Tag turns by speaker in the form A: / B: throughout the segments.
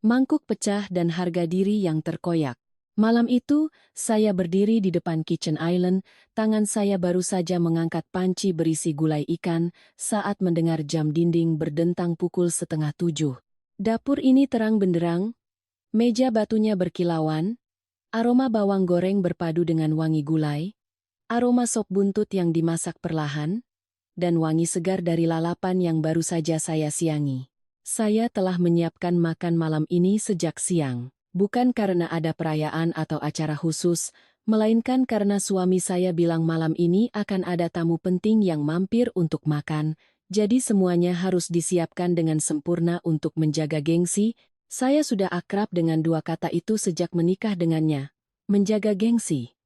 A: Mangkuk pecah dan harga diri yang terkoyak. Malam itu, saya berdiri di depan kitchen island, tangan saya baru saja mengangkat panci berisi gulai ikan saat mendengar jam dinding berdentang pukul 6:30. Dapur ini terang benderang, meja batunya berkilauan, aroma bawang goreng berpadu dengan wangi gulai, aroma sop buntut yang dimasak perlahan, dan wangi segar dari lalapan yang baru saja saya siangi. Saya telah menyiapkan makan malam ini sejak siang, bukan karena ada perayaan atau acara khusus, melainkan karena suami saya bilang malam ini akan ada tamu penting yang mampir untuk makan, jadi semuanya harus disiapkan dengan sempurna untuk menjaga gengsi. Saya sudah akrab dengan dua kata itu sejak menikah dengannya. Menjaga gengsi.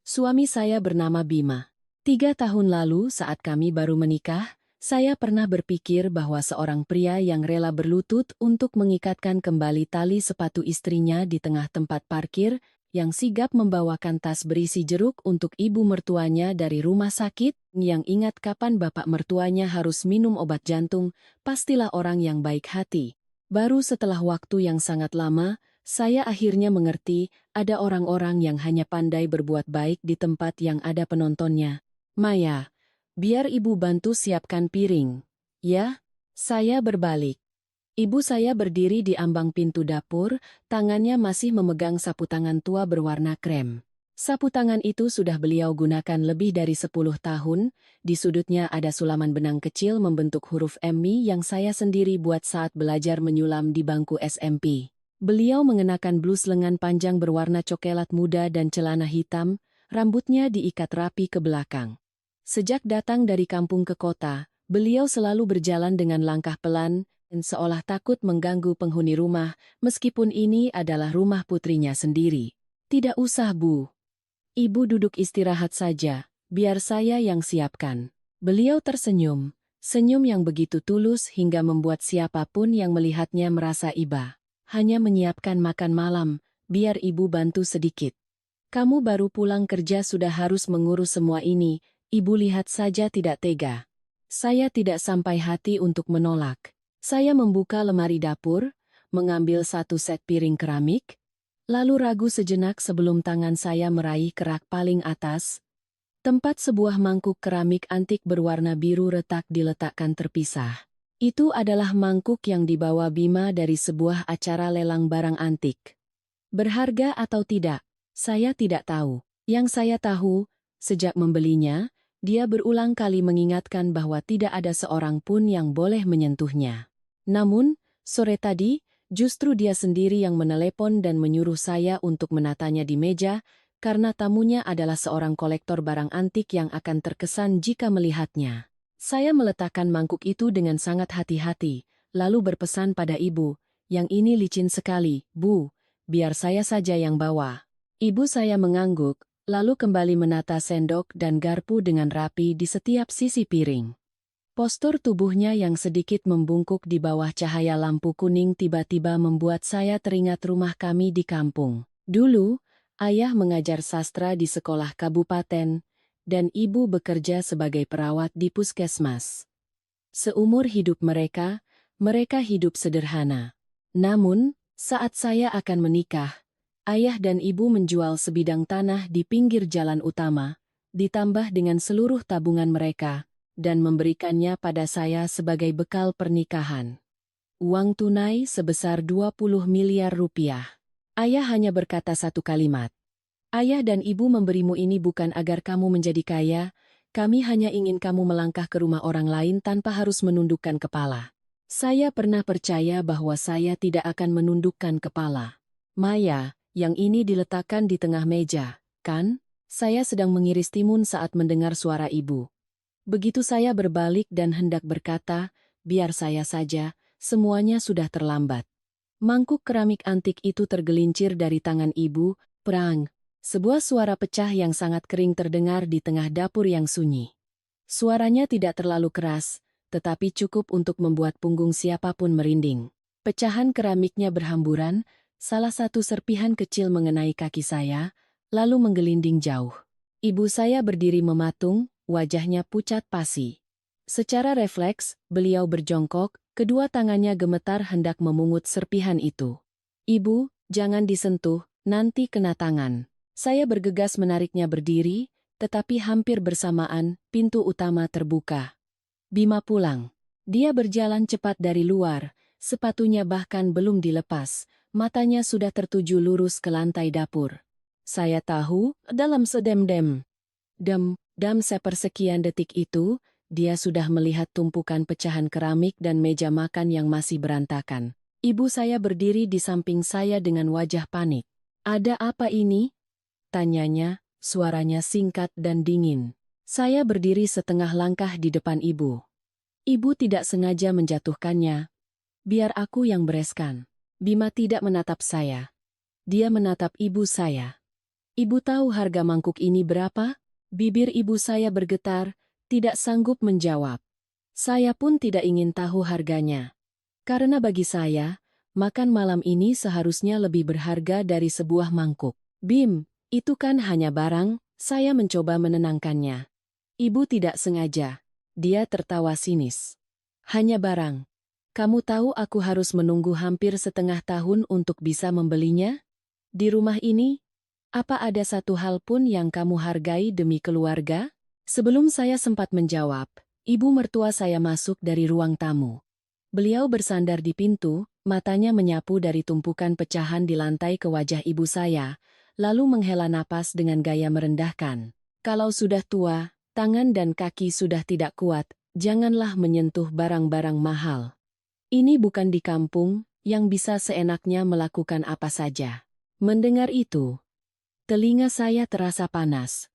A: Suami saya bernama Bima. 3 tahun lalu saat kami baru menikah, saya pernah berpikir bahwa seorang pria yang rela berlutut untuk mengikatkan kembali tali sepatu istrinya di tengah tempat parkir, yang sigap membawakan tas berisi jeruk untuk ibu mertuanya dari rumah sakit, yang ingat kapan bapak mertuanya harus minum obat jantung, pastilah orang yang baik hati. Baru setelah waktu yang sangat lama, saya akhirnya mengerti, ada orang-orang yang hanya pandai berbuat baik di tempat yang ada penontonnya. Maya, biar ibu bantu siapkan piring. Ya, saya berbalik. Ibu saya berdiri di ambang pintu dapur, tangannya masih memegang sapu tangan tua berwarna krem. Sapu tangan itu sudah beliau gunakan lebih dari 10 tahun, di sudutnya ada sulaman benang kecil membentuk huruf M yang saya sendiri buat saat belajar menyulam di bangku SMP. Beliau mengenakan blus lengan panjang berwarna coklat muda dan celana hitam, rambutnya diikat rapi ke belakang. Sejak datang dari kampung ke kota, beliau selalu berjalan dengan langkah pelan, dan seolah takut mengganggu penghuni rumah, meskipun ini adalah rumah putrinya sendiri. Tidak usah, Bu. Ibu duduk istirahat saja, biar saya yang siapkan. Beliau tersenyum, senyum yang begitu tulus hingga membuat siapapun yang melihatnya merasa iba. Hanya menyiapkan makan malam, biar ibu bantu sedikit. Kamu baru pulang kerja sudah harus mengurus semua ini, ibu lihat saja tidak tega. Saya tidak sampai hati untuk menolak. Saya membuka lemari dapur, mengambil satu set piring keramik, lalu ragu sejenak sebelum tangan saya meraih kerak paling atas. Tempat sebuah mangkuk keramik antik berwarna biru retak diletakkan terpisah. Itu adalah mangkuk yang dibawa Bima dari sebuah acara lelang barang antik. Berharga atau tidak, saya tidak tahu. Yang saya tahu, sejak membelinya, dia berulang kali mengingatkan bahwa tidak ada seorang pun yang boleh menyentuhnya. Namun, sore tadi, justru dia sendiri yang menelepon dan menyuruh saya untuk menatanya di meja, karena tamunya adalah seorang kolektor barang antik yang akan terkesan jika melihatnya. Saya meletakkan mangkuk itu dengan sangat hati-hati, lalu berpesan pada ibu, yang ini licin sekali, Bu, biar saya saja yang bawa. Ibu saya mengangguk, lalu kembali menata sendok dan garpu dengan rapi di setiap sisi piring. Postur tubuhnya yang sedikit membungkuk di bawah cahaya lampu kuning tiba-tiba membuat saya teringat rumah kami di kampung. Dulu, ayah mengajar sastra di sekolah kabupaten, dan ibu bekerja sebagai perawat di puskesmas. Seumur hidup mereka hidup sederhana. Namun, saat saya akan menikah, ayah dan ibu menjual sebidang tanah di pinggir jalan utama, ditambah dengan seluruh tabungan mereka, dan memberikannya pada saya sebagai bekal pernikahan. Uang tunai sebesar 20 miliar rupiah. Ayah hanya berkata satu kalimat. Ayah dan ibu memberimu ini bukan agar kamu menjadi kaya, kami hanya ingin kamu melangkah ke rumah orang lain tanpa harus menundukkan kepala. Saya pernah percaya bahwa saya tidak akan menundukkan kepala. Maya, yang ini diletakkan di tengah meja, kan? Saya sedang mengiris timun saat mendengar suara ibu. Begitu saya berbalik dan hendak berkata, biar saya saja, semuanya sudah terlambat. Mangkuk keramik antik itu tergelincir dari tangan ibu, perang. Sebuah suara pecah yang sangat kering terdengar di tengah dapur yang sunyi. Suaranya tidak terlalu keras, tetapi cukup untuk membuat punggung siapapun merinding. Pecahan keramiknya berhamburan, salah satu serpihan kecil mengenai kaki saya, lalu menggelinding jauh. Ibu saya berdiri mematung, wajahnya pucat pasi. Secara refleks, beliau berjongkok, kedua tangannya gemetar hendak memungut serpihan itu. Ibu, jangan disentuh, nanti kena tangan. Saya bergegas menariknya berdiri, tetapi hampir bersamaan, pintu utama terbuka. Bima pulang. Dia berjalan cepat dari luar, sepatunya bahkan belum dilepas, matanya sudah tertuju lurus ke lantai dapur. Saya tahu, dalam dam sepersekian detik itu, dia sudah melihat tumpukan pecahan keramik dan meja makan yang masih berantakan. Ibu saya berdiri di samping saya dengan wajah panik. "Ada apa ini?" tanyanya, suaranya singkat dan dingin. Saya berdiri setengah langkah di depan ibu. Ibu tidak sengaja menjatuhkannya. "Biar aku yang bereskan." Bima tidak menatap saya. Dia menatap ibu saya. "Ibu tahu harga mangkuk ini berapa?" Bibir ibu saya bergetar, tidak sanggup menjawab. Saya pun tidak ingin tahu harganya. Karena bagi saya, makan malam ini seharusnya lebih berharga dari sebuah mangkuk. "Bim, itu kan hanya barang," saya mencoba menenangkannya. "Ibu tidak sengaja." Dia tertawa sinis. "Hanya barang. Kamu tahu aku harus menunggu hampir setengah tahun untuk bisa membelinya? Di rumah ini, apa ada satu hal pun yang kamu hargai demi keluarga?" Sebelum saya sempat menjawab, ibu mertua saya masuk dari ruang tamu. Beliau bersandar di pintu, matanya menyapu dari tumpukan pecahan di lantai ke wajah ibu saya, lalu menghela napas dengan gaya merendahkan. "Kalau sudah tua, tangan dan kaki sudah tidak kuat, janganlah menyentuh barang-barang mahal. Ini bukan di kampung, yang bisa seenaknya melakukan apa saja." Mendengar itu, telinga saya terasa panas.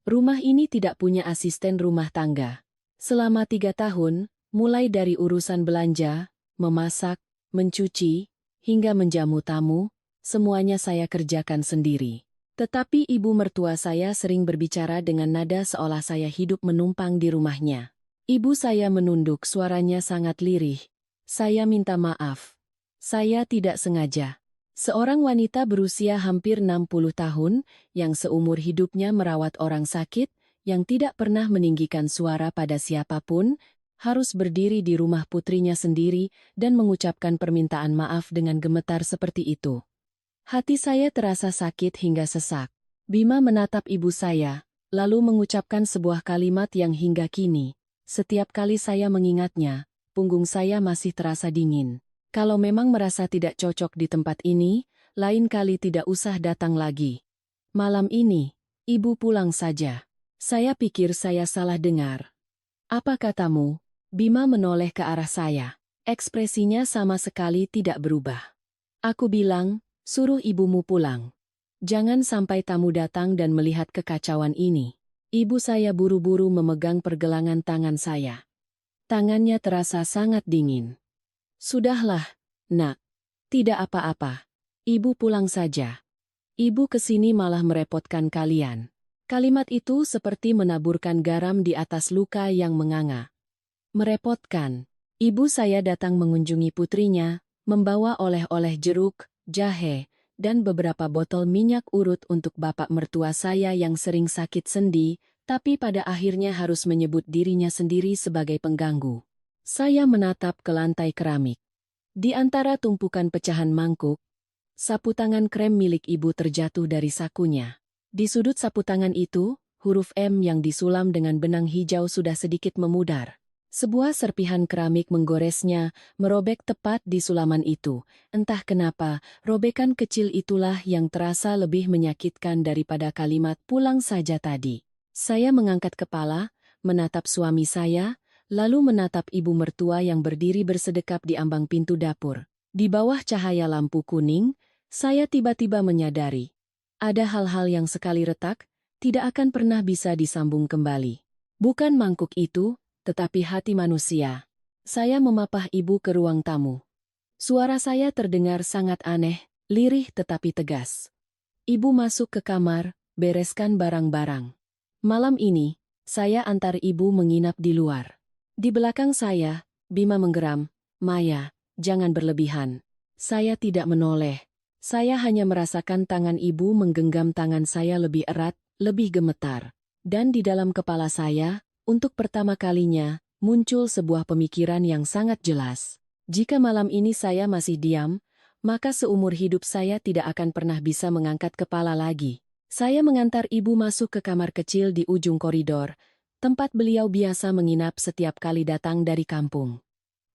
A: Rumah ini tidak punya asisten rumah tangga. Selama 3 tahun, mulai dari urusan belanja, memasak, mencuci, hingga menjamu tamu, semuanya saya kerjakan sendiri. Tetapi ibu mertua saya sering berbicara dengan nada seolah saya hidup menumpang di rumahnya. Ibu saya menunduk, suaranya sangat lirih. "Saya minta maaf. Saya tidak sengaja." Seorang wanita berusia hampir 60 tahun, yang seumur hidupnya merawat orang sakit, yang tidak pernah meninggikan suara pada siapapun, harus berdiri di rumah putrinya sendiri dan mengucapkan permintaan maaf dengan gemetar seperti itu. Hati saya terasa sakit hingga sesak. Bima menatap ibu saya, lalu mengucapkan sebuah kalimat yang hingga kini, setiap kali saya mengingatnya, punggung saya masih terasa dingin. "Kalau memang merasa tidak cocok di tempat ini, lain kali tidak usah datang lagi. Malam ini, ibu pulang saja." Saya pikir saya salah dengar. "Apa katamu?" Bima menoleh ke arah saya. Ekspresinya sama sekali tidak berubah. "Aku bilang, suruh ibumu pulang. Jangan sampai tamu datang dan melihat kekacauan ini." Ibu saya buru-buru memegang pergelangan tangan saya. Tangannya terasa sangat dingin. "Sudahlah, Nak. Tidak apa-apa. Ibu pulang saja. Ibu kesini malah merepotkan kalian." Kalimat itu seperti menaburkan garam di atas luka yang menganga. Merepotkan. Ibu saya datang mengunjungi putrinya, membawa oleh-oleh jeruk, jahe, dan beberapa botol minyak urut untuk bapak mertua saya yang sering sakit sendi, tapi pada akhirnya harus menyebut dirinya sendiri sebagai pengganggu. Saya menatap ke lantai keramik. Di antara tumpukan pecahan mangkuk, sapu tangan krem milik ibu terjatuh dari sakunya. Di sudut sapu tangan itu, huruf M yang disulam dengan benang hijau sudah sedikit memudar. Sebuah serpihan keramik menggoresnya, merobek tepat di sulaman itu. Entah kenapa, robekan kecil itulah yang terasa lebih menyakitkan daripada kalimat "pulang saja" tadi. Saya mengangkat kepala, menatap suami saya, lalu menatap ibu mertua yang berdiri bersedekap di ambang pintu dapur. Di bawah cahaya lampu kuning, saya tiba-tiba menyadari. Ada hal-hal yang sekali retak, tidak akan pernah bisa disambung kembali. Bukan mangkuk itu, tetapi hati manusia. Saya memapah ibu ke ruang tamu. Suara saya terdengar sangat aneh, lirih tetapi tegas. "Ibu masuk ke kamar, bereskan barang-barang. Malam ini, saya antar ibu menginap di luar." Di belakang saya, Bima menggeram, "Maya, jangan berlebihan." Saya tidak menoleh. Saya hanya merasakan tangan ibu menggenggam tangan saya lebih erat, lebih gemetar. Dan di dalam kepala saya, untuk pertama kalinya, muncul sebuah pemikiran yang sangat jelas. Jika malam ini saya masih diam, maka seumur hidup saya tidak akan pernah bisa mengangkat kepala lagi. Saya mengantar ibu masuk ke kamar kecil di ujung koridor, tempat beliau biasa menginap setiap kali datang dari kampung.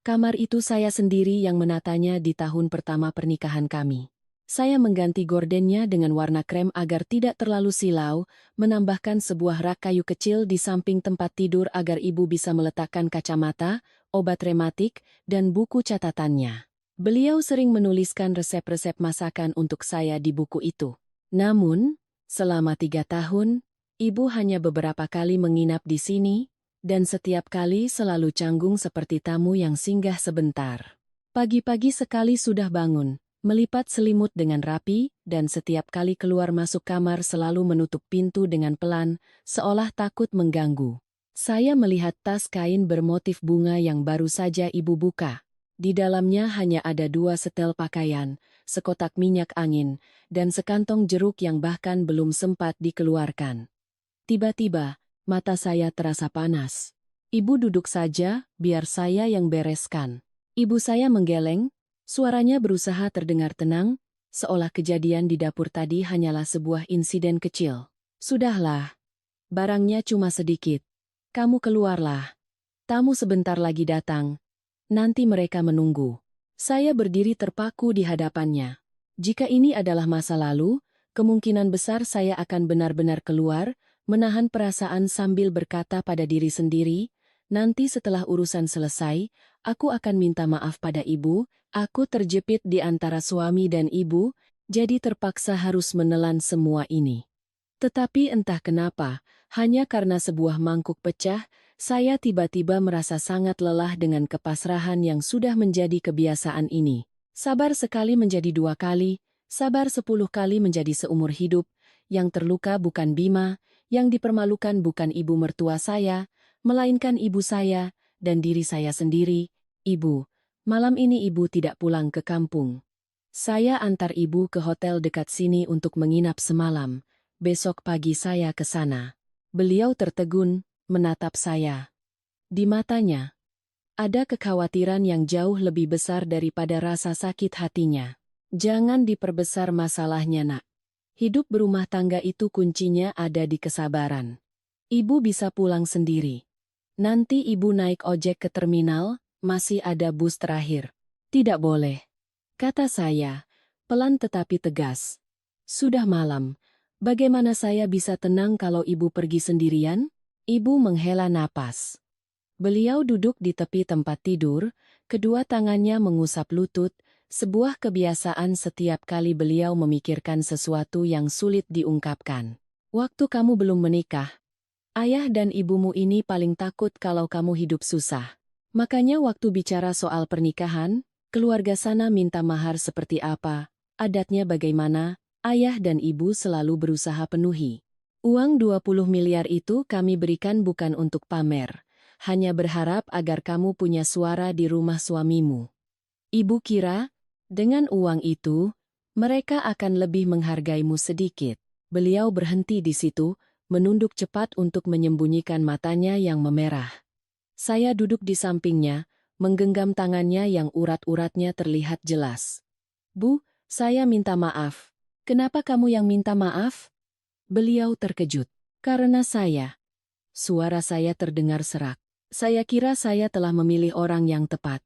A: Kamar itu saya sendiri yang menatanya di tahun pertama pernikahan kami. Saya mengganti gordennya dengan warna krem agar tidak terlalu silau, menambahkan sebuah rak kayu kecil di samping tempat tidur agar ibu bisa meletakkan kacamata, obat rematik, dan buku catatannya. Beliau sering menuliskan resep-resep masakan untuk saya di buku itu. Namun, selama 3 tahun, ibu hanya beberapa kali menginap di sini, dan setiap kali selalu canggung seperti tamu yang singgah sebentar. Pagi-pagi sekali sudah bangun, melipat selimut dengan rapi, dan setiap kali keluar masuk kamar selalu menutup pintu dengan pelan, seolah takut mengganggu. Saya melihat tas kain bermotif bunga yang baru saja ibu buka. Di dalamnya hanya ada 2 setel pakaian, sekotak minyak angin, dan sekantong jeruk yang bahkan belum sempat dikeluarkan. Tiba-tiba, mata saya terasa panas. Ibu duduk saja, biar saya yang bereskan. Ibu saya menggeleng, suaranya berusaha terdengar tenang, seolah kejadian di dapur tadi hanyalah sebuah insiden kecil. Sudahlah, barangnya cuma sedikit. Kamu keluarlah. Tamu sebentar lagi datang. Nanti mereka menunggu. Saya berdiri terpaku di hadapannya. Jika ini adalah masa lalu, kemungkinan besar saya akan benar-benar keluar, menahan perasaan sambil berkata pada diri sendiri, nanti setelah urusan selesai, aku akan minta maaf pada ibu. Aku terjepit di antara suami dan ibu, jadi terpaksa harus menelan semua ini. Tetapi entah kenapa, hanya karena sebuah mangkuk pecah, saya tiba-tiba merasa sangat lelah dengan kepasrahan yang sudah menjadi kebiasaan ini. Sabar sekali menjadi 2 kali, sabar 10 kali menjadi seumur hidup. Yang terluka bukan Bima, yang dipermalukan bukan ibu mertua saya, melainkan ibu saya, dan diri saya sendiri. Ibu, malam ini ibu tidak pulang ke kampung. Saya antar ibu ke hotel dekat sini untuk menginap semalam. Besok pagi saya ke sana. Beliau tertegun, menatap saya. Di matanya, ada kekhawatiran yang jauh lebih besar daripada rasa sakit hatinya. Jangan diperbesar masalahnya, nak. Hidup berumah tangga itu kuncinya ada di kesabaran. Ibu bisa pulang sendiri. Nanti ibu naik ojek ke terminal, masih ada bus terakhir. Tidak boleh, kata saya, pelan tetapi tegas. Sudah malam, bagaimana saya bisa tenang kalau ibu pergi sendirian? Ibu menghela napas. Beliau duduk di tepi tempat tidur, kedua tangannya mengusap lutut, sebuah kebiasaan setiap kali beliau memikirkan sesuatu yang sulit diungkapkan. Waktu kamu belum menikah, ayah dan ibumu ini paling takut kalau kamu hidup susah. Makanya waktu bicara soal pernikahan, keluarga sana minta mahar seperti apa, adatnya bagaimana, ayah dan ibu selalu berusaha penuhi. Uang 20 miliar itu kami berikan bukan untuk pamer, hanya berharap agar kamu punya suara di rumah suamimu. Ibu kira, dengan uang itu, mereka akan lebih menghargaimu sedikit. Beliau berhenti di situ, menunduk cepat untuk menyembunyikan matanya yang memerah. Saya duduk di sampingnya, menggenggam tangannya yang urat-uratnya terlihat jelas. Bu, saya minta maaf. Kenapa kamu yang minta maaf? Beliau terkejut. Karena saya. Suara saya terdengar serak. Saya kira saya telah memilih orang yang tepat.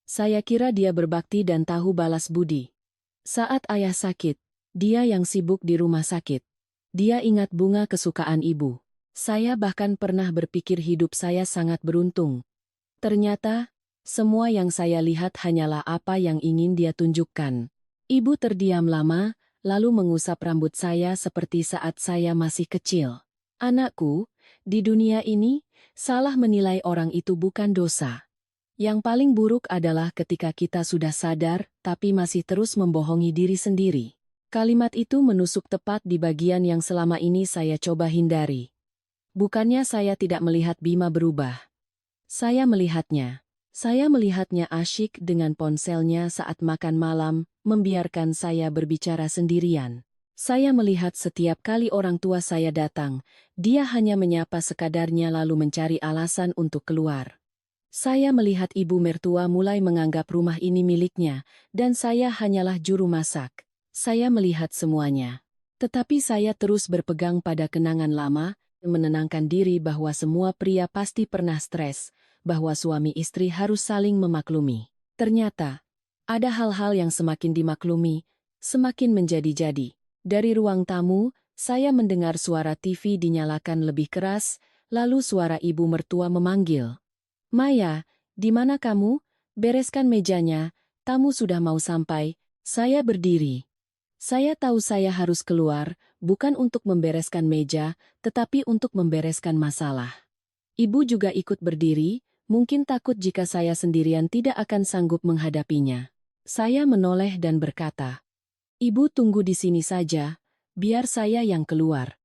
A: Saya kira dia berbakti dan tahu balas budi. Saat ayah sakit, dia yang sibuk di rumah sakit. Dia ingat bunga kesukaan ibu. Saya bahkan pernah berpikir hidup saya sangat beruntung. Ternyata, semua yang saya lihat hanyalah apa yang ingin dia tunjukkan. Ibu terdiam lama, lalu mengusap rambut saya seperti saat saya masih kecil. Anakku, di dunia ini, salah menilai orang itu bukan dosa. Yang paling buruk adalah ketika kita sudah sadar, tapi masih terus membohongi diri sendiri. Kalimat itu menusuk tepat di bagian yang selama ini saya coba hindari. Bukannya saya tidak melihat Bima berubah. Saya melihatnya. Saya melihatnya asyik dengan ponselnya saat makan malam, membiarkan saya berbicara sendirian. Saya melihat setiap kali orang tua saya datang, dia hanya menyapa sekadarnya lalu mencari alasan untuk keluar. Saya melihat ibu mertua mulai menganggap rumah ini miliknya, dan saya hanyalah juru masak. Saya melihat semuanya. Tetapi saya terus berpegang pada kenangan lama, menenangkan diri bahwa semua pria pasti pernah stres, bahwa suami istri harus saling memaklumi. Ternyata, ada hal-hal yang semakin dimaklumi, semakin menjadi-jadi. Dari ruang tamu, saya mendengar suara TV dinyalakan lebih keras, lalu suara ibu mertua memanggil. Maya, di mana kamu? Bereskan mejanya, tamu sudah mau sampai. Saya berdiri. Saya tahu saya harus keluar, bukan untuk membereskan meja, tetapi untuk membereskan masalah. Ibu juga ikut berdiri, mungkin takut jika saya sendirian tidak akan sanggup menghadapinya. Saya menoleh dan berkata, Ibu tunggu di sini saja, biar saya yang keluar.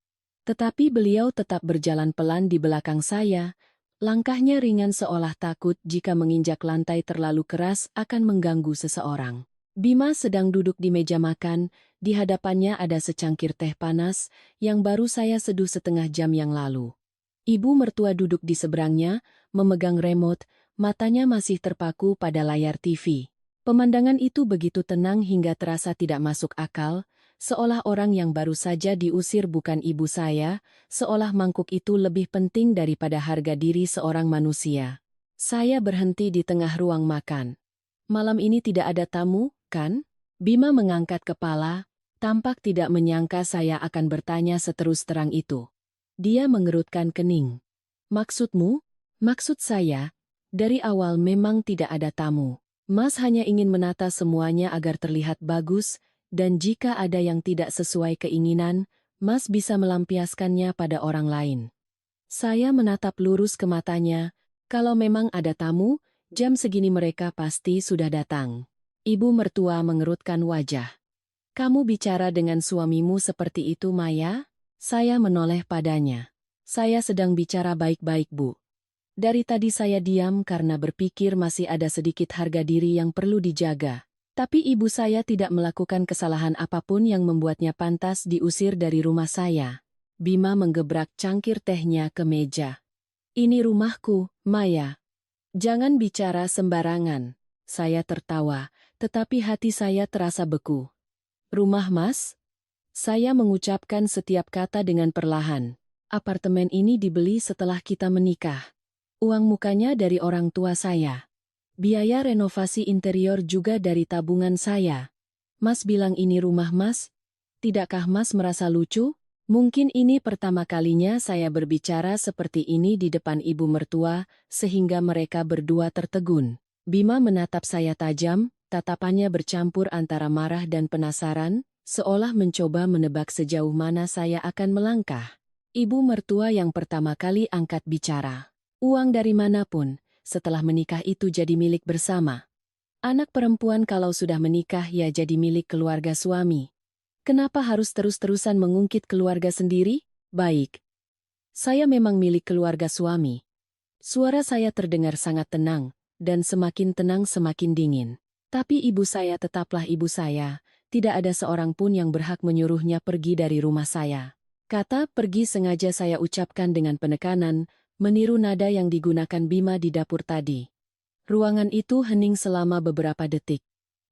A: Tetapi beliau tetap berjalan pelan di belakang saya. Langkahnya ringan seolah takut jika menginjak lantai terlalu keras akan mengganggu seseorang. Bima sedang duduk di meja makan, di hadapannya ada secangkir teh panas yang baru saya seduh setengah jam yang lalu. Ibu mertua duduk di seberangnya, memegang remote, matanya masih terpaku pada layar TV. Pemandangan itu begitu tenang hingga terasa tidak masuk akal, seolah orang yang baru saja diusir bukan ibu saya, seolah mangkuk itu lebih penting daripada harga diri seorang manusia. Saya berhenti di tengah ruang makan. Malam ini tidak ada tamu, kan? Bima mengangkat kepala, tampak tidak menyangka saya akan bertanya seterus terang itu. Dia mengerutkan kening. Maksudmu? Maksud saya, dari awal memang tidak ada tamu. Mas hanya ingin menata semuanya agar terlihat bagus, dan jika ada yang tidak sesuai keinginan, Mas bisa melampiaskannya pada orang lain. Saya menatap lurus ke matanya, kalau memang ada tamu, jam segini mereka pasti sudah datang. Ibu mertua mengerutkan wajah. Kamu bicara dengan suamimu seperti itu, Maya? Saya menoleh padanya. Saya sedang bicara baik-baik, Bu. Dari tadi saya diam karena berpikir masih ada sedikit harga diri yang perlu dijaga. Tapi ibu saya tidak melakukan kesalahan apapun yang membuatnya pantas diusir dari rumah saya. Bima menggebrak cangkir tehnya ke meja. Ini rumahku, Maya. Jangan bicara sembarangan. Saya tertawa, tetapi hati saya terasa beku. Rumah Mas? Saya mengucapkan setiap kata dengan perlahan. Apartemen ini dibeli setelah kita menikah. Uang mukanya dari orang tua saya. Biaya renovasi interior juga dari tabungan saya. Mas bilang ini rumah Mas? Tidakkah Mas merasa lucu? Mungkin ini pertama kalinya saya berbicara seperti ini di depan ibu mertua, sehingga mereka berdua tertegun. Bima menatap saya tajam, tatapannya bercampur antara marah dan penasaran, seolah mencoba menebak sejauh mana saya akan melangkah. Ibu mertua yang pertama kali angkat bicara. Uang dari manapun, setelah menikah itu jadi milik bersama. Anak perempuan kalau sudah menikah ya jadi milik keluarga suami. Kenapa harus terus-terusan mengungkit keluarga sendiri? Baik. Saya memang milik keluarga suami. Suara saya terdengar sangat tenang, dan semakin tenang semakin dingin. Tapi ibu saya tetaplah ibu saya, tidak ada seorang pun yang berhak menyuruhnya pergi dari rumah saya. Kata pergi sengaja saya ucapkan dengan penekanan, meniru nada yang digunakan Bima di dapur tadi. Ruangan itu hening selama beberapa detik.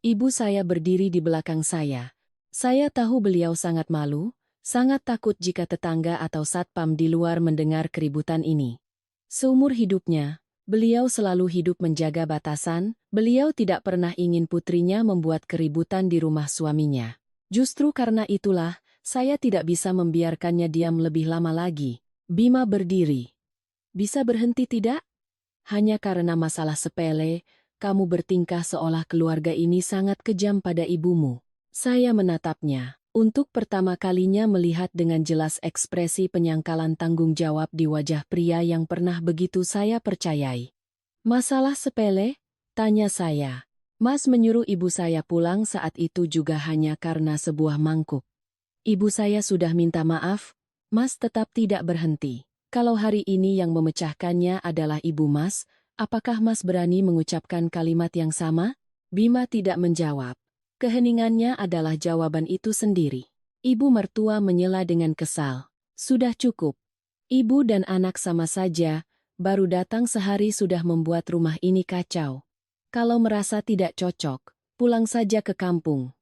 A: Ibu saya berdiri di belakang saya. Saya tahu beliau sangat malu, sangat takut jika tetangga atau satpam di luar mendengar keributan ini. Seumur hidupnya, beliau selalu hidup menjaga batasan, beliau tidak pernah ingin putrinya membuat keributan di rumah suaminya. Justru karena itulah, saya tidak bisa membiarkannya diam lebih lama lagi. Bima berdiri. Bisa berhenti tidak? Hanya karena masalah sepele, kamu bertingkah seolah keluarga ini sangat kejam pada ibumu. Saya menatapnya, untuk pertama kalinya melihat dengan jelas ekspresi penyangkalan tanggung jawab di wajah pria yang pernah begitu saya percayai. Masalah sepele? Tanya saya. Mas menyuruh ibu saya pulang saat itu juga hanya karena sebuah mangkuk. Ibu saya sudah minta maaf, Mas tetap tidak berhenti. Kalau hari ini yang memecahkannya adalah ibu Mas, apakah Mas berani mengucapkan kalimat yang sama? Bima tidak menjawab. Keheningannya adalah jawaban itu sendiri. Ibu mertua menyela dengan kesal. Sudah cukup. Ibu dan anak sama saja, Baru datang sehari sudah membuat rumah ini kacau. Kalau merasa tidak cocok, pulang saja ke kampung.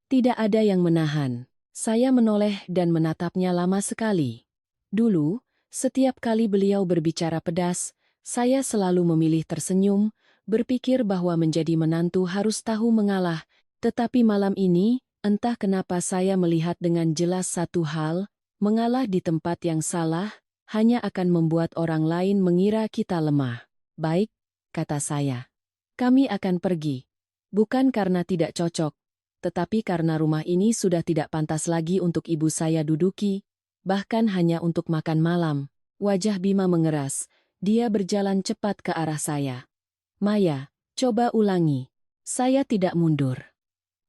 A: Tidak ada yang menahan. Saya menoleh dan menatapnya lama sekali. Dulu, setiap kali beliau berbicara pedas, saya selalu memilih tersenyum, berpikir bahwa menjadi menantu harus tahu mengalah. Tetapi malam ini, entah kenapa saya melihat dengan jelas satu hal, mengalah di tempat yang salah, hanya akan membuat orang lain mengira kita lemah. Baik, kata saya. Kami akan pergi. Bukan karena tidak cocok, tetapi karena rumah ini sudah tidak pantas lagi untuk ibu saya duduki, bahkan hanya untuk makan malam. Wajah Bima mengeras, dia berjalan cepat ke arah saya. Maya, coba ulangi. Saya tidak mundur.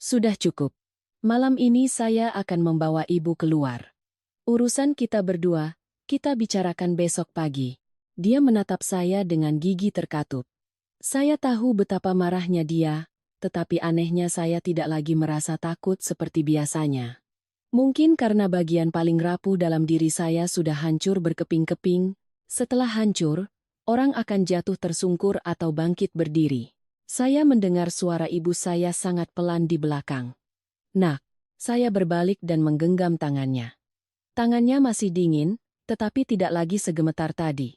A: Sudah cukup. Malam ini saya akan membawa ibu keluar. Urusan kita berdua, kita bicarakan besok pagi. Dia menatap saya dengan gigi terkatup. Saya tahu betapa marahnya dia, tetapi anehnya saya tidak lagi merasa takut seperti biasanya. Mungkin karena bagian paling rapuh dalam diri saya sudah hancur berkeping-keping. Setelah hancur, orang akan jatuh tersungkur atau bangkit berdiri. Saya mendengar suara ibu saya sangat pelan di belakang. Nak, saya berbalik dan menggenggam tangannya. Tangannya masih dingin, tetapi tidak lagi segemetar tadi.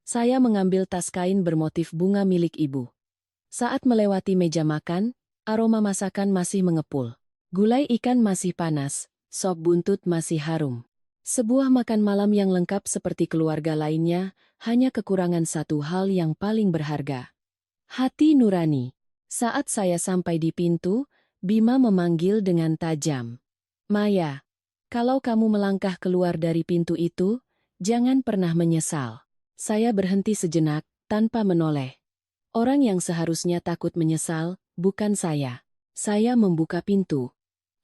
A: Saya mengambil tas kain bermotif bunga milik ibu. Saat melewati meja makan, aroma masakan masih mengepul. Gulai ikan masih panas, sop buntut masih harum. Sebuah makan malam yang lengkap seperti keluarga lainnya, hanya kekurangan satu hal yang paling berharga. Hati nurani. Saat saya sampai di pintu, Bima memanggil dengan tajam. Maya, kalau kamu melangkah keluar dari pintu itu, jangan pernah menyesal. Saya berhenti sejenak, tanpa menoleh. Orang yang seharusnya takut menyesal, bukan saya. Saya membuka pintu.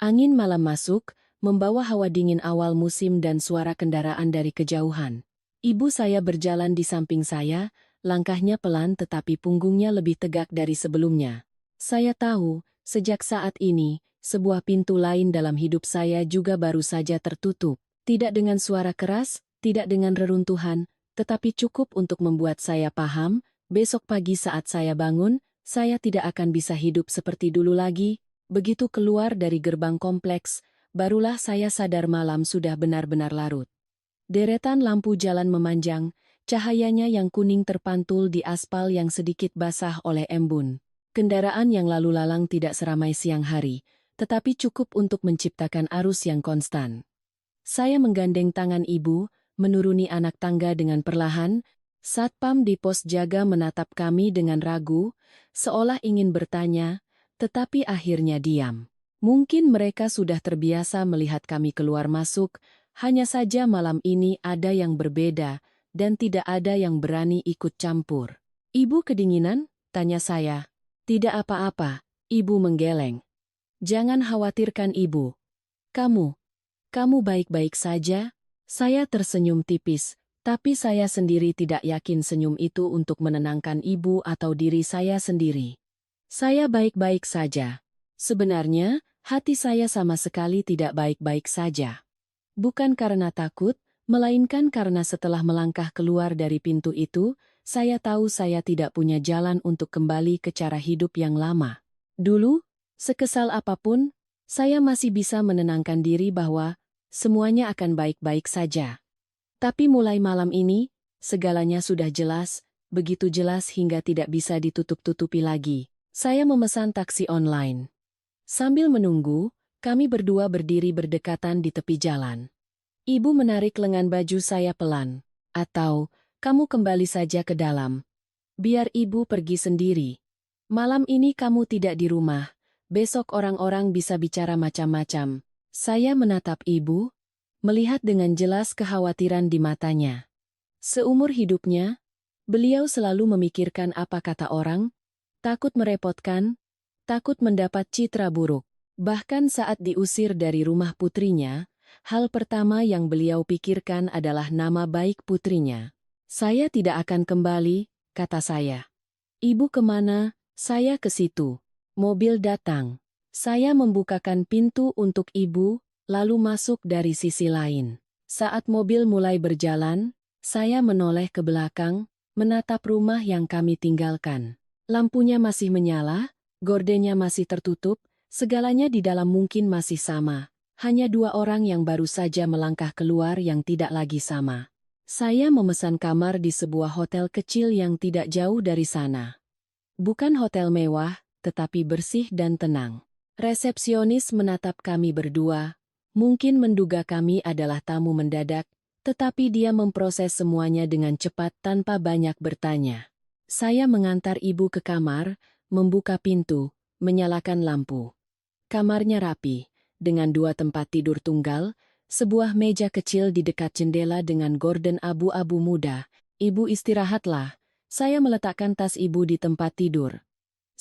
A: Angin malam masuk, membawa hawa dingin awal musim dan suara kendaraan dari kejauhan. Ibu saya berjalan di samping saya, langkahnya pelan tetapi punggungnya lebih tegak dari sebelumnya. Saya tahu, sejak saat ini, sebuah pintu lain dalam hidup saya juga baru saja tertutup. Tidak dengan suara keras, tidak dengan reruntuhan, tetapi cukup untuk membuat saya paham, besok pagi saat saya bangun, saya tidak akan bisa hidup seperti dulu lagi. Begitu keluar dari gerbang kompleks, barulah saya sadar malam sudah benar-benar larut. Deretan lampu jalan memanjang, cahayanya yang kuning terpantul di aspal yang sedikit basah oleh embun. Kendaraan yang lalu lalang tidak seramai siang hari, tetapi cukup untuk menciptakan arus yang konstan. Saya menggandeng tangan ibu, menuruni anak tangga dengan perlahan. Satpam di pos jaga menatap kami dengan ragu, seolah ingin bertanya, tetapi akhirnya diam. Mungkin mereka sudah terbiasa melihat kami keluar masuk, hanya saja malam ini ada yang berbeda, dan tidak ada yang berani ikut campur. Ibu kedinginan? Tanya saya. Tidak apa-apa, ibu menggeleng. Jangan khawatirkan ibu. Kamu baik-baik saja? Saya tersenyum tipis, tapi saya sendiri tidak yakin senyum itu untuk menenangkan ibu atau diri saya sendiri. Saya baik-baik saja. Sebenarnya, hati saya sama sekali tidak baik-baik saja. Bukan karena takut, melainkan karena setelah melangkah keluar dari pintu itu, saya tahu saya tidak punya jalan untuk kembali ke cara hidup yang lama. Dulu, sekesal apapun, saya masih bisa menenangkan diri bahwa semuanya akan baik-baik saja. Tapi mulai malam ini, segalanya sudah jelas, begitu jelas hingga tidak bisa ditutup-tutupi lagi. Saya memesan taksi online. Sambil menunggu, kami berdua berdiri berdekatan di tepi jalan. Ibu menarik lengan baju saya pelan. Atau, kamu kembali saja ke dalam. Biar ibu pergi sendiri. Malam ini kamu tidak di rumah. Besok orang-orang bisa bicara macam-macam. Saya menatap ibu, melihat dengan jelas kekhawatiran di matanya. Seumur hidupnya, beliau selalu memikirkan apa kata orang, takut merepotkan, takut mendapat citra buruk. Bahkan saat diusir dari rumah putrinya, hal pertama yang beliau pikirkan adalah nama baik putrinya. Saya tidak akan kembali, kata saya. Ibu kemana? Saya ke situ. Mobil datang. Saya membukakan pintu untuk ibu, lalu masuk dari sisi lain. Saat mobil mulai berjalan, saya menoleh ke belakang, menatap rumah yang kami tinggalkan. Lampunya masih menyala, gordennya masih tertutup, segalanya di dalam mungkin masih sama. Hanya dua orang yang baru saja melangkah keluar yang tidak lagi sama. Saya memesan kamar di sebuah hotel kecil yang tidak jauh dari sana. Bukan hotel mewah, tetapi bersih dan tenang. Resepsionis menatap kami berdua, mungkin menduga kami adalah tamu mendadak, tetapi dia memproses semuanya dengan cepat tanpa banyak bertanya. Saya mengantar ibu ke kamar, membuka pintu, menyalakan lampu. Kamarnya rapi, dengan dua tempat tidur tunggal, sebuah meja kecil di dekat jendela dengan gorden abu-abu muda. Ibu istirahatlah. Saya meletakkan tas ibu di tempat tidur.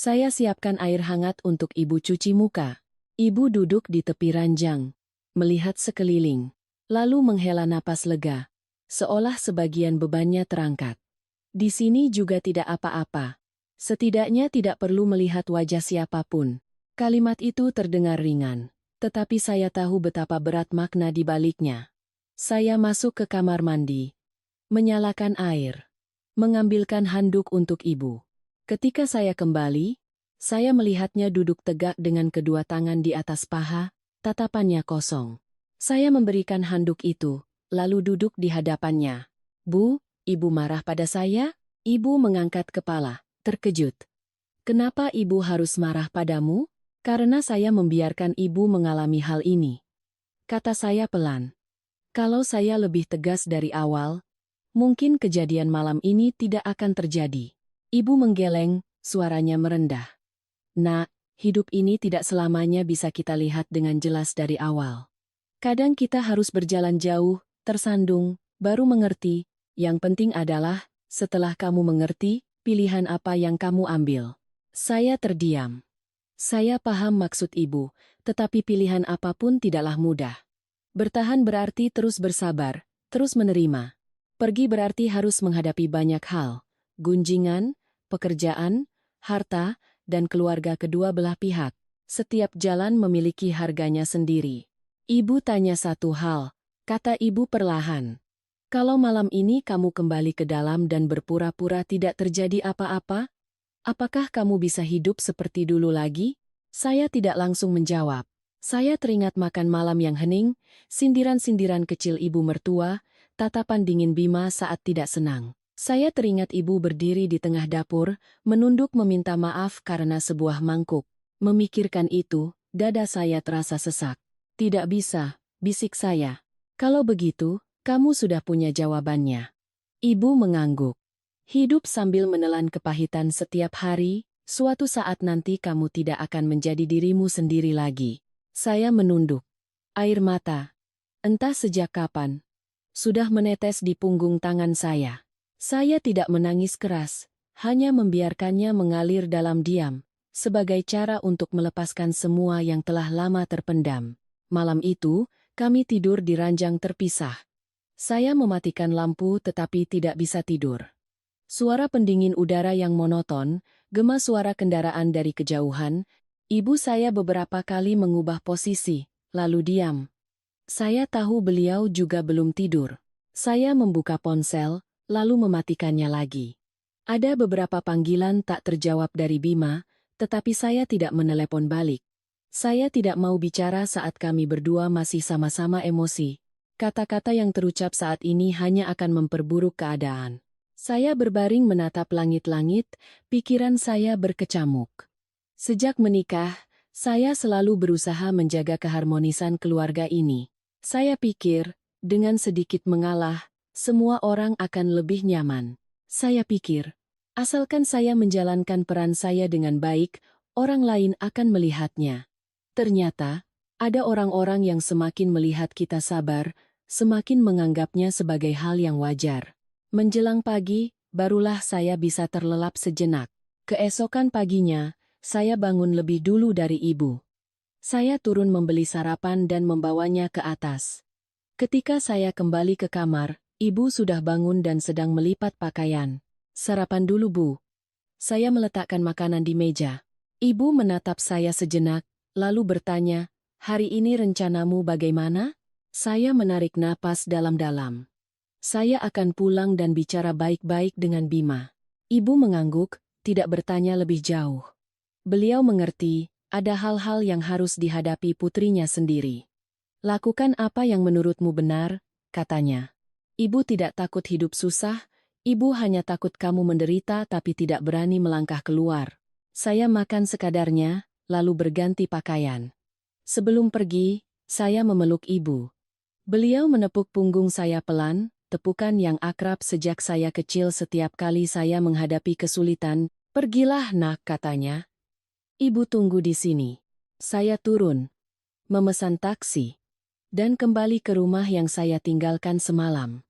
A: Saya siapkan air hangat untuk ibu cuci muka. Ibu duduk di tepi ranjang, melihat sekeliling, lalu menghela napas lega, seolah sebagian bebannya terangkat. Di sini juga tidak apa-apa. Setidaknya tidak perlu melihat wajah siapapun. Kalimat itu terdengar ringan, tetapi saya tahu betapa berat makna di baliknya. Saya masuk ke kamar mandi, menyalakan air, mengambilkan handuk untuk ibu. Ketika saya kembali, saya melihatnya duduk tegak dengan kedua tangan di atas paha, tatapannya kosong. Saya memberikan handuk itu, lalu duduk di hadapannya. Bu, ibu marah pada saya? Ibu mengangkat kepala, terkejut. Kenapa ibu harus marah padamu? Karena saya membiarkan ibu mengalami hal ini. Kata saya pelan. Kalau saya lebih tegas dari awal, mungkin kejadian malam ini tidak akan terjadi. Ibu menggeleng, suaranya merendah. Nak, hidup ini tidak selamanya bisa kita lihat dengan jelas dari awal. Kadang kita harus berjalan jauh, tersandung, baru mengerti. Yang penting adalah, setelah kamu mengerti, pilihan apa yang kamu ambil. Saya terdiam. Saya paham maksud ibu, tetapi pilihan apapun tidaklah mudah. Bertahan berarti terus bersabar, terus menerima. Pergi berarti harus menghadapi banyak hal, gunjingan, pekerjaan, harta, dan keluarga kedua belah pihak. Setiap jalan memiliki harganya sendiri. Ibu tanya satu hal, kata ibu perlahan. Kalau malam ini kamu kembali ke dalam dan berpura-pura tidak terjadi apa-apa, apakah kamu bisa hidup seperti dulu lagi? Saya tidak langsung menjawab. Saya teringat makan malam yang hening, sindiran-sindiran kecil ibu mertua, tatapan dingin Bima saat tidak senang. Saya teringat ibu berdiri di tengah dapur, menunduk meminta maaf karena sebuah mangkuk. Memikirkan itu, dada saya terasa sesak. Tidak bisa, bisik saya. Kalau begitu, kamu sudah punya jawabannya. Ibu mengangguk. Hidup sambil menelan kepahitan setiap hari, suatu saat nanti kamu tidak akan menjadi dirimu sendiri lagi. Saya menunduk. Air mata, entah sejak kapan, sudah menetes di punggung tangan saya. Saya tidak menangis keras, hanya membiarkannya mengalir dalam diam, sebagai cara untuk melepaskan semua yang telah lama terpendam. Malam itu, kami tidur di ranjang terpisah. Saya mematikan lampu tetapi tidak bisa tidur. Suara pendingin udara yang monoton, gema suara kendaraan dari kejauhan, ibu saya beberapa kali mengubah posisi, lalu diam. Saya tahu beliau juga belum tidur. Saya membuka ponsel, lalu mematikannya lagi. Ada beberapa panggilan tak terjawab dari Bima, tetapi saya tidak menelepon balik. Saya tidak mau bicara saat kami berdua masih sama-sama emosi. Kata-kata yang terucap saat ini hanya akan memperburuk keadaan. Saya berbaring menatap langit-langit, pikiran saya berkecamuk. Sejak menikah, saya selalu berusaha menjaga keharmonisan keluarga ini. Saya pikir, dengan sedikit mengalah, semua orang akan lebih nyaman. Saya pikir, asalkan saya menjalankan peran saya dengan baik, orang lain akan melihatnya. Ternyata, ada orang-orang yang semakin melihat kita sabar, semakin menganggapnya sebagai hal yang wajar. Menjelang pagi, barulah saya bisa terlelap sejenak. Keesokan paginya, saya bangun lebih dulu dari ibu. Saya turun membeli sarapan dan membawanya ke atas. Ketika saya kembali ke kamar, ibu sudah bangun dan sedang melipat pakaian. Sarapan dulu, Bu. Saya meletakkan makanan di meja. Ibu menatap saya sejenak, lalu bertanya, hari ini rencanamu bagaimana? Saya menarik napas dalam-dalam. Saya akan pulang dan bicara baik-baik dengan Bima. Ibu mengangguk, tidak bertanya lebih jauh. Beliau mengerti, ada hal-hal yang harus dihadapi putrinya sendiri. Lakukan apa yang menurutmu benar, katanya. Ibu tidak takut hidup susah, ibu hanya takut kamu menderita tapi tidak berani melangkah keluar. Saya makan sekadarnya, lalu berganti pakaian. Sebelum pergi, saya memeluk ibu. Beliau menepuk punggung saya pelan, tepukan yang akrab sejak saya kecil setiap kali saya menghadapi kesulitan. Pergilah nak, katanya. Ibu tunggu di sini. Saya turun, memesan taksi, dan kembali ke rumah yang saya tinggalkan semalam.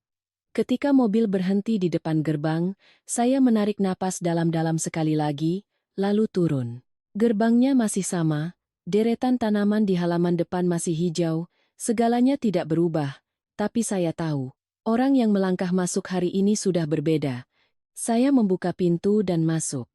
A: Ketika mobil berhenti di depan gerbang, saya menarik napas dalam-dalam sekali lagi, lalu turun. Gerbangnya masih sama, deretan tanaman di halaman depan masih hijau, segalanya tidak berubah, tapi saya tahu, orang yang melangkah masuk hari ini sudah berbeda. Saya membuka pintu dan masuk.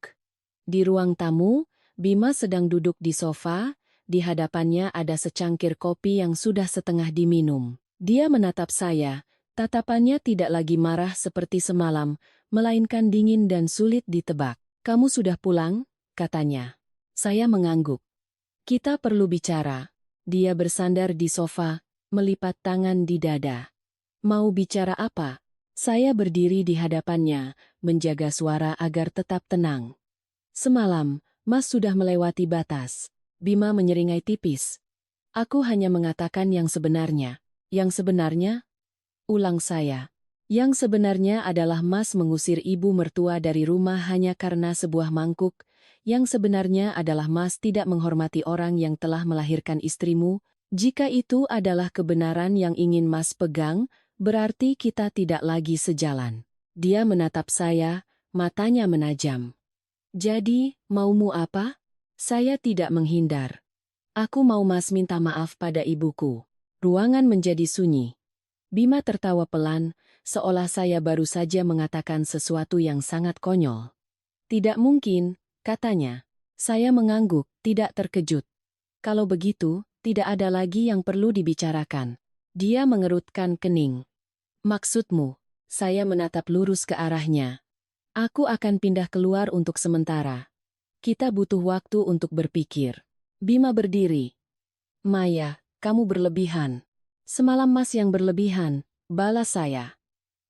A: Di ruang tamu, Bima sedang duduk di sofa, di hadapannya ada secangkir kopi yang sudah setengah diminum. Dia menatap saya, tatapannya tidak lagi marah seperti semalam, melainkan dingin dan sulit ditebak. Kamu sudah pulang? Katanya. Saya mengangguk. Kita perlu bicara. Dia bersandar di sofa, melipat tangan di dada. Mau bicara apa? Saya berdiri di hadapannya, menjaga suara agar tetap tenang. Semalam, Mas sudah melewati batas. Bima menyeringai tipis. Aku hanya mengatakan yang sebenarnya. Yang sebenarnya? Ulang saya. Yang sebenarnya adalah Mas mengusir ibu mertua dari rumah hanya karena sebuah mangkuk. Yang sebenarnya adalah Mas tidak menghormati orang yang telah melahirkan istrimu. Jika itu adalah kebenaran yang ingin Mas pegang, berarti kita tidak lagi sejalan. Dia menatap saya, matanya menajam. Jadi, maumu apa? Saya tidak menghindar. Aku mau Mas minta maaf pada ibuku. Ruangan menjadi sunyi. Bima tertawa pelan, seolah saya baru saja mengatakan sesuatu yang sangat konyol. Tidak mungkin, katanya. Saya mengangguk, tidak terkejut. Kalau begitu, tidak ada lagi yang perlu dibicarakan. Dia mengerutkan kening. Maksudmu? Saya menatap lurus ke arahnya. Aku akan pindah keluar untuk sementara. Kita butuh waktu untuk berpikir. Bima berdiri. Maya, kamu berlebihan. Semalam Mas yang berlebihan, balas saya.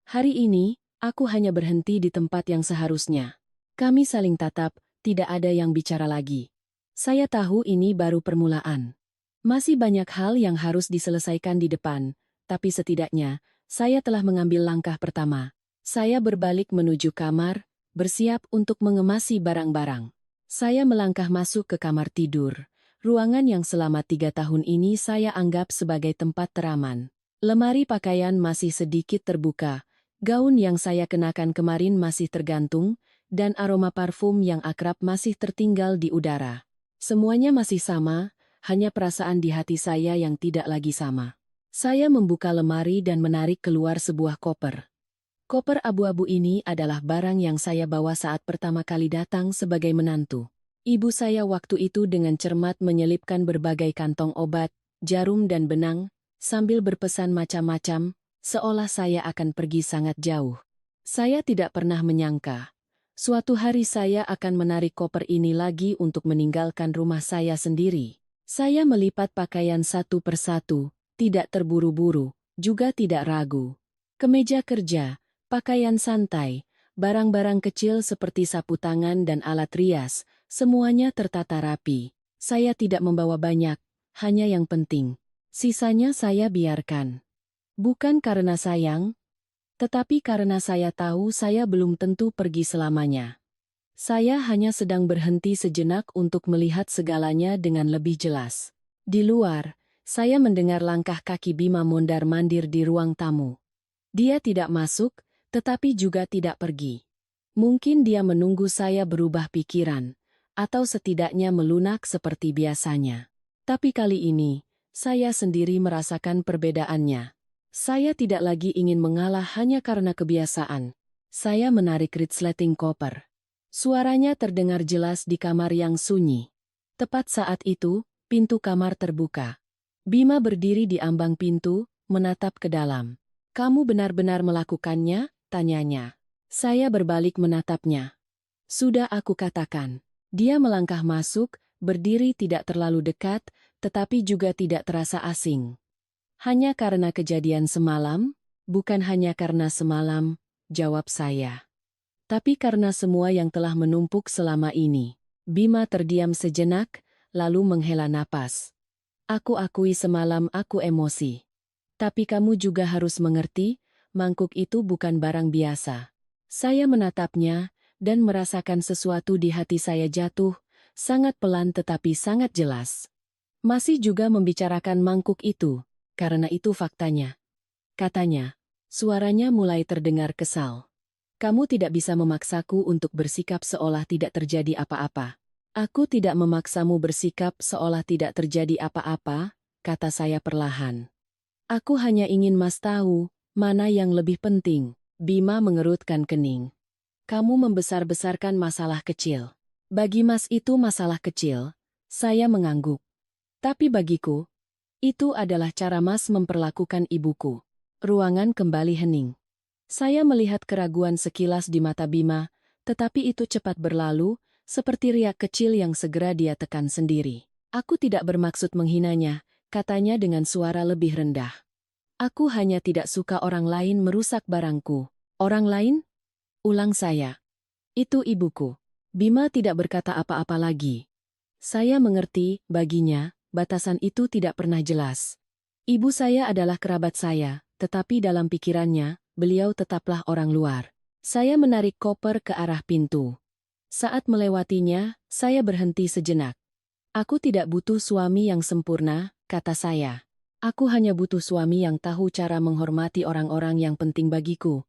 A: Hari ini, aku hanya berhenti di tempat yang seharusnya. Kami saling tatap, tidak ada yang bicara lagi. Saya tahu ini baru permulaan. Masih banyak hal yang harus diselesaikan di depan, tapi setidaknya, saya telah mengambil langkah pertama. Saya berbalik menuju kamar, bersiap untuk mengemasi barang-barang. Saya melangkah masuk ke kamar tidur, ruangan yang selama 3 tahun ini saya anggap sebagai tempat teraman. Lemari pakaian masih sedikit terbuka, gaun yang saya kenakan kemarin masih tergantung, dan aroma parfum yang akrab masih tertinggal di udara. Semuanya masih sama, hanya perasaan di hati saya yang tidak lagi sama. Saya membuka lemari dan menarik keluar sebuah koper. Koper abu-abu ini adalah barang yang saya bawa saat pertama kali datang sebagai menantu. Ibu saya waktu itu dengan cermat menyelipkan berbagai kantong obat, jarum dan benang, sambil berpesan macam-macam, seolah saya akan pergi sangat jauh. Saya tidak pernah menyangka. Suatu hari saya akan menarik koper ini lagi untuk meninggalkan rumah saya sendiri. Saya melipat pakaian satu persatu, tidak terburu-buru, juga tidak ragu. Kemeja kerja, pakaian santai, barang-barang kecil seperti sapu tangan dan alat rias, semuanya tertata rapi. Saya tidak membawa banyak, hanya yang penting. Sisanya saya biarkan. Bukan karena sayang, tetapi karena saya tahu saya belum tentu pergi selamanya. Saya hanya sedang berhenti sejenak untuk melihat segalanya dengan lebih jelas. Di luar, saya mendengar langkah kaki Bima mondar-mandir di ruang tamu. Dia tidak masuk, tetapi juga tidak pergi. Mungkin dia menunggu saya berubah pikiran, atau setidaknya melunak seperti biasanya. Tapi kali ini, saya sendiri merasakan perbedaannya. Saya tidak lagi ingin mengalah hanya karena kebiasaan. Saya menarik resleting koper. Suaranya terdengar jelas di kamar yang sunyi. Tepat saat itu, pintu kamar terbuka. Bima berdiri di ambang pintu, menatap ke dalam. Kamu benar-benar melakukannya? Tanyanya. Saya berbalik menatapnya. Sudah aku katakan. Dia melangkah masuk, berdiri tidak terlalu dekat, tetapi juga tidak terasa asing. Hanya karena kejadian semalam? Bukan hanya karena semalam, jawab saya. Tapi karena semua yang telah menumpuk selama ini. Bima terdiam sejenak, lalu menghela napas. Aku akui semalam aku emosi. Tapi kamu juga harus mengerti, mangkuk itu bukan barang biasa. Saya menatapnya, dan merasakan sesuatu di hati saya jatuh, sangat pelan tetapi sangat jelas. Masih juga membicarakan mangkuk itu, karena itu faktanya. Katanya, suaranya mulai terdengar kesal. Kamu tidak bisa memaksaku untuk bersikap seolah tidak terjadi apa-apa. Aku tidak memaksamu bersikap seolah tidak terjadi apa-apa, kata saya perlahan. Aku hanya ingin Mas tahu, mana yang lebih penting. Bima mengerutkan kening. Kamu membesar-besarkan masalah kecil. Bagi Mas itu masalah kecil, saya mengangguk. Tapi bagiku, itu adalah cara Mas memperlakukan ibuku. Ruangan kembali hening. Saya melihat keraguan sekilas di mata Bima, tetapi itu cepat berlalu, seperti riak kecil yang segera dia tekan sendiri. Aku tidak bermaksud menghinanya, katanya dengan suara lebih rendah. Aku hanya tidak suka orang lain merusak barangku. Orang lain? Ulang saya. Itu ibuku. Bima tidak berkata apa-apa lagi. Saya mengerti, baginya, batasan itu tidak pernah jelas. Ibu saya adalah kerabat saya, tetapi dalam pikirannya, beliau tetaplah orang luar. Saya menarik koper ke arah pintu. Saat melewatinya, saya berhenti sejenak. Aku tidak butuh suami yang sempurna, kata saya. Aku hanya butuh suami yang tahu cara menghormati orang-orang yang penting bagiku.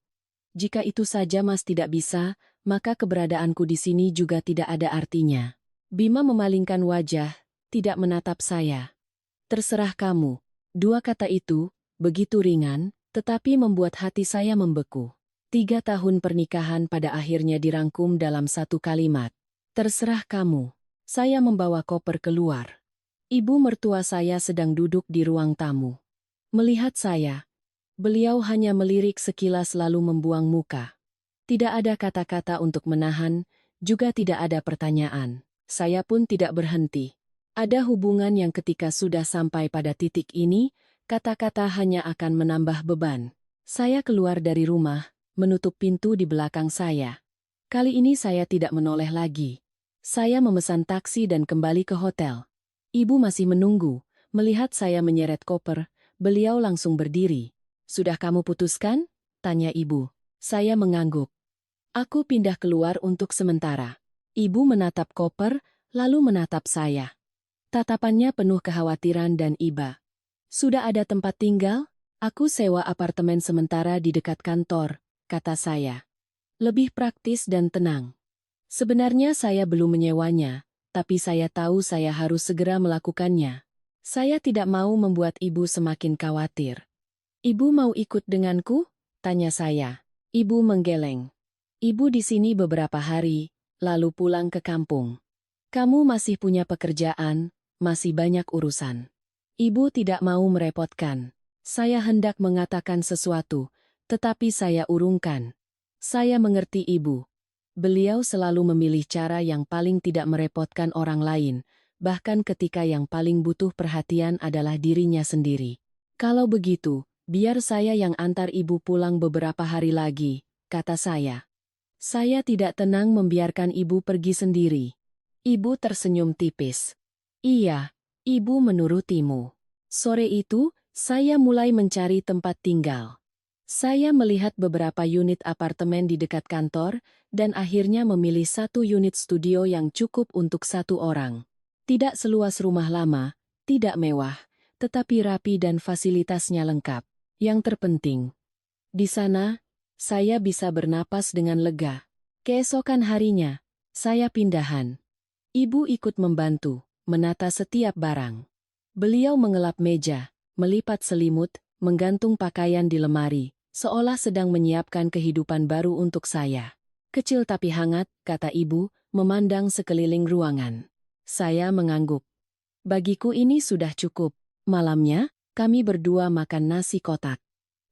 A: Jika itu saja Mas tidak bisa, maka keberadaanku di sini juga tidak ada artinya. Bima memalingkan wajah, tidak menatap saya. Terserah kamu. Dua kata itu, begitu ringan, tetapi membuat hati saya membeku. 3 tahun pernikahan pada akhirnya dirangkum dalam satu kalimat. Terserah kamu. Saya membawa koper keluar. Ibu mertua saya sedang duduk di ruang tamu. Melihat saya, beliau hanya melirik sekilas lalu membuang muka. Tidak ada kata-kata untuk menahan, juga tidak ada pertanyaan. Saya pun tidak berhenti. Ada hubungan yang ketika sudah sampai pada titik ini, kata-kata hanya akan menambah beban. Saya keluar dari rumah, menutup pintu di belakang saya. Kali ini saya tidak menoleh lagi. Saya memesan taksi dan kembali ke hotel. Ibu masih menunggu. Melihat saya menyeret koper, beliau langsung berdiri. Sudah kamu putuskan? Tanya ibu. Saya mengangguk. Aku pindah keluar untuk sementara. Ibu menatap koper, lalu menatap saya. Tatapannya penuh kekhawatiran dan iba. Sudah ada tempat tinggal? Aku sewa apartemen sementara di dekat kantor, kata saya. Lebih praktis dan tenang. Sebenarnya saya belum menyewanya, tapi saya tahu saya harus segera melakukannya. Saya tidak mau membuat ibu semakin khawatir. Ibu mau ikut denganku? Tanya saya. Ibu menggeleng. Ibu di sini beberapa hari, lalu pulang ke kampung. Kamu masih punya pekerjaan, masih banyak urusan. Ibu tidak mau merepotkan. Saya hendak mengatakan sesuatu, tetapi saya urungkan. Saya mengerti ibu. Beliau selalu memilih cara yang paling tidak merepotkan orang lain, bahkan ketika yang paling butuh perhatian adalah dirinya sendiri. Kalau begitu, biar saya yang antar ibu pulang beberapa hari lagi, kata saya. Saya tidak tenang membiarkan ibu pergi sendiri. Ibu tersenyum tipis. Iya, ibu menurutimu. Sore itu, saya mulai mencari tempat tinggal. Saya melihat beberapa unit apartemen di dekat kantor, dan akhirnya memilih satu unit studio yang cukup untuk satu orang. Tidak seluas rumah lama, tidak mewah, tetapi rapi dan fasilitasnya lengkap. Yang terpenting, di sana, saya bisa bernapas dengan lega. Keesokan harinya, saya pindahan. Ibu ikut membantu, menata setiap barang. Beliau mengelap meja, melipat selimut, menggantung pakaian di lemari, seolah sedang menyiapkan kehidupan baru untuk saya. Kecil tapi hangat, kata ibu, memandang sekeliling ruangan. Saya mengangguk. Bagiku ini sudah cukup. Malamnya, kami berdua makan nasi kotak.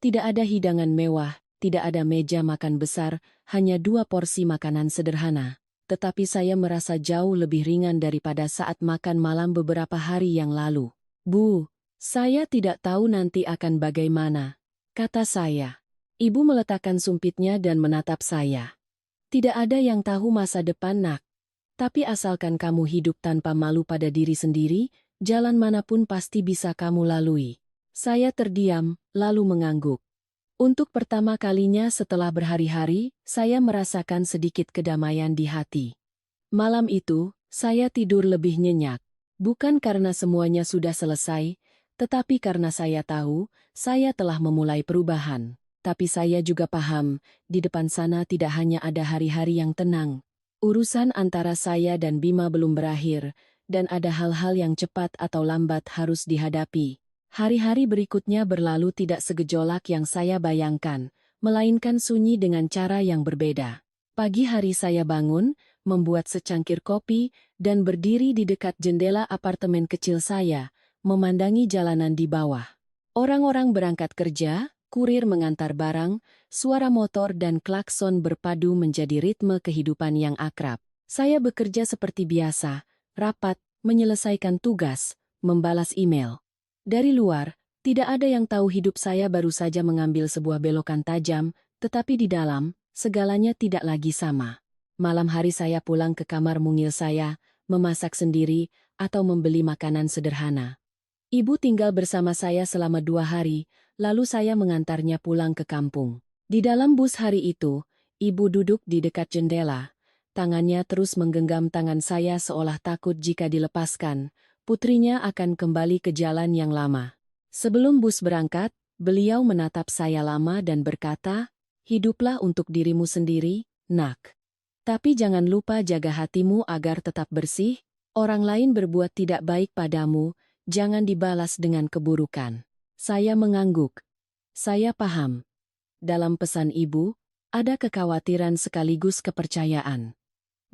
A: Tidak ada hidangan mewah, tidak ada meja makan besar, hanya 2 porsi makanan sederhana. Tetapi saya merasa jauh lebih ringan daripada saat makan malam beberapa hari yang lalu. Bu, saya tidak tahu nanti akan bagaimana, kata saya. Ibu meletakkan sumpitnya dan menatap saya. Tidak ada yang tahu masa depan, Nak. Tapi asalkan kamu hidup tanpa malu pada diri sendiri, jalan manapun pasti bisa kamu lalui. Saya terdiam, lalu mengangguk. Untuk pertama kalinya setelah berhari-hari, saya merasakan sedikit kedamaian di hati. Malam itu, saya tidur lebih nyenyak. Bukan karena semuanya sudah selesai, tetapi karena saya tahu, saya telah memulai perubahan. Tapi saya juga paham, di depan sana tidak hanya ada hari-hari yang tenang. Urusan antara saya dan Bima belum berakhir, dan ada hal-hal yang cepat atau lambat harus dihadapi. Hari-hari berikutnya berlalu tidak segejolak yang saya bayangkan, melainkan sunyi dengan cara yang berbeda. Pagi hari saya bangun, membuat secangkir kopi, dan berdiri di dekat jendela apartemen kecil saya, memandangi jalanan di bawah. Orang-orang berangkat kerja, kurir mengantar barang, suara motor dan klakson berpadu menjadi ritme kehidupan yang akrab. Saya bekerja seperti biasa, rapat, menyelesaikan tugas, membalas email. Dari luar, tidak ada yang tahu hidup saya baru saja mengambil sebuah belokan tajam, tetapi di dalam, segalanya tidak lagi sama. Malam hari saya pulang ke kamar mungil saya, memasak sendiri, atau membeli makanan sederhana. Ibu tinggal bersama saya selama 2 hari, lalu saya mengantarnya pulang ke kampung. Di dalam bus hari itu, ibu duduk di dekat jendela. Tangannya terus menggenggam tangan saya seolah takut jika dilepaskan, putrinya akan kembali ke jalan yang lama. Sebelum bus berangkat, beliau menatap saya lama dan berkata, "Hiduplah untuk dirimu sendiri, Nak. Tapi jangan lupa jaga hatimu agar tetap bersih, orang lain berbuat tidak baik padamu, jangan dibalas dengan keburukan." Saya mengangguk. Saya paham. Dalam pesan ibu, ada kekhawatiran sekaligus kepercayaan.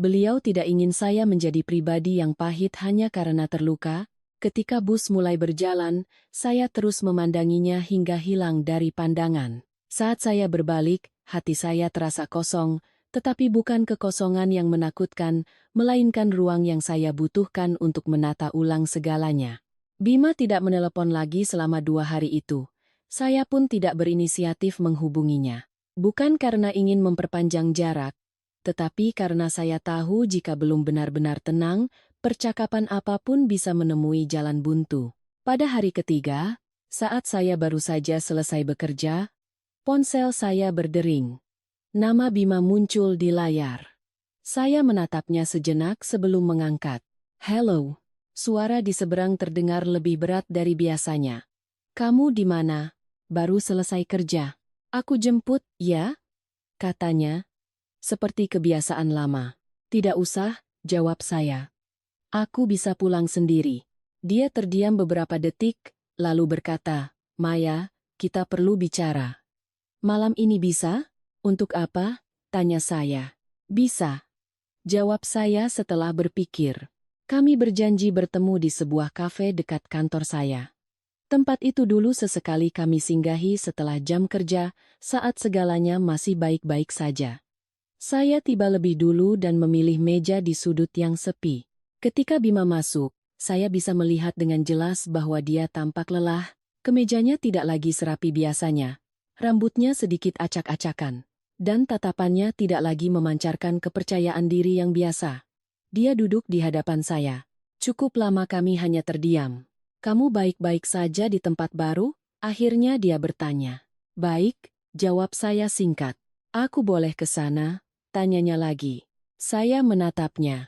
A: Beliau tidak ingin saya menjadi pribadi yang pahit hanya karena terluka. Ketika bus mulai berjalan, saya terus memandanginya hingga hilang dari pandangan. Saat saya berbalik, hati saya terasa kosong, tetapi bukan kekosongan yang menakutkan, melainkan ruang yang saya butuhkan untuk menata ulang segalanya. Bima tidak menelepon lagi selama 2 hari itu. Saya pun tidak berinisiatif menghubunginya. Bukan karena ingin memperpanjang jarak, tetapi karena saya tahu jika belum benar-benar tenang, percakapan apapun bisa menemui jalan buntu. Pada hari ketiga, saat saya baru saja selesai bekerja, ponsel saya berdering. Nama Bima muncul di layar. Saya menatapnya sejenak sebelum mengangkat. "Halo." Suara di seberang terdengar lebih berat dari biasanya. "Kamu di mana? Baru selesai kerja." "Aku jemput, ya?" katanya. Seperti kebiasaan lama. "Tidak usah," jawab saya. "Aku bisa pulang sendiri." Dia terdiam beberapa detik, lalu berkata, "Maya, kita perlu bicara." "Malam ini bisa?" "Untuk apa?" tanya saya. "Bisa," jawab saya setelah berpikir. "Kami berjanji bertemu di sebuah kafe dekat kantor saya." Tempat itu dulu sesekali kami singgahi setelah jam kerja, saat segalanya masih baik-baik saja. Saya tiba lebih dulu dan memilih meja di sudut yang sepi. Ketika Bima masuk, saya bisa melihat dengan jelas bahwa dia tampak lelah. Kemejanya tidak lagi serapi biasanya. Rambutnya sedikit acak-acakan. Dan tatapannya tidak lagi memancarkan kepercayaan diri yang biasa. Dia duduk di hadapan saya. Cukup lama kami hanya terdiam. "Kamu baik-baik saja di tempat baru?" Akhirnya dia bertanya. "Baik," jawab saya singkat. "Aku boleh ke sana?" tanyanya lagi. Saya menatapnya.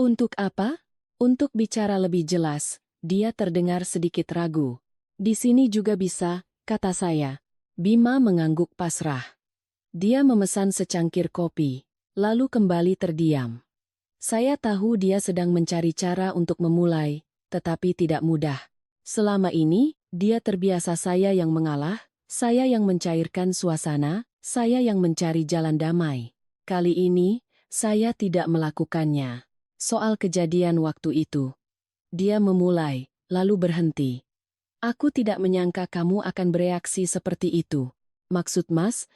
A: "Untuk apa?" "Untuk bicara lebih jelas." Dia terdengar sedikit ragu. "Di sini juga bisa," kata saya. Bima mengangguk pasrah. Dia memesan secangkir kopi, lalu kembali terdiam. Saya tahu dia sedang mencari cara untuk memulai, tetapi tidak mudah. Selama ini, dia terbiasa saya yang mengalah, saya yang mencairkan suasana, saya yang mencari jalan damai. Kali ini, saya tidak melakukannya. "Soal kejadian waktu itu." Dia memulai, lalu berhenti. Aku tidak menyangka kamu akan bereaksi seperti itu. Maksud Mas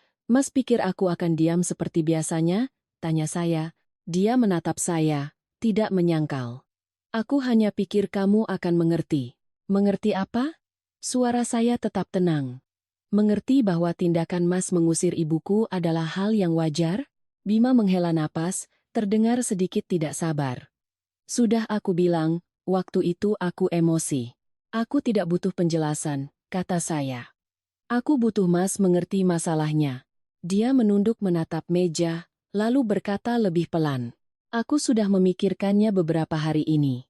A: pikir aku akan diam seperti biasanya? Tanya saya. Dia menatap saya, tidak menyangkal. Aku hanya pikir kamu akan mengerti. Mengerti apa? Suara saya tetap tenang. Mengerti bahwa tindakan Mas mengusir ibuku adalah hal yang wajar? Bima menghela napas, terdengar sedikit tidak sabar. Sudah aku bilang, waktu itu aku emosi. Aku tidak butuh penjelasan, kata saya. Aku butuh Mas mengerti masalahnya. Dia menunduk menatap meja, lalu berkata lebih pelan. Aku sudah memikirkannya beberapa hari ini.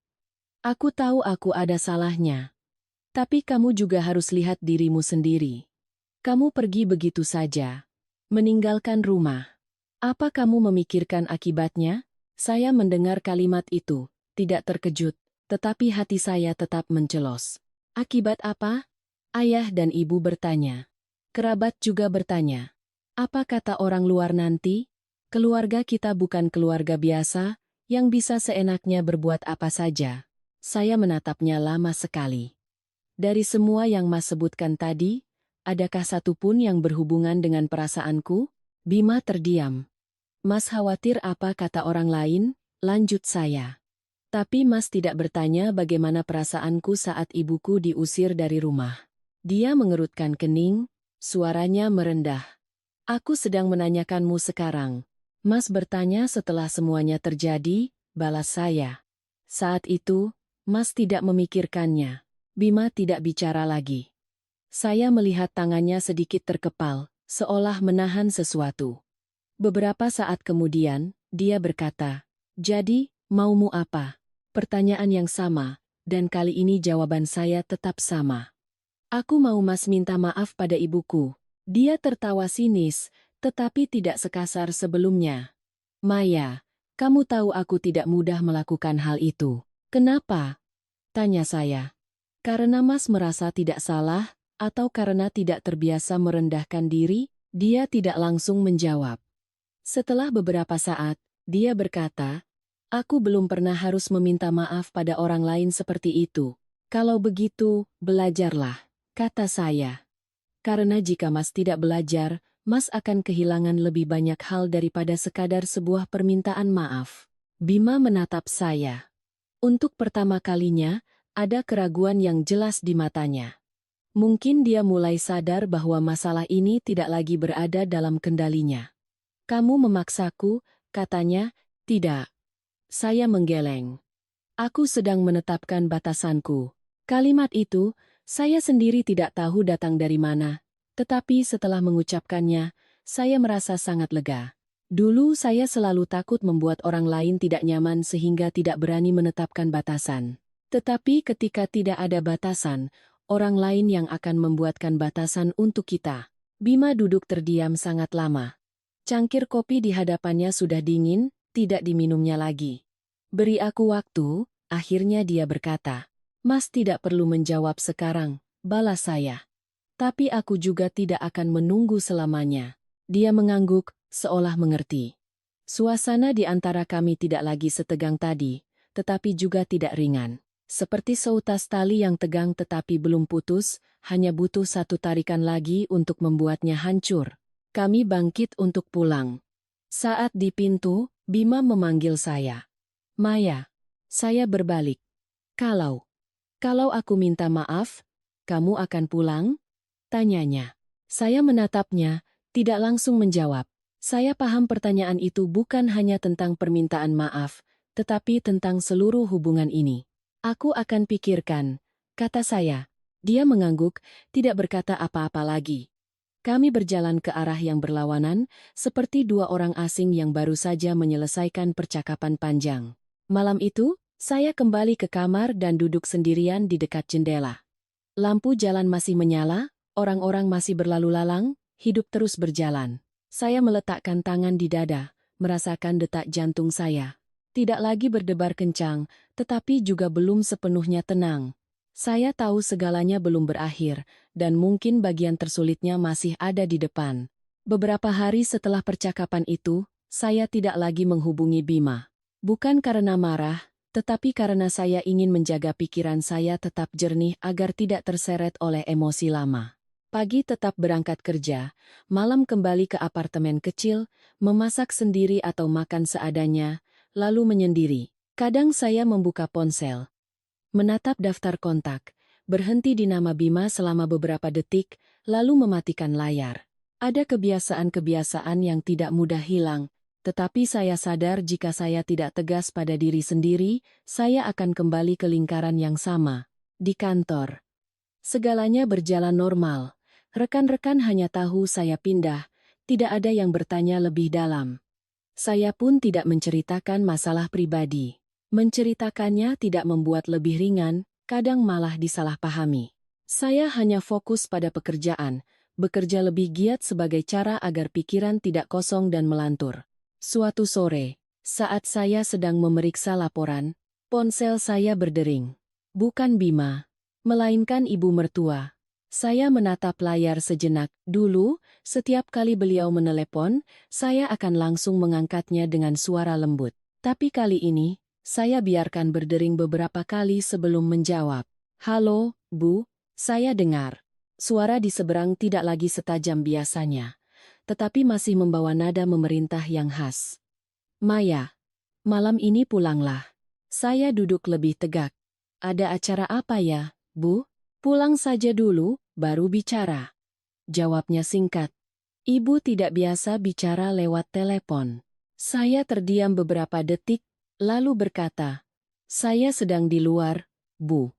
A: Aku tahu aku ada salahnya. Tapi kamu juga harus lihat dirimu sendiri. Kamu pergi begitu saja. Meninggalkan rumah. Apa kamu memikirkan akibatnya? Saya mendengar kalimat itu, tidak terkejut, tetapi hati saya tetap mencelos. Akibat apa? Ayah dan ibu bertanya. Kerabat juga bertanya. Apa kata orang luar nanti? Keluarga kita bukan keluarga biasa, yang bisa seenaknya berbuat apa saja. Saya menatapnya lama sekali. Dari semua yang Mas sebutkan tadi, adakah satu pun yang berhubungan dengan perasaanku? Bima terdiam. Mas khawatir apa kata orang lain? Lanjut saya. Tapi Mas tidak bertanya bagaimana perasaanku saat ibuku diusir dari rumah. Dia mengerutkan kening, suaranya merendah. Aku sedang menanyakanmu sekarang. Mas bertanya setelah semuanya terjadi, balas saya. Saat itu, Mas tidak memikirkannya. Bima tidak bicara lagi. Saya melihat tangannya sedikit terkepal, seolah menahan sesuatu. Beberapa saat kemudian, dia berkata, "Jadi, maumu apa?" Pertanyaan yang sama, dan kali ini jawaban saya tetap sama. "Aku mau Mas minta maaf pada ibuku." Dia tertawa sinis, tetapi tidak sekasar sebelumnya. "Maya, kamu tahu aku tidak mudah melakukan hal itu. Kenapa?" tanya saya. "Karena Mas merasa tidak salah, atau karena tidak terbiasa merendahkan diri?" Dia tidak langsung menjawab. Setelah beberapa saat, dia berkata, "Aku belum pernah harus meminta maaf pada orang lain seperti itu. Kalau begitu, belajarlah," kata saya. "Karena jika Mas tidak belajar, Mas akan kehilangan lebih banyak hal daripada sekadar sebuah permintaan maaf." Bima menatap saya. Untuk pertama kalinya, ada keraguan yang jelas di matanya. Mungkin dia mulai sadar bahwa masalah ini tidak lagi berada dalam kendalinya. "Kamu memaksaku," katanya. "Tidak." Saya menggeleng. "Aku sedang menetapkan batasanku." Kalimat itu, saya sendiri tidak tahu datang dari mana. Tetapi setelah mengucapkannya, saya merasa sangat lega. Dulu saya selalu takut membuat orang lain tidak nyaman sehingga tidak berani menetapkan batasan. Tetapi ketika tidak ada batasan, orang lain yang akan membuatkan batasan untuk kita. Bima duduk terdiam sangat lama. Cangkir kopi di hadapannya sudah dingin, tidak diminumnya lagi. "Beri aku waktu," akhirnya dia berkata. "Mas tidak perlu menjawab sekarang," balas saya. "Tapi aku juga tidak akan menunggu selamanya." Dia mengangguk, seolah mengerti. Suasana di antara kami tidak lagi setegang tadi, tetapi juga tidak ringan. Seperti seutas tali yang tegang tetapi belum putus, hanya butuh satu tarikan lagi untuk membuatnya hancur. Kami bangkit untuk pulang. Saat di pintu, Bima memanggil saya. "Maya." Saya berbalik. Kalau aku minta maaf, kamu akan pulang?" tanyanya. Saya menatapnya, tidak langsung menjawab. Saya paham pertanyaan itu bukan hanya tentang permintaan maaf, tetapi tentang seluruh hubungan ini. "Aku akan pikirkan," kata saya. Dia mengangguk, tidak berkata apa-apa lagi. Kami berjalan ke arah yang berlawanan, seperti dua orang asing yang baru saja menyelesaikan percakapan panjang. Malam itu, saya kembali ke kamar dan duduk sendirian di dekat jendela. Lampu jalan masih menyala, orang-orang masih berlalu lalang, hidup terus berjalan. Saya meletakkan tangan di dada, merasakan detak jantung saya. Tidak lagi berdebar kencang, tetapi juga belum sepenuhnya tenang. Saya tahu segalanya belum berakhir, dan mungkin bagian tersulitnya masih ada di depan. Beberapa hari setelah percakapan itu, saya tidak lagi menghubungi Bima. Bukan karena marah, Tetapi karena saya ingin menjaga pikiran saya tetap jernih agar tidak terseret oleh emosi lama. Pagi tetap berangkat kerja, malam kembali ke apartemen kecil, memasak sendiri atau makan seadanya, lalu menyendiri. Kadang saya membuka ponsel, menatap daftar kontak, berhenti di nama Bima selama beberapa detik, lalu mematikan layar. Ada kebiasaan-kebiasaan yang tidak mudah hilang, tetapi saya sadar jika saya tidak tegas pada diri sendiri, saya akan kembali ke lingkaran yang sama. Di kantor, segalanya berjalan normal. Rekan-rekan hanya tahu saya pindah, tidak ada yang bertanya lebih dalam. Saya pun tidak menceritakan masalah pribadi. Menceritakannya tidak membuat lebih ringan, kadang malah disalahpahami. Saya hanya fokus pada pekerjaan, bekerja lebih giat sebagai cara agar pikiran tidak kosong dan melantur. Suatu sore, saat saya sedang memeriksa laporan, ponsel saya berdering. Bukan Bima, melainkan ibu mertua. Saya menatap layar sejenak. Dulu, setiap kali beliau menelepon, saya akan langsung mengangkatnya dengan suara lembut. Tapi kali ini, saya biarkan berdering beberapa kali sebelum menjawab. "Halo, Bu," saya dengar. Suara di seberang tidak lagi setajam biasanya, tetapi masih membawa nada memerintah yang khas. "Maya, malam ini pulanglah." Saya duduk lebih tegak. "Ada acara apa ya, Bu?" "Pulang saja dulu, baru bicara." Jawabnya singkat. Ibu tidak biasa bicara lewat telepon. Saya terdiam beberapa detik, lalu berkata, "Saya sedang di luar, Bu.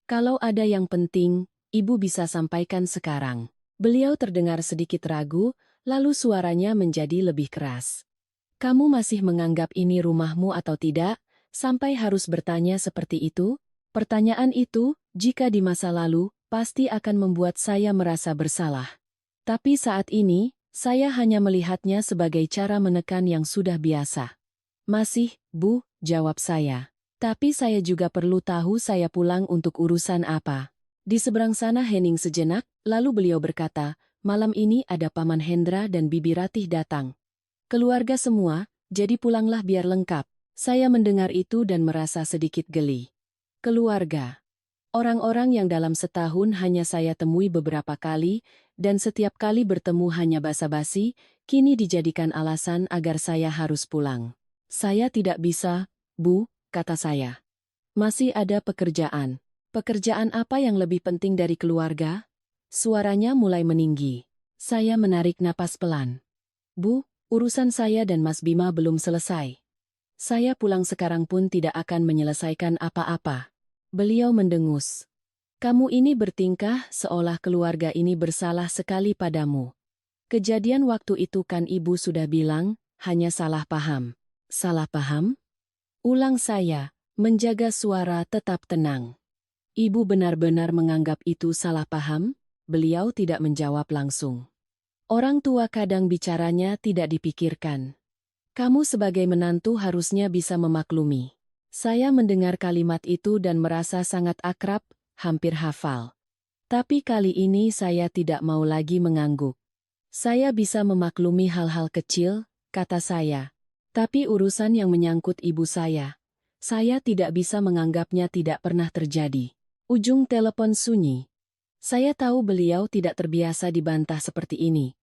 A: Kalau ada yang penting, Ibu bisa sampaikan sekarang." Beliau terdengar sedikit ragu, lalu suaranya menjadi lebih keras. "Kamu masih menganggap ini rumahmu atau tidak, sampai harus bertanya seperti itu?" Pertanyaan itu, jika di masa lalu, pasti akan membuat saya merasa bersalah. Tapi saat ini, saya hanya melihatnya sebagai cara menekan yang sudah biasa. "Masih, Bu," jawab saya. "Tapi saya juga perlu tahu saya pulang untuk urusan apa." Di seberang sana hening sejenak, lalu beliau berkata, "Malam ini ada Paman Hendra dan Bibi Ratih datang. Keluarga semua, jadi pulanglah biar lengkap." Saya mendengar itu dan merasa sedikit geli. Keluarga. Orang-orang yang dalam setahun hanya saya temui beberapa kali, dan setiap kali bertemu hanya basa-basi, kini dijadikan alasan agar saya harus pulang. "Saya tidak bisa, Bu," kata saya. "Masih ada pekerjaan." "Pekerjaan apa yang lebih penting dari keluarga?" Suaranya mulai meninggi. Saya menarik napas pelan. "Bu, urusan saya dan Mas Bima belum selesai. Saya pulang sekarang pun tidak akan menyelesaikan apa-apa." Beliau mendengus. "Kamu ini bertingkah seolah keluarga ini bersalah sekali padamu. Kejadian waktu itu kan Ibu sudah bilang, hanya salah paham." "Salah paham?" ulang saya, menjaga suara tetap tenang. "Ibu benar-benar menganggap itu salah paham?" Beliau tidak menjawab langsung. Orang tua kadang bicaranya tidak dipikirkan. "Kamu sebagai menantu harusnya bisa memaklumi." Saya mendengar kalimat itu dan merasa sangat akrab, hampir hafal. Tapi kali ini saya tidak mau lagi mengangguk. "Saya bisa memaklumi hal-hal kecil," kata saya. "Tapi urusan yang menyangkut ibu saya tidak bisa menganggapnya tidak pernah terjadi." Ujung telepon sunyi. Saya tahu beliau tidak terbiasa dibantah seperti ini.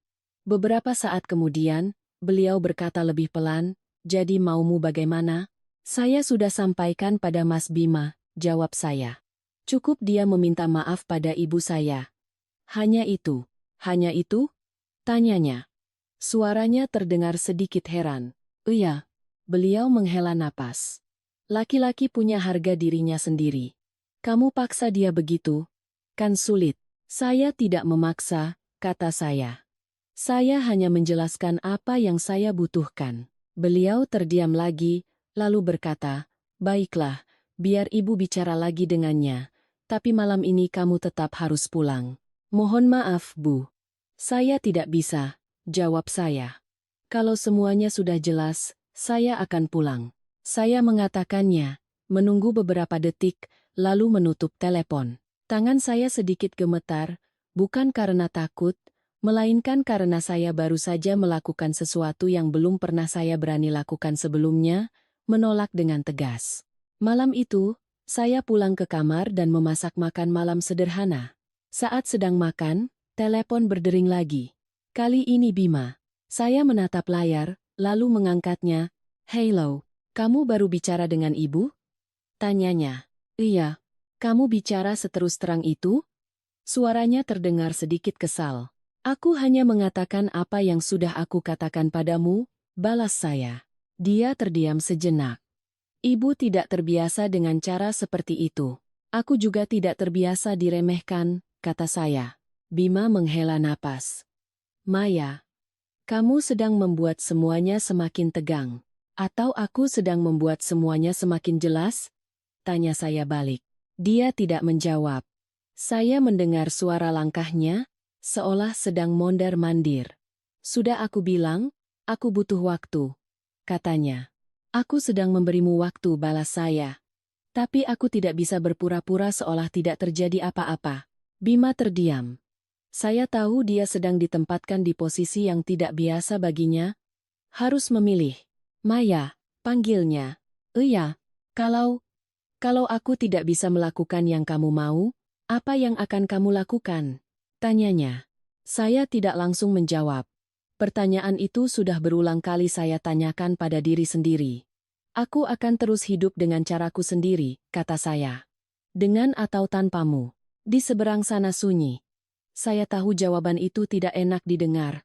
A: Beberapa saat kemudian, beliau berkata lebih pelan, "Jadi maumu bagaimana?" "Saya sudah sampaikan pada Mas Bima," jawab saya. "Cukup dia meminta maaf pada ibu saya." "Hanya itu?" "Hanya itu?" tanyanya. Suaranya terdengar sedikit heran. "Iya." Beliau menghela napas. "Laki-laki punya harga dirinya sendiri. Kamu paksa dia begitu? Kan sulit." "Saya tidak memaksa," kata saya. "Saya hanya menjelaskan apa yang saya butuhkan." Beliau terdiam lagi, lalu berkata, "Baiklah, biar ibu bicara lagi dengannya. Tapi malam ini kamu tetap harus pulang." "Mohon maaf, Bu. Saya tidak bisa," jawab saya. "Kalau semuanya sudah jelas, saya akan pulang." Saya mengatakannya, menunggu beberapa detik, lalu menutup telepon. Tangan saya sedikit gemetar, bukan karena takut, melainkan karena saya baru saja melakukan sesuatu yang belum pernah saya berani lakukan sebelumnya, menolak dengan tegas. Malam itu, saya pulang ke kamar dan memasak makan malam sederhana. Saat sedang makan, telepon berdering lagi. Kali ini Bima. Saya menatap layar, lalu mengangkatnya. "Hello, kamu baru bicara dengan ibu?" Tanyanya. "Iya. Kamu bicara seterus terang itu?" Suaranya terdengar sedikit kesal. "Aku hanya mengatakan apa yang sudah aku katakan padamu," balas saya. Dia terdiam sejenak. "Ibu tidak terbiasa dengan cara seperti itu. Aku juga tidak terbiasa diremehkan," kata saya. Bima menghela napas. "Maya, kamu sedang membuat semuanya semakin tegang. Atau aku sedang membuat semuanya semakin jelas?" Tanya saya balik. Dia tidak menjawab. Saya mendengar suara langkahnya, seolah sedang mondar-mandir. "Sudah aku bilang, aku butuh waktu," katanya. "Aku sedang memberimu waktu," balas saya. "Tapi aku tidak bisa berpura-pura seolah tidak terjadi apa-apa." Bima terdiam. Saya tahu dia sedang ditempatkan di posisi yang tidak biasa baginya. Harus memilih. "Maya," panggilnya. "Iya, kalau aku tidak bisa melakukan yang kamu mau, apa yang akan kamu lakukan?" Tanyanya. Saya tidak langsung menjawab. Pertanyaan itu sudah berulang kali saya tanyakan pada diri sendiri. "Aku akan terus hidup dengan caraku sendiri," kata saya. "Dengan atau tanpamu." Di seberang sana sunyi. Saya tahu jawaban itu tidak enak didengar.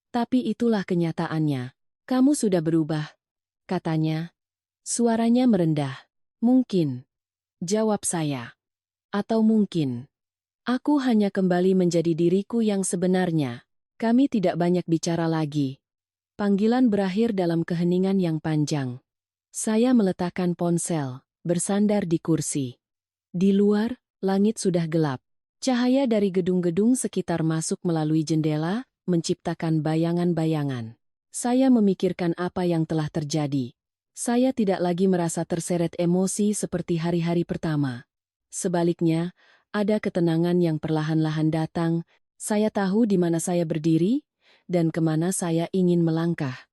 A: Tapi itulah kenyataannya. "Kamu sudah berubah," katanya. Suaranya merendah. "Mungkin," jawab saya. "Atau mungkin aku hanya kembali menjadi diriku yang sebenarnya." Kami tidak banyak bicara lagi. Panggilan berakhir dalam keheningan yang panjang. Saya meletakkan ponsel, bersandar di kursi. Di luar, langit sudah gelap. Cahaya dari gedung-gedung sekitar masuk melalui jendela, menciptakan bayangan-bayangan. Saya memikirkan apa yang telah terjadi. Saya tidak lagi merasa terseret emosi seperti hari-hari pertama. Sebaliknya, ada ketenangan yang perlahan-lahan datang. Saya tahu di mana saya berdiri, dan kemana saya ingin melangkah.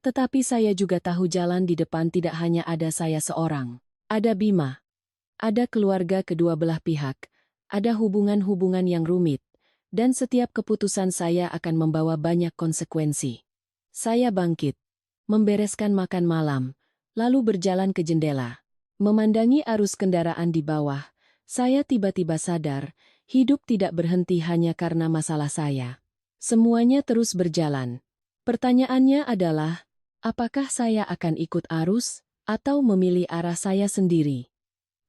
A: Tetapi saya juga tahu jalan di depan tidak hanya ada saya seorang. Ada Bima. Ada keluarga kedua belah pihak. Ada hubungan-hubungan yang rumit. Dan setiap keputusan saya akan membawa banyak konsekuensi. Saya bangkit. Membereskan makan malam. Lalu berjalan ke jendela. Memandangi arus kendaraan di bawah. Saya tiba-tiba sadar, hidup tidak berhenti hanya karena masalah saya. Semuanya terus berjalan. Pertanyaannya adalah, apakah saya akan ikut arus, atau memilih arah saya sendiri?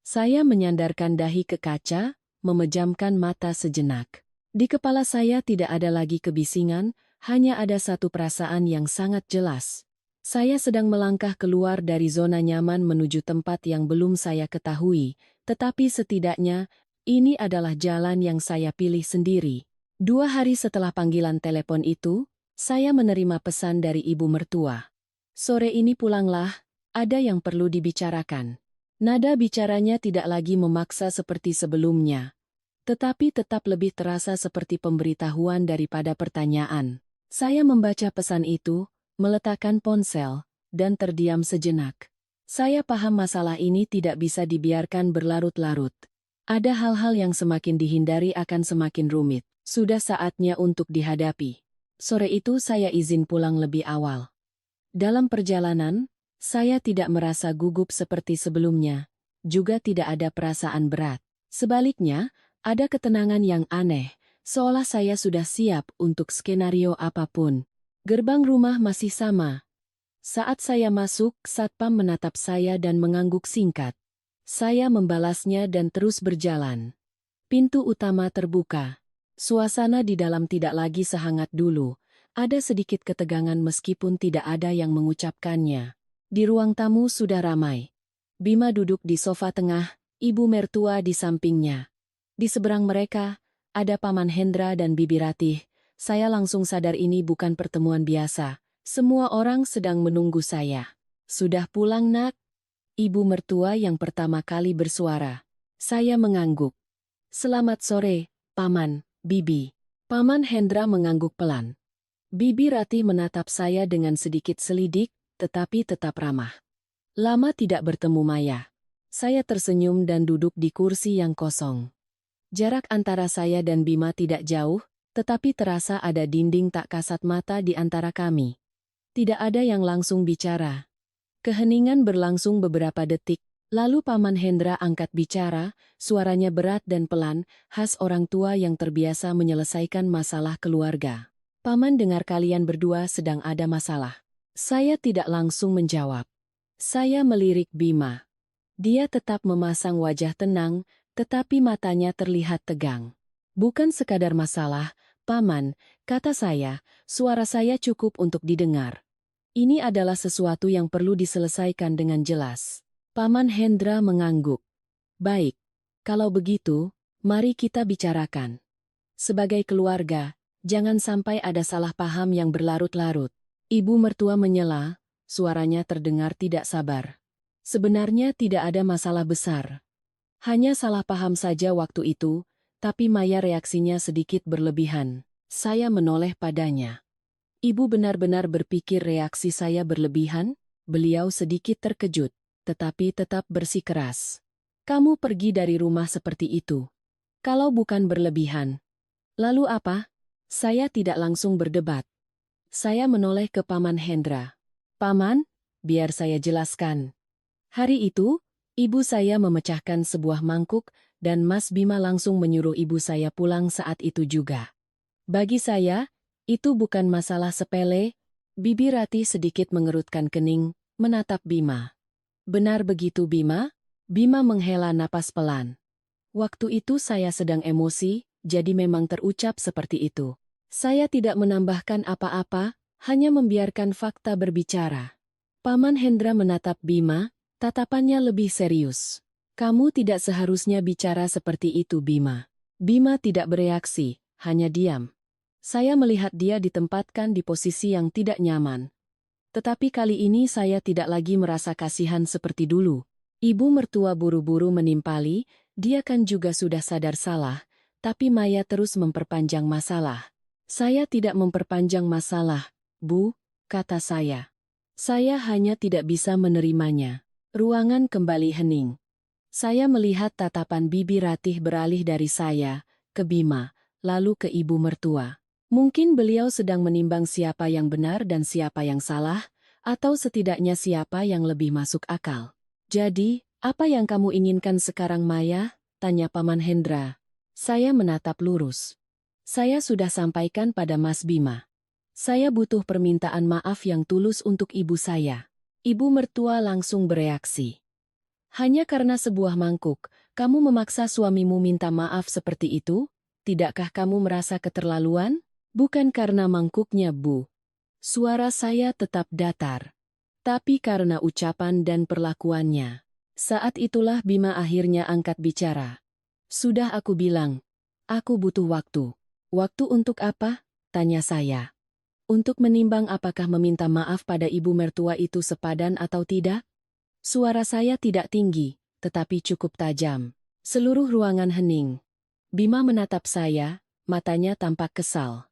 A: Saya menyandarkan dahi ke kaca, memejamkan mata sejenak. Di kepala saya tidak ada lagi kebisingan, hanya ada satu perasaan yang sangat jelas. Saya sedang melangkah keluar dari zona nyaman menuju tempat yang belum saya ketahui, tetapi setidaknya, ini adalah jalan yang saya pilih sendiri. 2 hari setelah panggilan telepon itu, saya menerima pesan dari ibu mertua. "Sore ini pulanglah, ada yang perlu dibicarakan." Nada bicaranya tidak lagi memaksa seperti sebelumnya, tetapi tetap lebih terasa seperti pemberitahuan daripada pertanyaan. Saya membaca pesan itu, meletakkan ponsel, dan terdiam sejenak. Saya paham masalah ini tidak bisa dibiarkan berlarut-larut. Ada hal-hal yang semakin dihindari akan semakin rumit. Sudah saatnya untuk dihadapi. Sore itu saya izin pulang lebih awal. Dalam perjalanan, saya tidak merasa gugup seperti sebelumnya. Juga tidak ada perasaan berat. Sebaliknya, ada ketenangan yang aneh, seolah saya sudah siap untuk skenario apapun. Gerbang rumah masih sama. Saat saya masuk, satpam menatap saya dan mengangguk singkat. Saya membalasnya dan terus berjalan. Pintu utama terbuka. Suasana di dalam tidak lagi sehangat dulu. Ada sedikit ketegangan meskipun tidak ada yang mengucapkannya. Di ruang tamu sudah ramai. Bima duduk di sofa tengah, ibu mertua di sampingnya. Di seberang mereka, ada Paman Hendra dan Bibi Ratih. Saya langsung sadar ini bukan pertemuan biasa. Semua orang sedang menunggu saya. "Sudah pulang, Nak?" Ibu mertua yang pertama kali bersuara. Saya mengangguk. "Selamat sore, Paman, Bibi." Paman Hendra mengangguk pelan. Bibi Ratih menatap saya dengan sedikit selidik, tetapi tetap ramah. "Lama tidak bertemu, Maya." Saya tersenyum dan duduk di kursi yang kosong. Jarak antara saya dan Bima tidak jauh, tetapi terasa ada dinding tak kasat mata di antara kami. Tidak ada yang langsung bicara. Keheningan berlangsung beberapa detik, lalu Paman Hendra angkat bicara, suaranya berat dan pelan, khas orang tua yang terbiasa menyelesaikan masalah keluarga. Paman dengar kalian berdua sedang ada masalah. Saya tidak langsung menjawab. Saya melirik Bima. Dia tetap memasang wajah tenang, tetapi matanya terlihat tegang. Bukan sekadar masalah, Paman, kata saya, suara saya cukup untuk didengar. Ini adalah sesuatu yang perlu diselesaikan dengan jelas. Paman Hendra mengangguk. Baik, kalau begitu, mari kita bicarakan. Sebagai keluarga, jangan sampai ada salah paham yang berlarut-larut. Ibu mertua menyela, suaranya terdengar tidak sabar. Sebenarnya tidak ada masalah besar. Hanya salah paham saja waktu itu, tapi Maya reaksinya sedikit berlebihan. Saya menoleh padanya. Ibu benar-benar berpikir reaksi saya berlebihan? Beliau sedikit terkejut, tetapi tetap bersikeras. Kamu pergi dari rumah seperti itu. Kalau bukan berlebihan. Lalu apa? Saya tidak langsung berdebat. Saya menoleh ke Paman Hendra. Paman, biar saya jelaskan. Hari itu, ibu saya memecahkan sebuah mangkuk dan Mas Bima langsung menyuruh ibu saya pulang saat itu juga. Bagi saya, itu bukan masalah sepele. Bibi Ratih sedikit mengerutkan kening, menatap Bima. Benar begitu Bima? Bima menghela napas pelan. Waktu itu saya sedang emosi, jadi memang terucap seperti itu. Saya tidak menambahkan apa-apa, hanya membiarkan fakta berbicara. Paman Hendra menatap Bima, tatapannya lebih serius. Kamu tidak seharusnya bicara seperti itu Bima. Bima tidak bereaksi, hanya diam. Saya melihat dia ditempatkan di posisi yang tidak nyaman. Tetapi kali ini saya tidak lagi merasa kasihan seperti dulu. Ibu mertua buru-buru menimpali, dia kan juga sudah sadar salah, tapi Maya terus memperpanjang masalah. Saya tidak memperpanjang masalah, Bu, kata saya. Saya hanya tidak bisa menerimanya. Ruangan kembali hening. Saya melihat tatapan Bibi Ratih beralih dari saya, ke Bima, lalu ke ibu mertua. Mungkin beliau sedang menimbang siapa yang benar dan siapa yang salah, atau setidaknya siapa yang lebih masuk akal. Jadi, apa yang kamu inginkan sekarang Maya? Tanya Paman Hendra. Saya menatap lurus. Saya sudah sampaikan pada Mas Bima. Saya butuh permintaan maaf yang tulus untuk ibu saya. Ibu mertua langsung bereaksi. Hanya karena sebuah mangkuk, kamu memaksa suamimu minta maaf seperti itu? Tidakkah kamu merasa keterlaluan? Bukan karena mangkuknya, Bu. Suara saya tetap datar. Tapi karena ucapan dan perlakuannya. Saat itulah Bima akhirnya angkat bicara. Sudah aku bilang, aku butuh waktu. Waktu untuk apa? Tanya saya. Untuk menimbang apakah meminta maaf pada ibu mertua itu sepadan atau tidak? Suara saya tidak tinggi, tetapi cukup tajam. Seluruh ruangan hening. Bima menatap saya, matanya tampak kesal.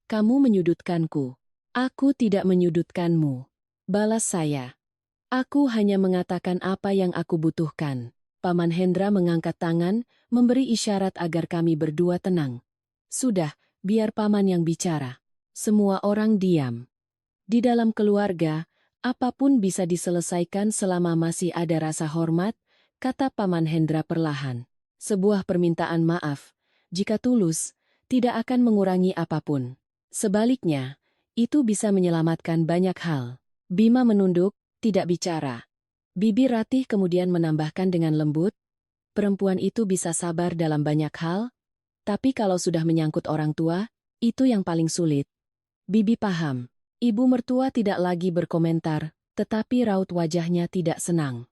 A: Kamu menyudutkanku. Aku tidak menyudutkanmu. Balas saya. Aku hanya mengatakan apa yang aku butuhkan. Paman Hendra mengangkat tangan, memberi isyarat agar kami berdua tenang. Sudah, biar paman yang bicara. Semua orang diam. Di dalam keluarga, apapun bisa diselesaikan selama masih ada rasa hormat, kata Paman Hendra perlahan. Sebuah permintaan maaf, jika tulus, tidak akan mengurangi apapun. Sebaliknya, itu bisa menyelamatkan banyak hal. Bima menunduk, tidak bicara. Bibi Ratih kemudian menambahkan dengan lembut, perempuan itu bisa sabar dalam banyak hal, tapi kalau sudah menyangkut orang tua, itu yang paling sulit. Bibi paham. Ibu mertua tidak lagi berkomentar, tetapi raut wajahnya tidak senang.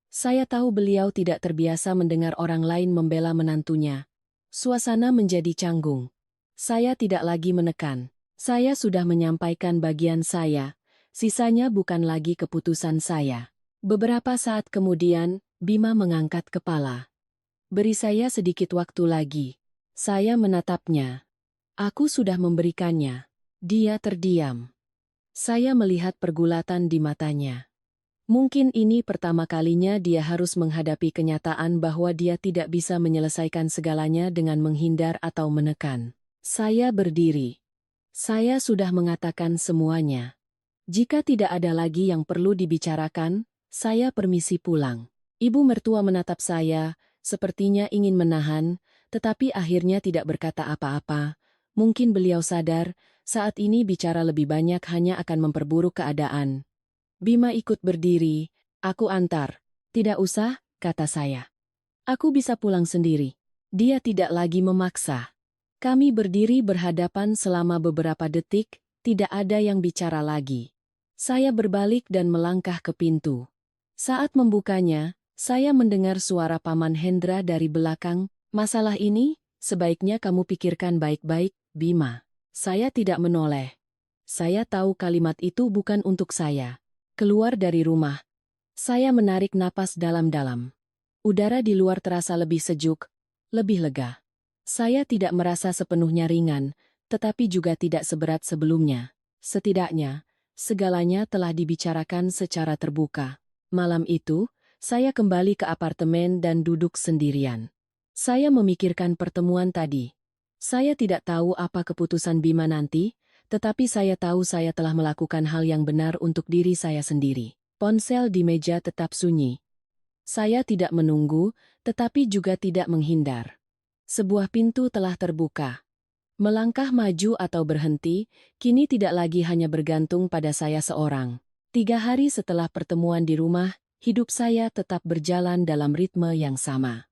A: Saya tahu beliau tidak terbiasa mendengar orang lain membela menantunya. Suasana menjadi canggung. Saya tidak lagi menekan. Saya sudah menyampaikan bagian saya. Sisanya bukan lagi keputusan saya. Beberapa saat kemudian, Bima mengangkat kepala. Beri saya sedikit waktu lagi. Saya menatapnya. Aku sudah memberikannya. Dia terdiam. Saya melihat pergulatan di matanya. Mungkin ini pertama kalinya dia harus menghadapi kenyataan bahwa dia tidak bisa menyelesaikan segalanya dengan menghindar atau menekan. Saya berdiri. Saya sudah mengatakan semuanya. Jika tidak ada lagi yang perlu dibicarakan, saya permisi pulang. Ibu mertua menatap saya, sepertinya ingin menahan, tetapi akhirnya tidak berkata apa-apa. Mungkin beliau sadar, saat ini bicara lebih banyak hanya akan memperburuk keadaan. Bima ikut berdiri, aku antar. Tidak usah, kata saya. Aku bisa pulang sendiri. Dia tidak lagi memaksa. Kami berdiri berhadapan selama beberapa detik, tidak ada yang bicara lagi. Saya berbalik dan melangkah ke pintu. Saat membukanya, saya mendengar suara Paman Hendra dari belakang, masalah ini, sebaiknya kamu pikirkan baik-baik, Bima. Saya tidak menoleh. Saya tahu kalimat itu bukan untuk saya. Keluar dari rumah. Saya menarik napas dalam-dalam. Udara di luar terasa lebih sejuk, lebih lega. Saya tidak merasa sepenuhnya ringan, tetapi juga tidak seberat sebelumnya. Setidaknya, segalanya telah dibicarakan secara terbuka. Malam itu, saya kembali ke apartemen dan duduk sendirian. Saya memikirkan pertemuan tadi. Saya tidak tahu apa keputusan Bima nanti, tetapi saya tahu saya telah melakukan hal yang benar untuk diri saya sendiri. Ponsel di meja tetap sunyi. Saya tidak menunggu, tetapi juga tidak menghindar. Sebuah pintu telah terbuka. Melangkah maju atau berhenti, kini tidak lagi hanya bergantung pada saya seorang. 3 hari setelah pertemuan di rumah, hidup saya tetap berjalan dalam ritme yang sama.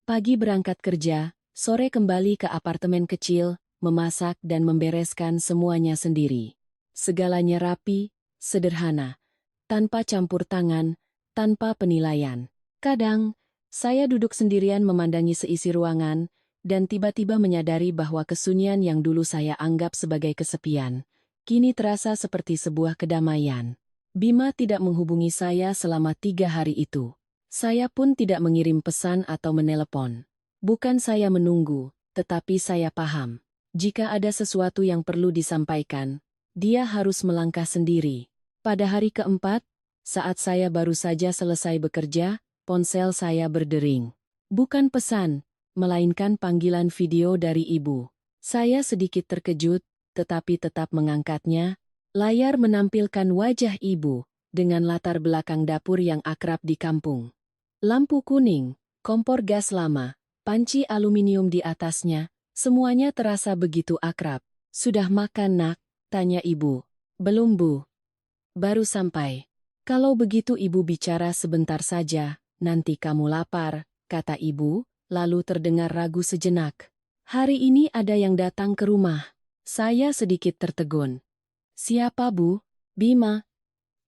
A: Pagi berangkat kerja, sore kembali ke apartemen kecil, memasak dan membereskan semuanya sendiri. Segalanya rapi, sederhana, tanpa campur tangan, tanpa penilaian. Kadang, saya duduk sendirian memandangi seisi ruangan, dan tiba-tiba menyadari bahwa kesunyian yang dulu saya anggap sebagai kesepian, kini terasa seperti sebuah kedamaian. Bima tidak menghubungi saya selama 3 hari itu. Saya pun tidak mengirim pesan atau menelepon. Bukan saya menunggu, tetapi saya paham. Jika ada sesuatu yang perlu disampaikan, dia harus melangkah sendiri. Pada hari keempat, saat saya baru saja selesai bekerja, ponsel saya berdering. Bukan pesan, melainkan panggilan video dari ibu. Saya sedikit terkejut, tetapi tetap mengangkatnya. Layar menampilkan wajah ibu, dengan latar belakang dapur yang akrab di kampung. Lampu kuning, kompor gas lama, panci aluminium di atasnya, semuanya terasa begitu akrab. Sudah makan nak? Tanya ibu. Belum bu. Baru sampai. Kalau begitu ibu bicara sebentar saja, nanti kamu lapar, kata ibu, lalu terdengar ragu sejenak. Hari ini ada yang datang ke rumah. Saya sedikit tertegun. Siapa bu? Bima,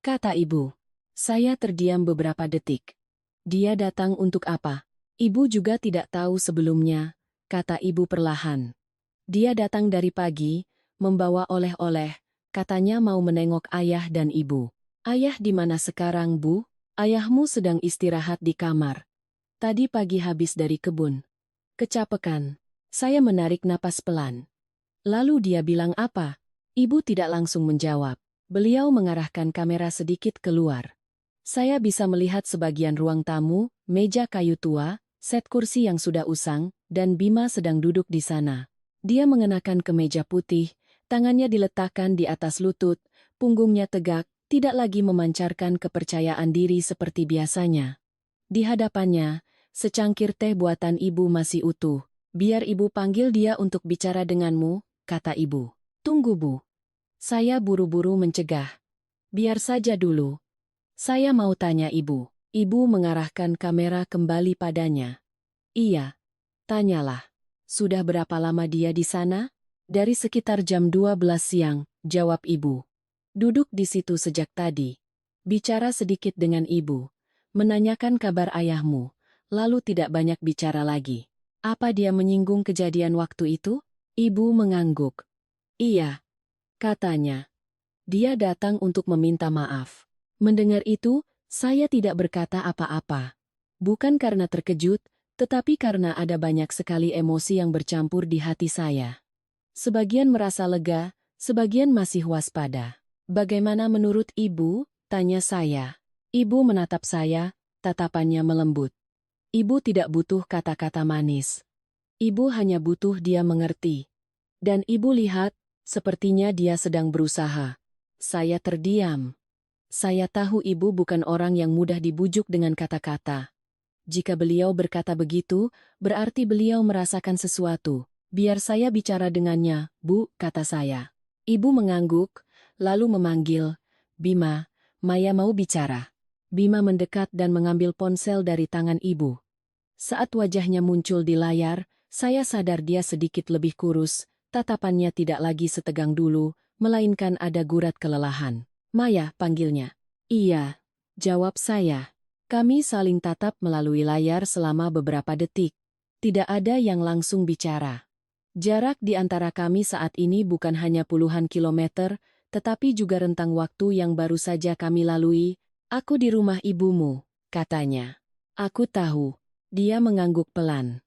A: kata ibu. Saya terdiam beberapa detik. Dia datang untuk apa? Ibu juga tidak tahu sebelumnya, kata ibu perlahan. Dia datang dari pagi, membawa oleh-oleh, katanya mau menengok ayah dan ibu. Ayah di mana sekarang, Bu? Ayahmu sedang istirahat di kamar. Tadi pagi habis dari kebun. Kecapekan. Saya menarik napas pelan. Lalu dia bilang apa? Ibu tidak langsung menjawab. Beliau mengarahkan kamera sedikit keluar. Saya bisa melihat sebagian ruang tamu, meja kayu tua, set kursi yang sudah usang, dan Bima sedang duduk di sana. Dia mengenakan kemeja putih, tangannya diletakkan di atas lutut, punggungnya tegak, tidak lagi memancarkan kepercayaan diri seperti biasanya. Di hadapannya, secangkir teh buatan ibu masih utuh. Biar ibu panggil dia untuk bicara denganmu, kata ibu. Tunggu bu. Saya buru-buru mencegah. Biar saja dulu. Saya mau tanya ibu. Ibu mengarahkan kamera kembali padanya. Iya. Tanyalah. Sudah berapa lama dia di sana? Dari sekitar jam 12 siang, jawab ibu. Duduk di situ sejak tadi. Bicara sedikit dengan ibu. Menanyakan kabar ayahmu. Lalu tidak banyak bicara lagi. Apa dia menyinggung kejadian waktu itu? Ibu mengangguk. Iya. Katanya. Dia datang untuk meminta maaf. Mendengar itu, saya tidak berkata apa-apa. Bukan karena terkejut, tetapi karena ada banyak sekali emosi yang bercampur di hati saya. Sebagian merasa lega, sebagian masih waspada. Bagaimana menurut ibu? Tanya saya. Ibu menatap saya, tatapannya melembut. Ibu tidak butuh kata-kata manis. Ibu hanya butuh dia mengerti. Dan ibu lihat, sepertinya dia sedang berusaha. Saya terdiam. Saya tahu ibu bukan orang yang mudah dibujuk dengan kata-kata. Jika beliau berkata begitu, berarti beliau merasakan sesuatu. Biar saya bicara dengannya, Bu, kata saya. Ibu mengangguk, lalu memanggil, Bima, Maya mau bicara. Bima mendekat dan mengambil ponsel dari tangan ibu. Saat wajahnya muncul di layar, saya sadar dia sedikit lebih kurus, tatapannya tidak lagi setegang dulu, melainkan ada gurat kelelahan. Maya, panggilnya. Iya, jawab saya. Kami saling tatap melalui layar selama beberapa detik. Tidak ada yang langsung bicara. Jarak di antara kami saat ini bukan hanya puluhan kilometer, tetapi juga rentang waktu yang baru saja kami lalui. Aku di rumah ibumu, katanya. Aku tahu. Dia mengangguk pelan.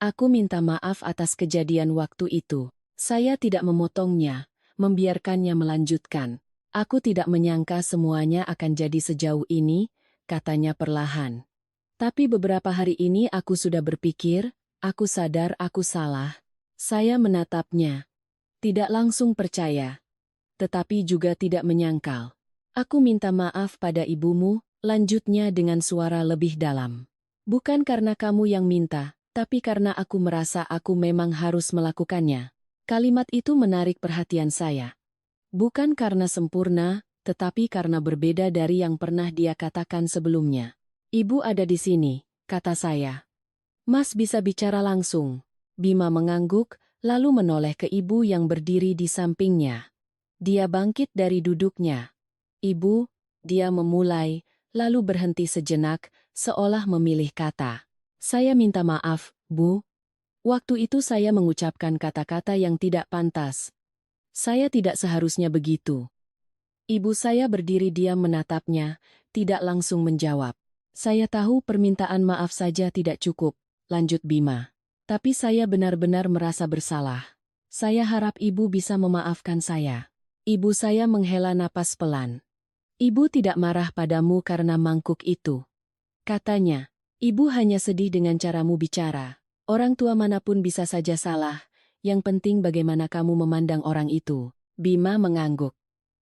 A: Aku minta maaf atas kejadian waktu itu. Saya tidak memotongnya, membiarkannya melanjutkan. Aku tidak menyangka semuanya akan jadi sejauh ini, katanya perlahan. Tapi beberapa hari ini aku sudah berpikir, aku sadar aku salah. Saya menatapnya. Tidak langsung percaya. Tetapi juga tidak menyangkal. Aku minta maaf pada ibumu, lanjutnya dengan suara lebih dalam. Bukan karena kamu yang minta, tapi karena aku merasa aku memang harus melakukannya. Kalimat itu menarik perhatian saya. Bukan karena sempurna, tetapi karena berbeda dari yang pernah dia katakan sebelumnya. Ibu ada di sini, kata saya. Mas bisa bicara langsung. Bima mengangguk, lalu menoleh ke ibu yang berdiri di sampingnya. Dia bangkit dari duduknya. Ibu, dia memulai, lalu berhenti sejenak, seolah memilih kata. Saya minta maaf, Bu. Waktu itu saya mengucapkan kata-kata yang tidak pantas. Saya tidak seharusnya begitu. Ibu saya berdiri diam menatapnya, tidak langsung menjawab. Saya tahu permintaan maaf saja tidak cukup, lanjut Bima. Tapi saya benar-benar merasa bersalah. Saya harap ibu bisa memaafkan saya. Ibu saya menghela napas pelan. Ibu tidak marah padamu karena mangkuk itu. Katanya, ibu hanya sedih dengan caramu bicara. Orang tua manapun bisa saja salah, yang penting bagaimana kamu memandang orang itu. Bima mengangguk.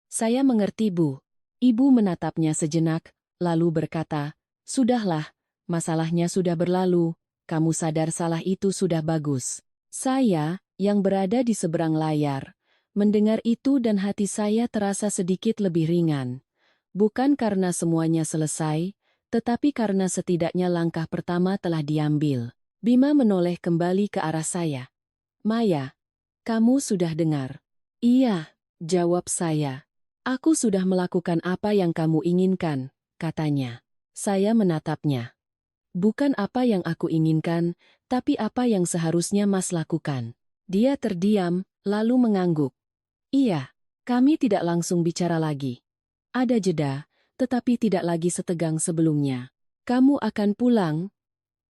A: Saya mengerti, Bu. Ibu menatapnya sejenak, lalu berkata, sudahlah, masalahnya sudah berlalu, kamu sadar salah itu sudah bagus. Saya, yang berada di seberang layar, mendengar itu dan hati saya terasa sedikit lebih ringan. Bukan karena semuanya selesai, tetapi karena setidaknya langkah pertama telah diambil. Bima menoleh kembali ke arah saya. Maya, kamu sudah dengar? Iya, jawab saya. Aku sudah melakukan apa yang kamu inginkan, katanya. Saya menatapnya. Bukan apa yang aku inginkan, tapi apa yang seharusnya Mas lakukan. Dia terdiam, lalu mengangguk. Iya, kami tidak langsung bicara lagi. Ada jeda, tetapi tidak lagi setegang sebelumnya. Kamu akan pulang?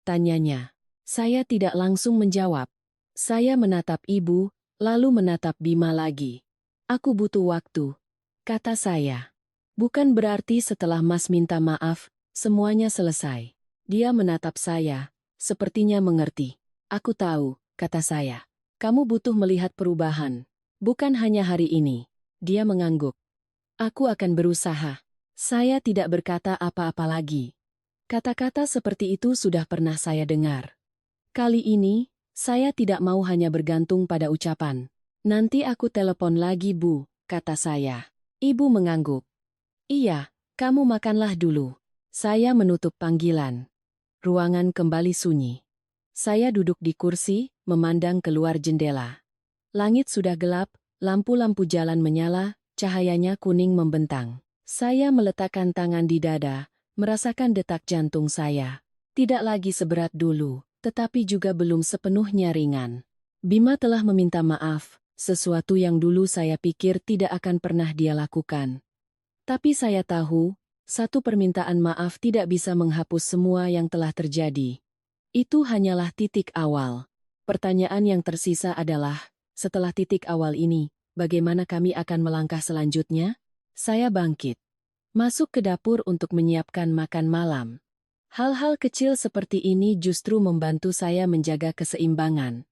A: Tanyanya. Saya tidak langsung menjawab. Saya menatap ibu, lalu menatap Bima lagi. Aku butuh waktu, kata saya. Bukan berarti setelah Mas minta maaf, semuanya selesai. Dia menatap saya, sepertinya mengerti. Aku tahu, kata saya. Kamu butuh melihat perubahan. Bukan hanya hari ini. Dia mengangguk. Aku akan berusaha. Saya tidak berkata apa-apa lagi. Kata-kata seperti itu sudah pernah saya dengar. Kali ini, saya tidak mau hanya bergantung pada ucapan. Nanti aku telepon lagi, Bu, kata saya. Ibu mengangguk. Iya, kamu makanlah dulu. Saya menutup panggilan. Ruangan kembali sunyi. Saya duduk di kursi, memandang keluar jendela. Langit sudah gelap, lampu-lampu jalan menyala, cahayanya kuning membentang. Saya meletakkan tangan di dada, merasakan detak jantung saya. Tidak lagi seberat dulu, tetapi juga belum sepenuhnya ringan. Bima telah meminta maaf, sesuatu yang dulu saya pikir tidak akan pernah dia lakukan. Tapi saya tahu, satu permintaan maaf tidak bisa menghapus semua yang telah terjadi. Itu hanyalah titik awal. Pertanyaan yang tersisa adalah, setelah titik awal ini, bagaimana kami akan melangkah selanjutnya? Saya bangkit. masuk ke dapur untuk menyiapkan makan malam. Hal-hal kecil seperti ini justru membantu saya menjaga keseimbangan.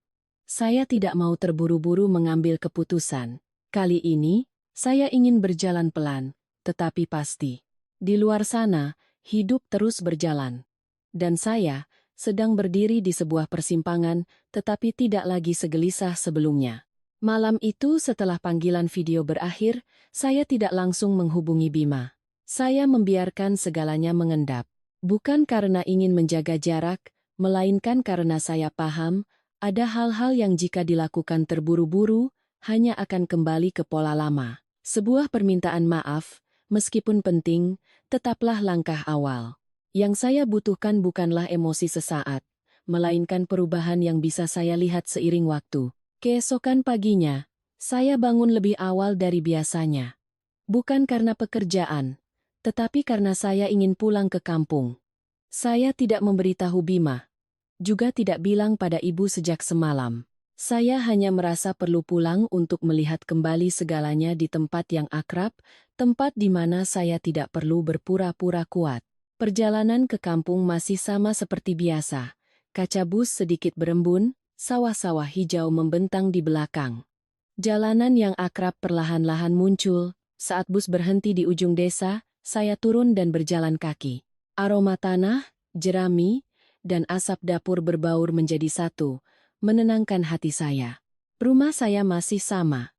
A: Saya tidak mau terburu-buru mengambil keputusan. Kali ini, saya ingin berjalan pelan, tetapi pasti. Di luar sana, hidup terus berjalan. Dan saya sedang berdiri di sebuah persimpangan, tetapi tidak lagi segelisah sebelumnya. Malam itu setelah panggilan video berakhir, saya tidak langsung menghubungi Bima. Saya membiarkan segalanya mengendap. Bukan karena ingin menjaga jarak, melainkan karena saya paham, ada hal-hal yang jika dilakukan terburu-buru, hanya akan kembali ke pola lama. Sebuah permintaan maaf, meskipun penting, tetaplah langkah awal. Yang saya butuhkan bukanlah emosi sesaat, melainkan perubahan yang bisa saya lihat seiring waktu. Keesokan paginya, saya bangun lebih awal dari biasanya. Bukan karena pekerjaan, tetapi karena saya ingin pulang ke kampung. Saya tidak memberitahu Bima, juga tidak bilang pada ibu sejak semalam. Saya hanya merasa perlu pulang untuk melihat kembali segalanya di tempat yang akrab, tempat di mana saya tidak perlu berpura-pura kuat. Perjalanan ke kampung masih sama seperti biasa. Kaca bus sedikit berembun, sawah-sawah hijau membentang di belakang. Jalanan yang akrab perlahan-lahan muncul. Saat bus berhenti di ujung desa, saya turun dan berjalan kaki. Aroma tanah, jerami, dan asap dapur berbaur menjadi satu, menenangkan hati saya. Rumah saya masih sama.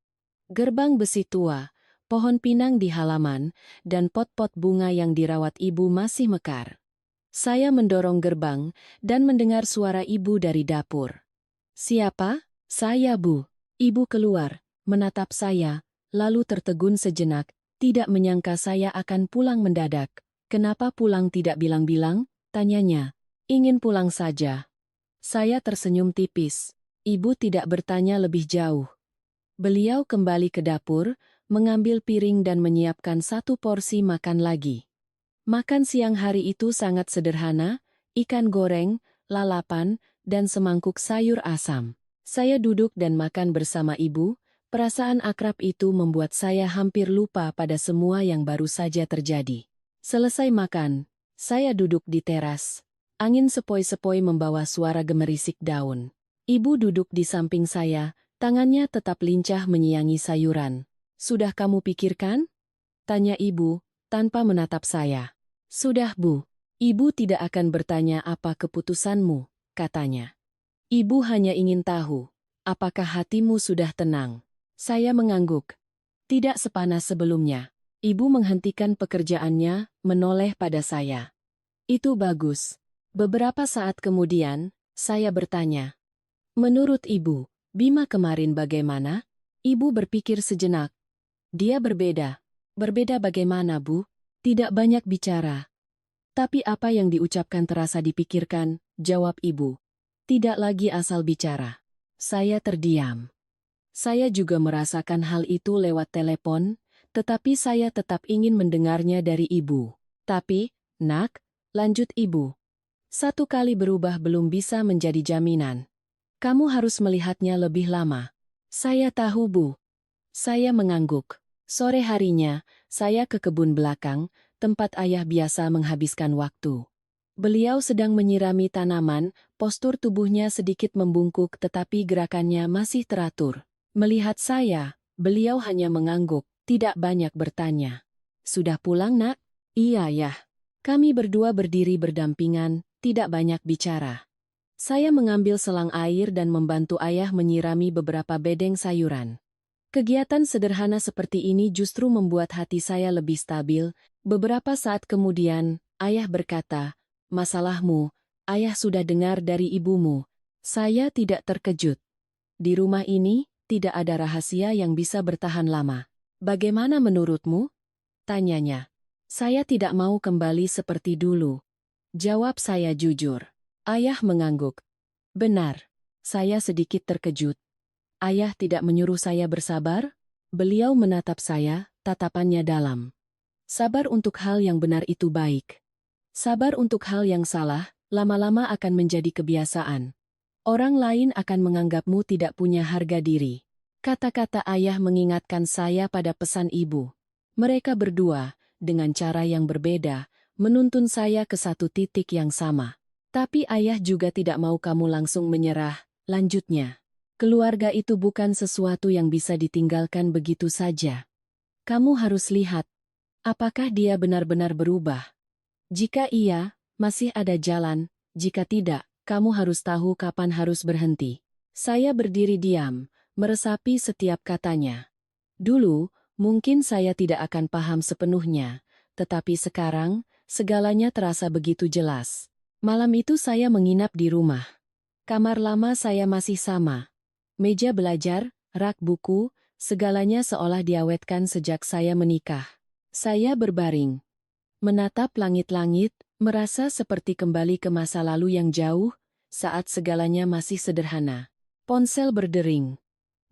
A: Gerbang besi tua, pohon pinang di halaman, dan pot-pot bunga yang dirawat ibu masih mekar. Saya mendorong gerbang dan mendengar suara ibu dari dapur. "Siapa?" "Saya, Bu." Ibu keluar, menatap saya, lalu tertegun sejenak, tidak menyangka saya akan pulang mendadak. "Kenapa pulang tidak bilang-bilang?" tanyanya. "Ingin pulang saja." Saya tersenyum tipis. Ibu tidak bertanya lebih jauh. Beliau kembali ke dapur, mengambil piring dan menyiapkan satu porsi makan lagi. Makan siang hari itu sangat sederhana, ikan goreng, lalapan, dan semangkuk sayur asam. Saya duduk dan makan bersama ibu, perasaan akrab itu membuat saya hampir lupa pada semua yang baru saja terjadi. Selesai makan, saya duduk di teras. Angin sepoi-sepoi membawa suara gemerisik daun. Ibu duduk di samping saya, tangannya tetap lincah menyiangi sayuran. "Sudah kamu pikirkan?" tanya ibu, tanpa menatap saya. "Sudah, Bu. Ibu tidak akan bertanya apa keputusanmu," katanya. "Ibu hanya ingin tahu, apakah hatimu sudah tenang?" Saya mengangguk. Tidak sepanas sebelumnya. Ibu menghentikan pekerjaannya, menoleh pada saya. "Itu bagus." Beberapa saat kemudian, saya bertanya, "Menurut Ibu, Bima kemarin bagaimana?" Ibu berpikir sejenak. "Dia berbeda." "Berbeda bagaimana, Bu?" "Tidak banyak bicara. Tapi apa yang diucapkan terasa dipikirkan," jawab ibu. "Tidak lagi asal bicara." Saya terdiam. Saya juga merasakan hal itu lewat telepon, tetapi saya tetap ingin mendengarnya dari ibu. "Tapi, Nak," lanjut ibu, "satu kali berubah belum bisa menjadi jaminan. Kamu harus melihatnya lebih lama." "Saya tahu, Bu." Saya mengangguk. Sore harinya, saya ke kebun belakang, tempat ayah biasa menghabiskan waktu. Beliau sedang menyirami tanaman, postur tubuhnya sedikit membungkuk tetapi gerakannya masih teratur. Melihat saya, beliau hanya mengangguk, tidak banyak bertanya. "Sudah pulang, Nak?" "Iya, Yah." Kami berdua berdiri berdampingan, tidak banyak bicara. Saya mengambil selang air dan membantu ayah menyirami beberapa bedeng sayuran. Kegiatan sederhana seperti ini justru membuat hati saya lebih stabil. Beberapa saat kemudian, ayah berkata, "Masalahmu, ayah sudah dengar dari ibumu." Saya tidak terkejut. Di rumah ini, tidak ada rahasia yang bisa bertahan lama. "Bagaimana menurutmu?" tanyanya. "Saya tidak mau kembali seperti dulu." Jawab saya jujur. Ayah mengangguk. "Benar." Saya sedikit terkejut. "Ayah tidak menyuruh saya bersabar?" Beliau menatap saya, tatapannya dalam. "Sabar untuk hal yang benar itu baik. Sabar untuk hal yang salah, lama-lama akan menjadi kebiasaan. Orang lain akan menganggapmu tidak punya harga diri." Kata-kata ayah mengingatkan saya pada pesan ibu. Mereka berdua, dengan cara yang berbeda, menuntun saya ke satu titik yang sama. Tapi ayah juga tidak mau kamu langsung menyerah, lanjutnya. Keluarga itu bukan sesuatu yang bisa ditinggalkan begitu saja. Kamu harus lihat, apakah dia benar-benar berubah. Jika iya, masih ada jalan, jika tidak, kamu harus tahu kapan harus berhenti. Saya berdiri diam, meresapi setiap katanya. Dulu, mungkin saya tidak akan paham sepenuhnya, tetapi sekarang, segalanya terasa begitu jelas. Malam itu saya menginap di rumah. Kamar lama saya masih sama. Meja belajar, rak buku, segalanya seolah diawetkan sejak saya menikah. Saya berbaring, menatap langit-langit, merasa seperti kembali ke masa lalu yang jauh, saat segalanya masih sederhana. Ponsel berdering.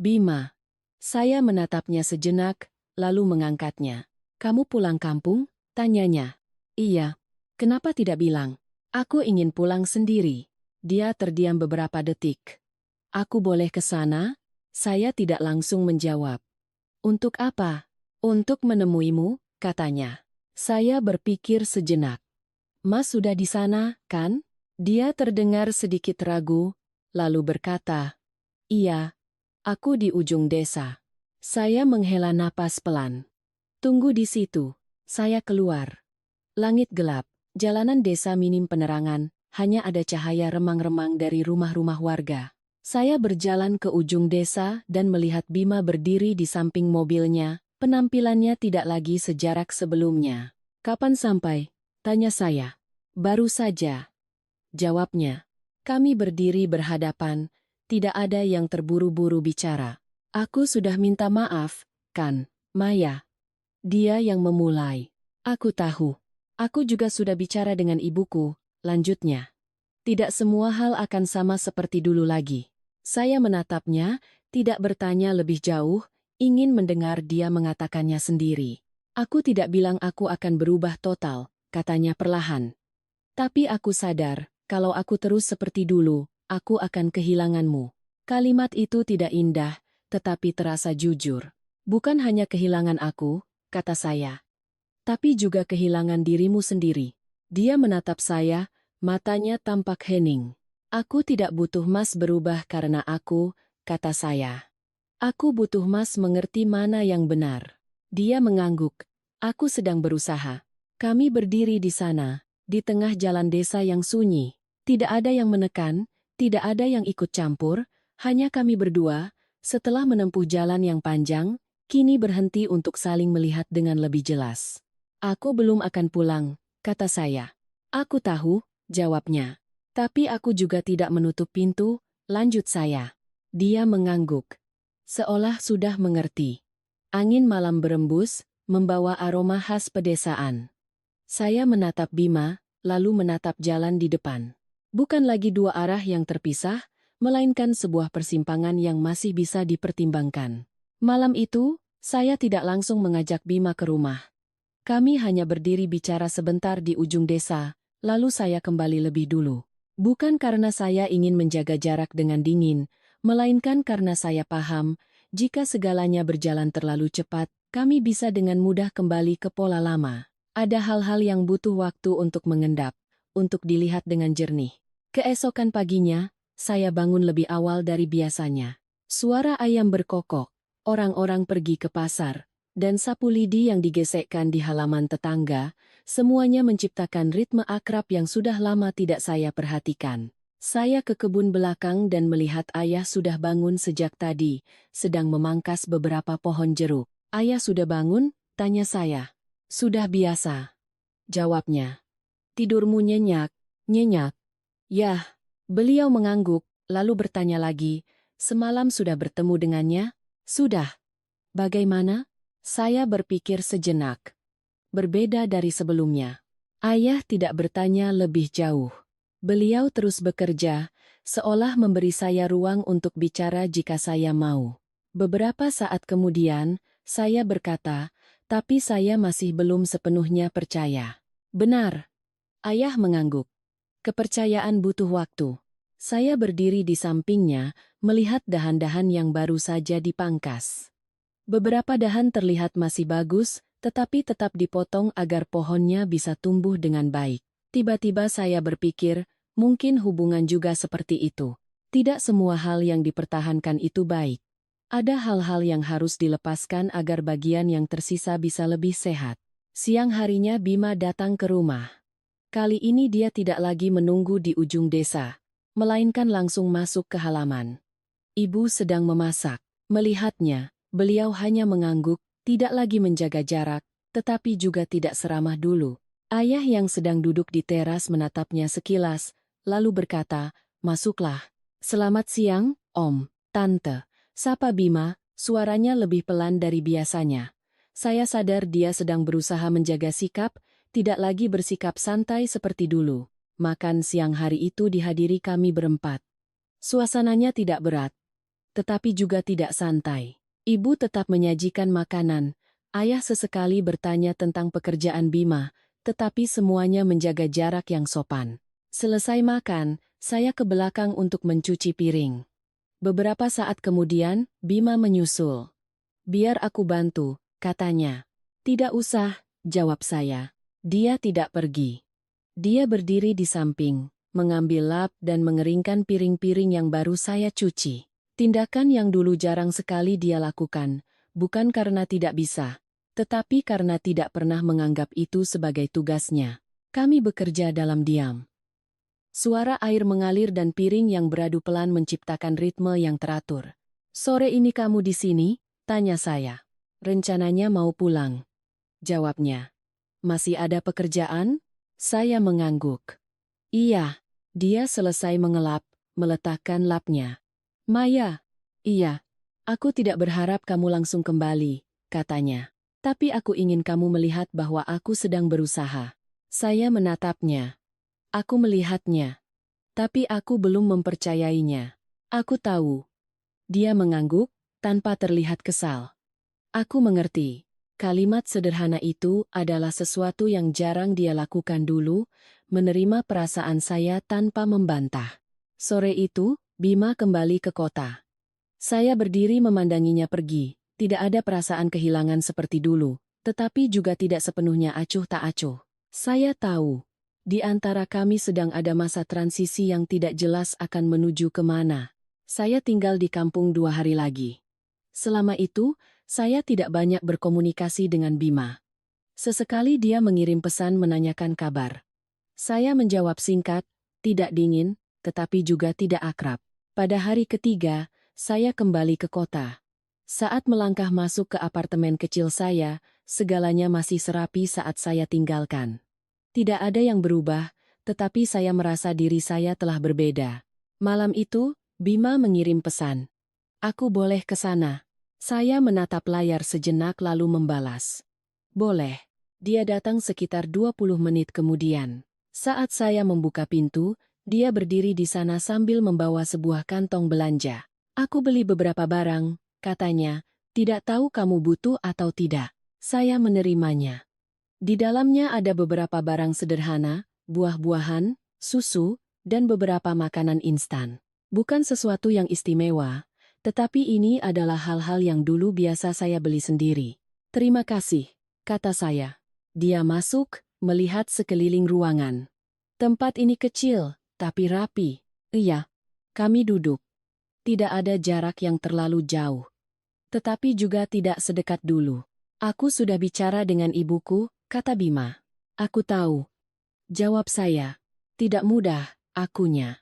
A: Bima. Saya menatapnya sejenak, lalu mengangkatnya. Kamu pulang kampung? Tanyanya. Iya. Kenapa tidak bilang? Aku ingin pulang sendiri. Dia terdiam beberapa detik. Aku boleh ke sana? Saya tidak langsung menjawab. Untuk apa? Untuk menemuimu, katanya. Saya berpikir sejenak. Mas sudah di sana, kan? Dia terdengar sedikit ragu, lalu berkata, iya, aku di ujung desa. Saya menghela napas pelan. Tunggu di situ. Saya keluar. Langit gelap, jalanan desa minim penerangan, hanya ada cahaya remang-remang dari rumah-rumah warga. Saya berjalan ke ujung desa dan melihat Bima berdiri di samping mobilnya, penampilannya tidak lagi sejarak sebelumnya. Kapan sampai? Tanya saya. Baru saja. Jawabnya. Kami berdiri berhadapan, tidak ada yang terburu-buru bicara. Aku sudah minta maaf, kan, Maya? Dia yang memulai. Aku tahu. Aku juga sudah bicara dengan ibuku, lanjutnya. Tidak semua hal akan sama seperti dulu lagi. Saya menatapnya, tidak bertanya lebih jauh, ingin mendengar dia mengatakannya sendiri. Aku tidak bilang aku akan berubah total, katanya perlahan. Tapi aku sadar, kalau aku terus seperti dulu, aku akan kehilanganmu. Kalimat itu tidak indah, tetapi terasa jujur. Bukan hanya kehilangan aku, kata saya, tapi juga kehilangan dirimu sendiri. Dia menatap saya, matanya tampak hening. Aku tidak butuh Mas berubah karena aku, kata saya. Aku butuh Mas mengerti mana yang benar. Dia mengangguk. Aku sedang berusaha. Kami berdiri di sana, di tengah jalan desa yang sunyi. Tidak ada yang menekan, tidak ada yang ikut campur, hanya kami berdua, setelah menempuh jalan yang panjang, kini berhenti untuk saling melihat dengan lebih jelas. Aku belum akan pulang, kata saya. Aku tahu, jawabnya. Tapi aku juga tidak menutup pintu, lanjut saya. Dia mengangguk. Seolah sudah mengerti. Angin malam berembus, membawa aroma khas pedesaan. Saya menatap Bima, lalu menatap jalan di depan. Bukan lagi dua arah yang terpisah, melainkan sebuah persimpangan yang masih bisa dipertimbangkan. Malam itu, saya tidak langsung mengajak Bima ke rumah. Kami hanya berdiri bicara sebentar di ujung desa, lalu saya kembali lebih dulu. Bukan karena saya ingin menjaga jarak dengan dingin, melainkan karena saya paham, jika segalanya berjalan terlalu cepat, kami bisa dengan mudah kembali ke pola lama. Ada hal-hal yang butuh waktu untuk mengendap, untuk dilihat dengan jernih. Keesokan paginya, saya bangun lebih awal dari biasanya. Suara ayam berkokok, orang-orang pergi ke pasar, dan sapu lidi yang digesekkan di halaman tetangga, semuanya menciptakan ritme akrab yang sudah lama tidak saya perhatikan. Saya ke kebun belakang dan melihat ayah sudah bangun sejak tadi, sedang memangkas beberapa pohon jeruk. Ayah sudah bangun? Tanya saya. Sudah biasa. Jawabnya. Tidurmu nyenyak, nyenyak. Yah, beliau mengangguk, lalu bertanya lagi, semalam sudah bertemu dengannya? Sudah. Bagaimana? Saya berpikir sejenak. Berbeda dari sebelumnya. Ayah tidak bertanya lebih jauh. Beliau terus bekerja, seolah memberi saya ruang untuk bicara jika saya mau. Beberapa saat kemudian, saya berkata, tapi saya masih belum sepenuhnya percaya. Benar. Ayah mengangguk. Kepercayaan butuh waktu. Saya berdiri di sampingnya, melihat dahan-dahan yang baru saja dipangkas. Beberapa dahan terlihat masih bagus, tetapi tetap dipotong agar pohonnya bisa tumbuh dengan baik. Tiba-tiba saya berpikir, mungkin hubungan juga seperti itu. Tidak semua hal yang dipertahankan itu baik. Ada hal-hal yang harus dilepaskan agar bagian yang tersisa bisa lebih sehat. Siang harinya Bima datang ke rumah. Kali ini dia tidak lagi menunggu di ujung desa, melainkan langsung masuk ke halaman. Ibu sedang memasak. Melihatnya, beliau hanya mengangguk, tidak lagi menjaga jarak, tetapi juga tidak seramah dulu. Ayah yang sedang duduk di teras menatapnya sekilas, lalu berkata, "Masuklah." "Selamat siang, Om, Tante." Sapa Bima, suaranya lebih pelan dari biasanya. Saya sadar dia sedang berusaha menjaga sikap, tidak lagi bersikap santai seperti dulu. Makan siang hari itu dihadiri kami berempat. Suasananya tidak berat, tetapi juga tidak santai. Ibu tetap menyajikan makanan. Ayah sesekali bertanya tentang pekerjaan Bima, tetapi semuanya menjaga jarak yang sopan. Selesai makan, saya ke belakang untuk mencuci piring. Beberapa saat kemudian, Bima menyusul. "Biar aku bantu," katanya. "Tidak usah," jawab saya. Dia tidak pergi. Dia berdiri di samping, mengambil lap dan mengeringkan piring-piring yang baru saya cuci. Tindakan yang dulu jarang sekali dia lakukan, bukan karena tidak bisa, tetapi karena tidak pernah menganggap itu sebagai tugasnya. Kami bekerja dalam diam. Suara air mengalir dan piring yang beradu pelan menciptakan ritme yang teratur. "Sore ini kamu di sini?" tanya saya. "Rencananya mau pulang," jawabnya. "Masih ada pekerjaan?" Saya mengangguk. "Iya." Dia selesai mengelap, meletakkan lapnya. "Maya." "Iya. Aku tidak berharap kamu langsung kembali," katanya. "Tapi aku ingin kamu melihat bahwa aku sedang berusaha." Saya menatapnya. Aku melihatnya. Tapi aku belum mempercayainya. "Aku tahu." Dia mengangguk, tanpa terlihat kesal. "Aku mengerti." Kalimat sederhana itu adalah sesuatu yang jarang dia lakukan dulu, menerima perasaan saya tanpa membantah. Sore itu, Bima kembali ke kota. Saya berdiri memandanginya pergi, tidak ada perasaan kehilangan seperti dulu, tetapi juga tidak sepenuhnya acuh tak acuh. Saya tahu, di antara kami sedang ada masa transisi yang tidak jelas akan menuju kemana. Saya tinggal di kampung 2 hari lagi. Selama itu, saya tidak banyak berkomunikasi dengan Bima. Sesekali dia mengirim pesan menanyakan kabar. Saya menjawab singkat, tidak dingin, tetapi juga tidak akrab. Pada hari ketiga, saya kembali ke kota. Saat melangkah masuk ke apartemen kecil saya, segalanya masih serapi saat saya tinggalkan. Tidak ada yang berubah, tetapi saya merasa diri saya telah berbeda. Malam itu, Bima mengirim pesan. "Aku boleh ke sana?" Saya menatap layar sejenak lalu membalas. "Boleh." Dia datang sekitar 20 menit kemudian. Saat saya membuka pintu, dia berdiri di sana sambil membawa sebuah kantong belanja. "Aku beli beberapa barang," katanya, "tidak tahu kamu butuh atau tidak." Saya menerimanya. Di dalamnya ada beberapa barang sederhana, buah-buahan, susu, dan beberapa makanan instan. Bukan sesuatu yang istimewa, tetapi ini adalah hal-hal yang dulu biasa saya beli sendiri. "Terima kasih," kata saya. Dia masuk, melihat sekeliling ruangan. "Tempat ini kecil, tapi rapi." "Iya." Kami duduk. Tidak ada jarak yang terlalu jauh. Tetapi juga tidak sedekat dulu. "Aku sudah bicara dengan ibuku," kata Bima. "Aku tahu," jawab saya. "Tidak mudah, akunya.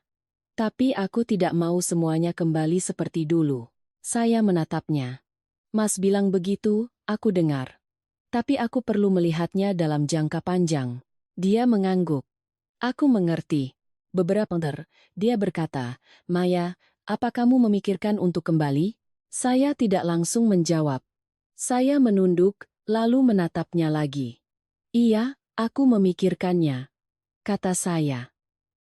A: Tapi aku tidak mau semuanya kembali seperti dulu." Saya menatapnya. "Mas bilang begitu, aku dengar. Tapi aku perlu melihatnya dalam jangka panjang." Dia mengangguk. "Aku mengerti." Beberapa dia berkata, "Maya, apa kamu memikirkan untuk kembali?" Saya tidak langsung menjawab. Saya menunduk, lalu menatapnya lagi. "Iya, aku memikirkannya," kata saya.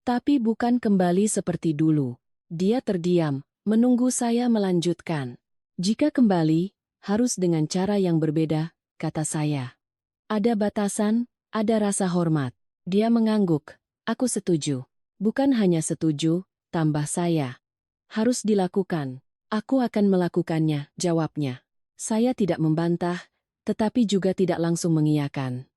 A: "Tapi bukan kembali seperti dulu." Dia terdiam, menunggu saya melanjutkan. "Jika kembali, harus dengan cara yang berbeda," kata saya. "Ada batasan, ada rasa hormat." Dia mengangguk. "Aku setuju." "Bukan hanya setuju," tambah saya. "Harus dilakukan." "Aku akan melakukannya," jawabnya. Saya tidak membantah, tetapi juga tidak langsung mengiyakan.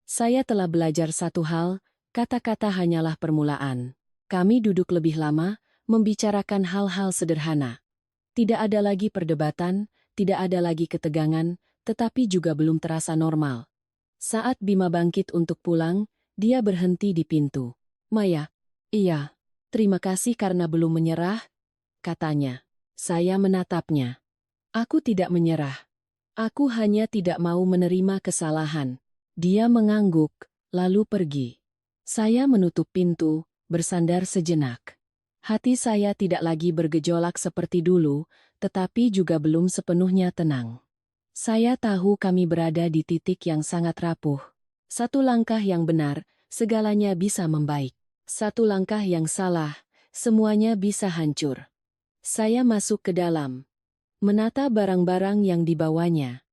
A: Saya telah belajar satu hal, kata-kata hanyalah permulaan. Kami duduk lebih lama, membicarakan hal-hal sederhana. Tidak ada lagi perdebatan, tidak ada lagi ketegangan, tetapi juga belum terasa normal. Saat Bima bangkit untuk pulang, dia berhenti di pintu. Maya, iya, terima kasih karena belum menyerah, katanya. Saya menatapnya. Aku tidak menyerah. Aku hanya tidak mau menerima kesalahan. Dia mengangguk, lalu pergi. Saya menutup pintu, bersandar sejenak. Hati saya tidak lagi bergejolak seperti dulu, tetapi juga belum sepenuhnya tenang. Saya tahu kami berada di titik yang sangat rapuh. Satu langkah yang benar, segalanya bisa membaik. Satu langkah yang salah, semuanya bisa hancur. Saya masuk ke dalam, menata barang-barang yang dibawanya.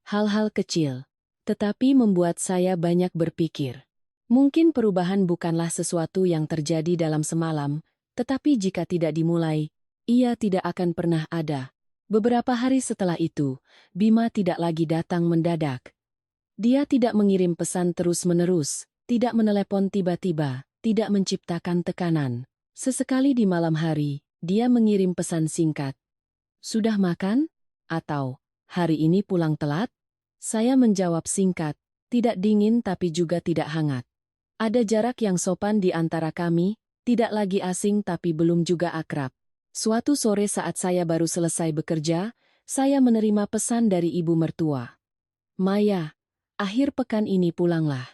A: Hal-hal kecil, tetapi membuat saya banyak berpikir. Mungkin perubahan bukanlah sesuatu yang terjadi dalam semalam, tetapi jika tidak dimulai, ia tidak akan pernah ada. Beberapa hari setelah itu, Bima tidak lagi datang mendadak. Dia tidak mengirim pesan terus-menerus, tidak menelepon tiba-tiba, tidak menciptakan tekanan. Sesekali di malam hari, dia mengirim pesan singkat. Sudah makan? Atau, hari ini pulang telat? Saya menjawab singkat, tidak dingin tapi juga tidak hangat. Ada jarak yang sopan di antara kami, tidak lagi asing tapi belum juga akrab. Suatu sore saat saya baru selesai bekerja, saya menerima pesan dari ibu mertua. Maya, akhir pekan ini pulanglah.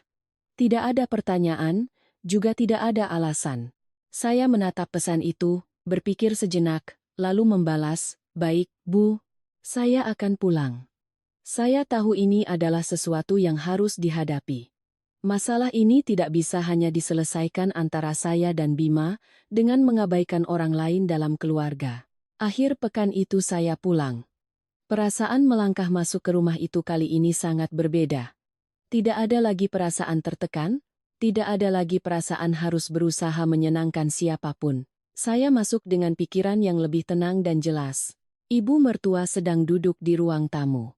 A: Tidak ada pertanyaan, juga tidak ada alasan. Saya menatap pesan itu, berpikir sejenak, lalu membalas, baik, Bu, saya akan pulang. Saya tahu ini adalah sesuatu yang harus dihadapi. Masalah ini tidak bisa hanya diselesaikan antara saya dan Bima dengan mengabaikan orang lain dalam keluarga. Akhir pekan itu saya pulang. Perasaan melangkah masuk ke rumah itu kali ini sangat berbeda. Tidak ada lagi perasaan tertekan, tidak ada lagi perasaan harus berusaha menyenangkan siapapun. Saya masuk dengan pikiran yang lebih tenang dan jelas. Ibu mertua sedang duduk di ruang tamu.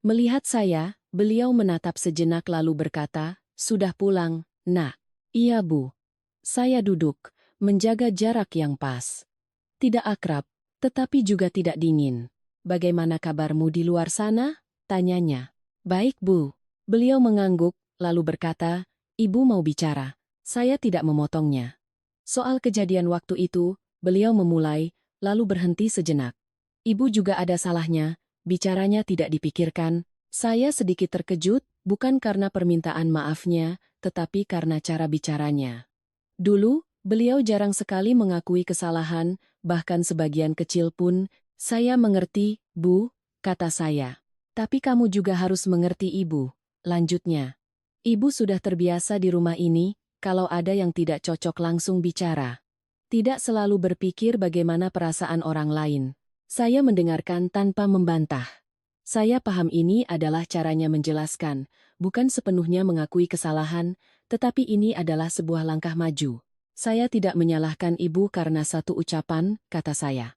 A: Melihat saya, beliau menatap sejenak lalu berkata, "Sudah pulang, Nak?" "Iya, Bu." Saya duduk, menjaga jarak yang pas. Tidak akrab, tetapi juga tidak dingin. "Bagaimana kabarmu di luar sana?" tanyanya. "Baik, Bu." Beliau mengangguk, lalu berkata, "Ibu mau bicara." Saya tidak memotongnya. Soal kejadian waktu itu, beliau memulai, lalu berhenti sejenak. "Ibu juga ada salahnya." Bicaranya tidak dipikirkan. Saya sedikit terkejut, bukan karena permintaan maafnya, tetapi karena cara bicaranya. Dulu, beliau jarang sekali mengakui kesalahan, bahkan sebagian kecil pun. "Saya mengerti, Bu," kata saya. "Tapi kamu juga harus mengerti Ibu," lanjutnya. "Ibu sudah terbiasa di rumah ini, kalau ada yang tidak cocok langsung bicara. Tidak selalu berpikir bagaimana perasaan orang lain." Saya mendengarkan tanpa membantah. Saya paham ini adalah caranya menjelaskan, bukan sepenuhnya mengakui kesalahan, tetapi ini adalah sebuah langkah maju. "Saya tidak menyalahkan Ibu karena satu ucapan," kata saya.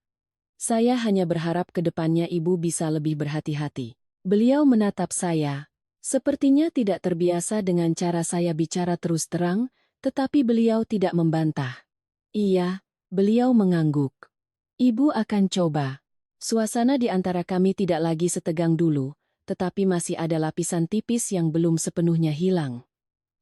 A: "Saya hanya berharap ke depannya Ibu bisa lebih berhati-hati." Beliau menatap saya. Sepertinya tidak terbiasa dengan cara saya bicara terus terang, tetapi beliau tidak membantah. "Iya," beliau mengangguk. "Ibu akan coba." Suasana di antara kami tidak lagi setegang dulu, tetapi masih ada lapisan tipis yang belum sepenuhnya hilang.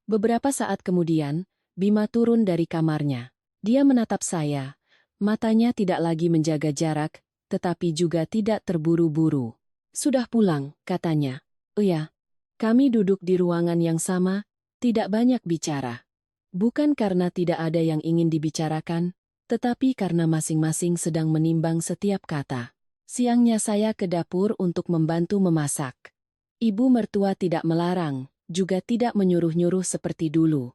A: Beberapa saat kemudian, Bima turun dari kamarnya. Dia menatap saya. Matanya tidak lagi menjaga jarak, tetapi juga tidak terburu-buru. "Sudah pulang," katanya. "Iya." Kami duduk di ruangan yang sama, tidak banyak bicara. Bukan karena tidak ada yang ingin dibicarakan, tetapi karena masing-masing sedang menimbang setiap kata. Siangnya saya ke dapur untuk membantu memasak. Ibu mertua tidak melarang, juga tidak menyuruh-nyuruh seperti dulu.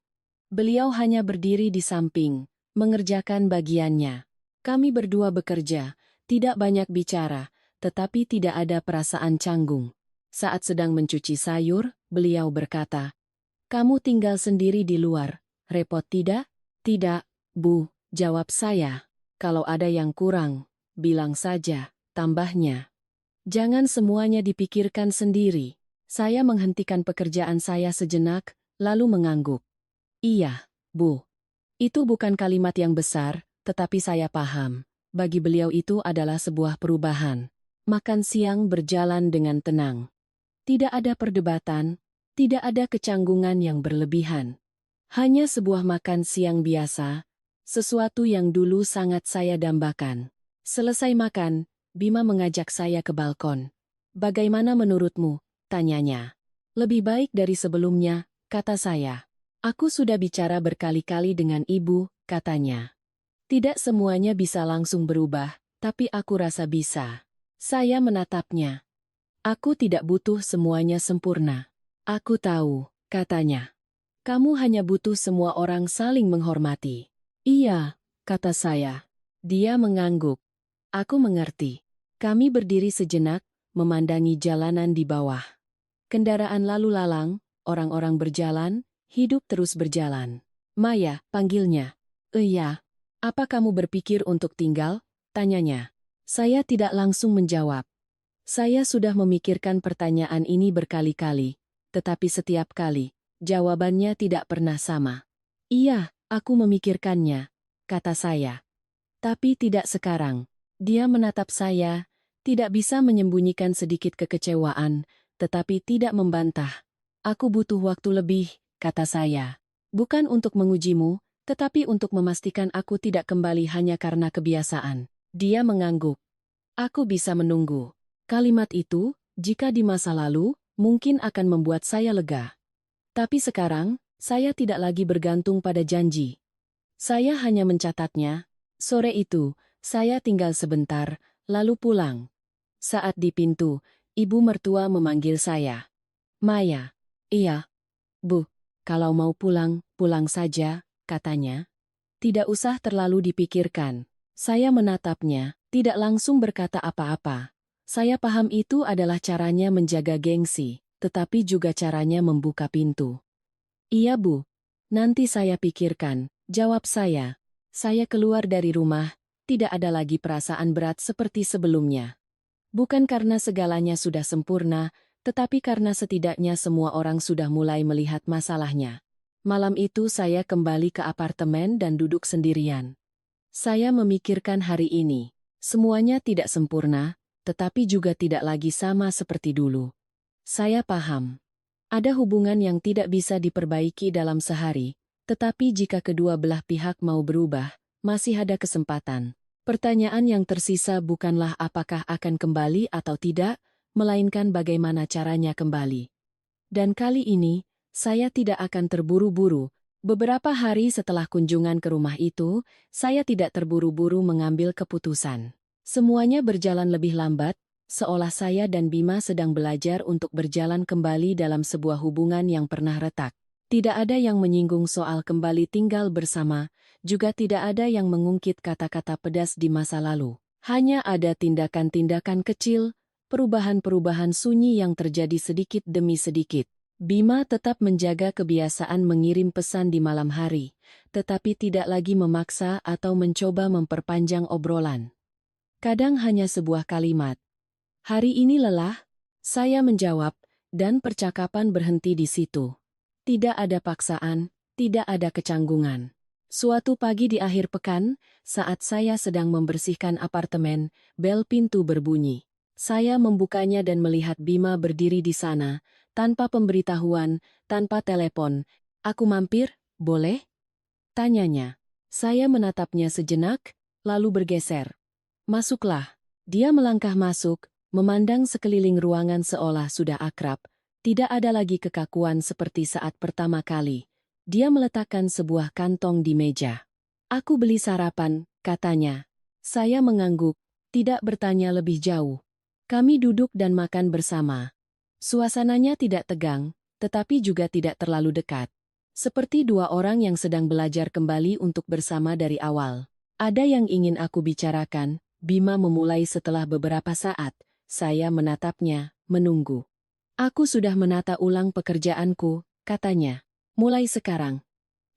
A: Beliau hanya berdiri di samping, mengerjakan bagiannya. Kami berdua bekerja, tidak banyak bicara, tetapi tidak ada perasaan canggung. Saat sedang mencuci sayur, beliau berkata, "Kamu tinggal sendiri di luar, repot tidak?" "Tidak, Bu," jawab saya. "Kalau ada yang kurang, bilang saja." Tambahnya, "Jangan semuanya dipikirkan sendiri." Saya menghentikan pekerjaan saya sejenak, lalu mengangguk. Iya, Bu. Itu bukan kalimat yang besar, tetapi saya paham. Bagi beliau itu adalah sebuah perubahan. Makan siang berjalan dengan tenang. Tidak ada perdebatan, tidak ada kecanggungan yang berlebihan. Hanya sebuah makan siang biasa, sesuatu yang dulu sangat saya dambakan. Selesai makan, Bima mengajak saya ke balkon. "Bagaimana menurutmu?" tanyanya. "Lebih baik dari sebelumnya," kata saya. "Aku sudah bicara berkali-kali dengan ibu," katanya. "Tidak semuanya bisa langsung berubah, tapi aku rasa bisa." Saya menatapnya. "Aku tidak butuh semuanya sempurna." "Aku tahu," katanya. "Kamu hanya butuh semua orang saling menghormati." "Iya," kata saya. Dia mengangguk. "Aku mengerti." Kami berdiri sejenak, memandangi jalanan di bawah. Kendaraan lalu lalang, orang-orang berjalan, hidup terus berjalan. "Maya," panggilnya. "Iya." "Apa kamu berpikir untuk tinggal?" tanyanya. Saya tidak langsung menjawab. Saya sudah memikirkan pertanyaan ini berkali-kali, tetapi setiap kali, jawabannya tidak pernah sama. "Iya, aku memikirkannya," kata saya. "Tapi tidak sekarang." Dia menatap saya, tidak bisa menyembunyikan sedikit kekecewaan, tetapi tidak membantah. "Aku butuh waktu lebih," kata saya. "Bukan untuk mengujimu, tetapi untuk memastikan aku tidak kembali hanya karena kebiasaan." Dia mengangguk. "Aku bisa menunggu." Kalimat itu, jika di masa lalu, mungkin akan membuat saya lega. Tapi sekarang, saya tidak lagi bergantung pada janji. Saya hanya mencatatnya. Sore itu, saya tinggal sebentar, lalu pulang. Saat di pintu, ibu mertua memanggil saya. "Maya." "Iya, Bu. Kalau mau pulang, pulang saja," katanya. "Tidak usah terlalu dipikirkan." Saya menatapnya, tidak langsung berkata apa-apa. Saya paham itu adalah caranya menjaga gengsi, tetapi juga caranya membuka pintu. "Iya, Bu. Nanti saya pikirkan," jawab saya. Saya keluar dari rumah, tidak ada lagi perasaan berat seperti sebelumnya. Bukan karena segalanya sudah sempurna, tetapi karena setidaknya semua orang sudah mulai melihat masalahnya. Malam itu saya kembali ke apartemen dan duduk sendirian. Saya memikirkan hari ini. Semuanya tidak sempurna, tetapi juga tidak lagi sama seperti dulu. Saya paham. Ada hubungan yang tidak bisa diperbaiki dalam sehari, tetapi jika kedua belah pihak mau berubah, masih ada kesempatan. Pertanyaan yang tersisa bukanlah apakah akan kembali atau tidak, melainkan bagaimana caranya kembali. Dan kali ini, saya tidak akan terburu-buru. Beberapa hari setelah kunjungan ke rumah itu, saya tidak terburu-buru mengambil keputusan. Semuanya berjalan lebih lambat, seolah saya dan Bima sedang belajar untuk berjalan kembali dalam sebuah hubungan yang pernah retak. Tidak ada yang menyinggung soal kembali tinggal bersama, juga tidak ada yang mengungkit kata-kata pedas di masa lalu. Hanya ada tindakan-tindakan kecil, perubahan-perubahan sunyi yang terjadi sedikit demi sedikit. Bima tetap menjaga kebiasaan mengirim pesan di malam hari, tetapi tidak lagi memaksa atau mencoba memperpanjang obrolan. Kadang hanya sebuah kalimat. "Hari ini lelah?" Saya menjawab, dan percakapan berhenti di situ. Tidak ada paksaan, tidak ada kecanggungan. Suatu pagi di akhir pekan, saat saya sedang membersihkan apartemen, bel pintu berbunyi. Saya membukanya dan melihat Bima berdiri di sana, tanpa pemberitahuan, tanpa telepon. "Aku mampir, boleh?" tanyanya. Saya menatapnya sejenak, lalu bergeser. "Masuklah." Dia melangkah masuk, memandang sekeliling ruangan seolah sudah akrab. Tidak ada lagi kekakuan seperti saat pertama kali. Dia meletakkan sebuah kantong di meja. "Aku beli sarapan," katanya. Saya mengangguk, tidak bertanya lebih jauh. Kami duduk dan makan bersama. Suasananya tidak tegang, tetapi juga tidak terlalu dekat. Seperti dua orang yang sedang belajar kembali untuk bersama dari awal. "Ada yang ingin aku bicarakan," Bima memulai setelah beberapa saat. Saya menatapnya, menunggu. "Aku sudah menata ulang pekerjaanku," katanya. "Mulai sekarang,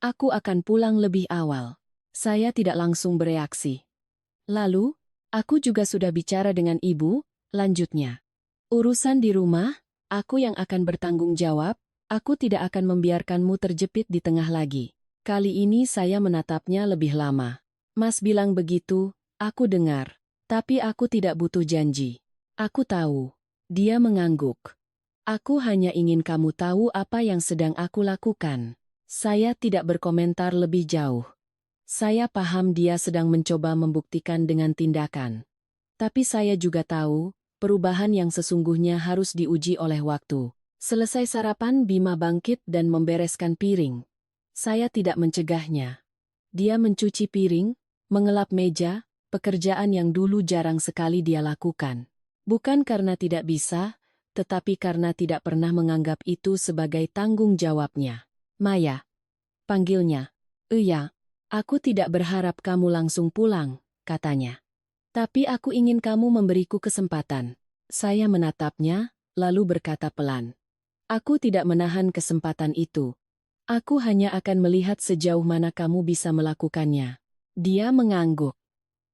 A: aku akan pulang lebih awal." Saya tidak langsung bereaksi. "Lalu, aku juga sudah bicara dengan ibu," lanjutnya. "Urusan di rumah?" Aku yang akan bertanggung jawab, aku tidak akan membiarkanmu terjepit di tengah lagi. Kali ini saya menatapnya lebih lama. Mas bilang begitu, aku dengar. Tapi aku tidak butuh janji. Aku tahu. Dia mengangguk. Aku hanya ingin kamu tahu apa yang sedang aku lakukan. Saya tidak berkomentar lebih jauh. Saya paham dia sedang mencoba membuktikan dengan tindakan. Tapi saya juga tahu, perubahan yang sesungguhnya harus diuji oleh waktu. Selesai sarapan, Bima bangkit dan membereskan piring. Saya tidak mencegahnya. Dia mencuci piring, mengelap meja, pekerjaan yang dulu jarang sekali dia lakukan. Bukan karena tidak bisa, tetapi karena tidak pernah menganggap itu sebagai tanggung jawabnya. Maya, panggilnya. Iya, aku tidak berharap kamu langsung pulang, katanya. Tapi aku ingin kamu memberiku kesempatan. Saya menatapnya, lalu berkata pelan. Aku tidak menahan kesempatan itu. Aku hanya akan melihat sejauh mana kamu bisa melakukannya. Dia mengangguk.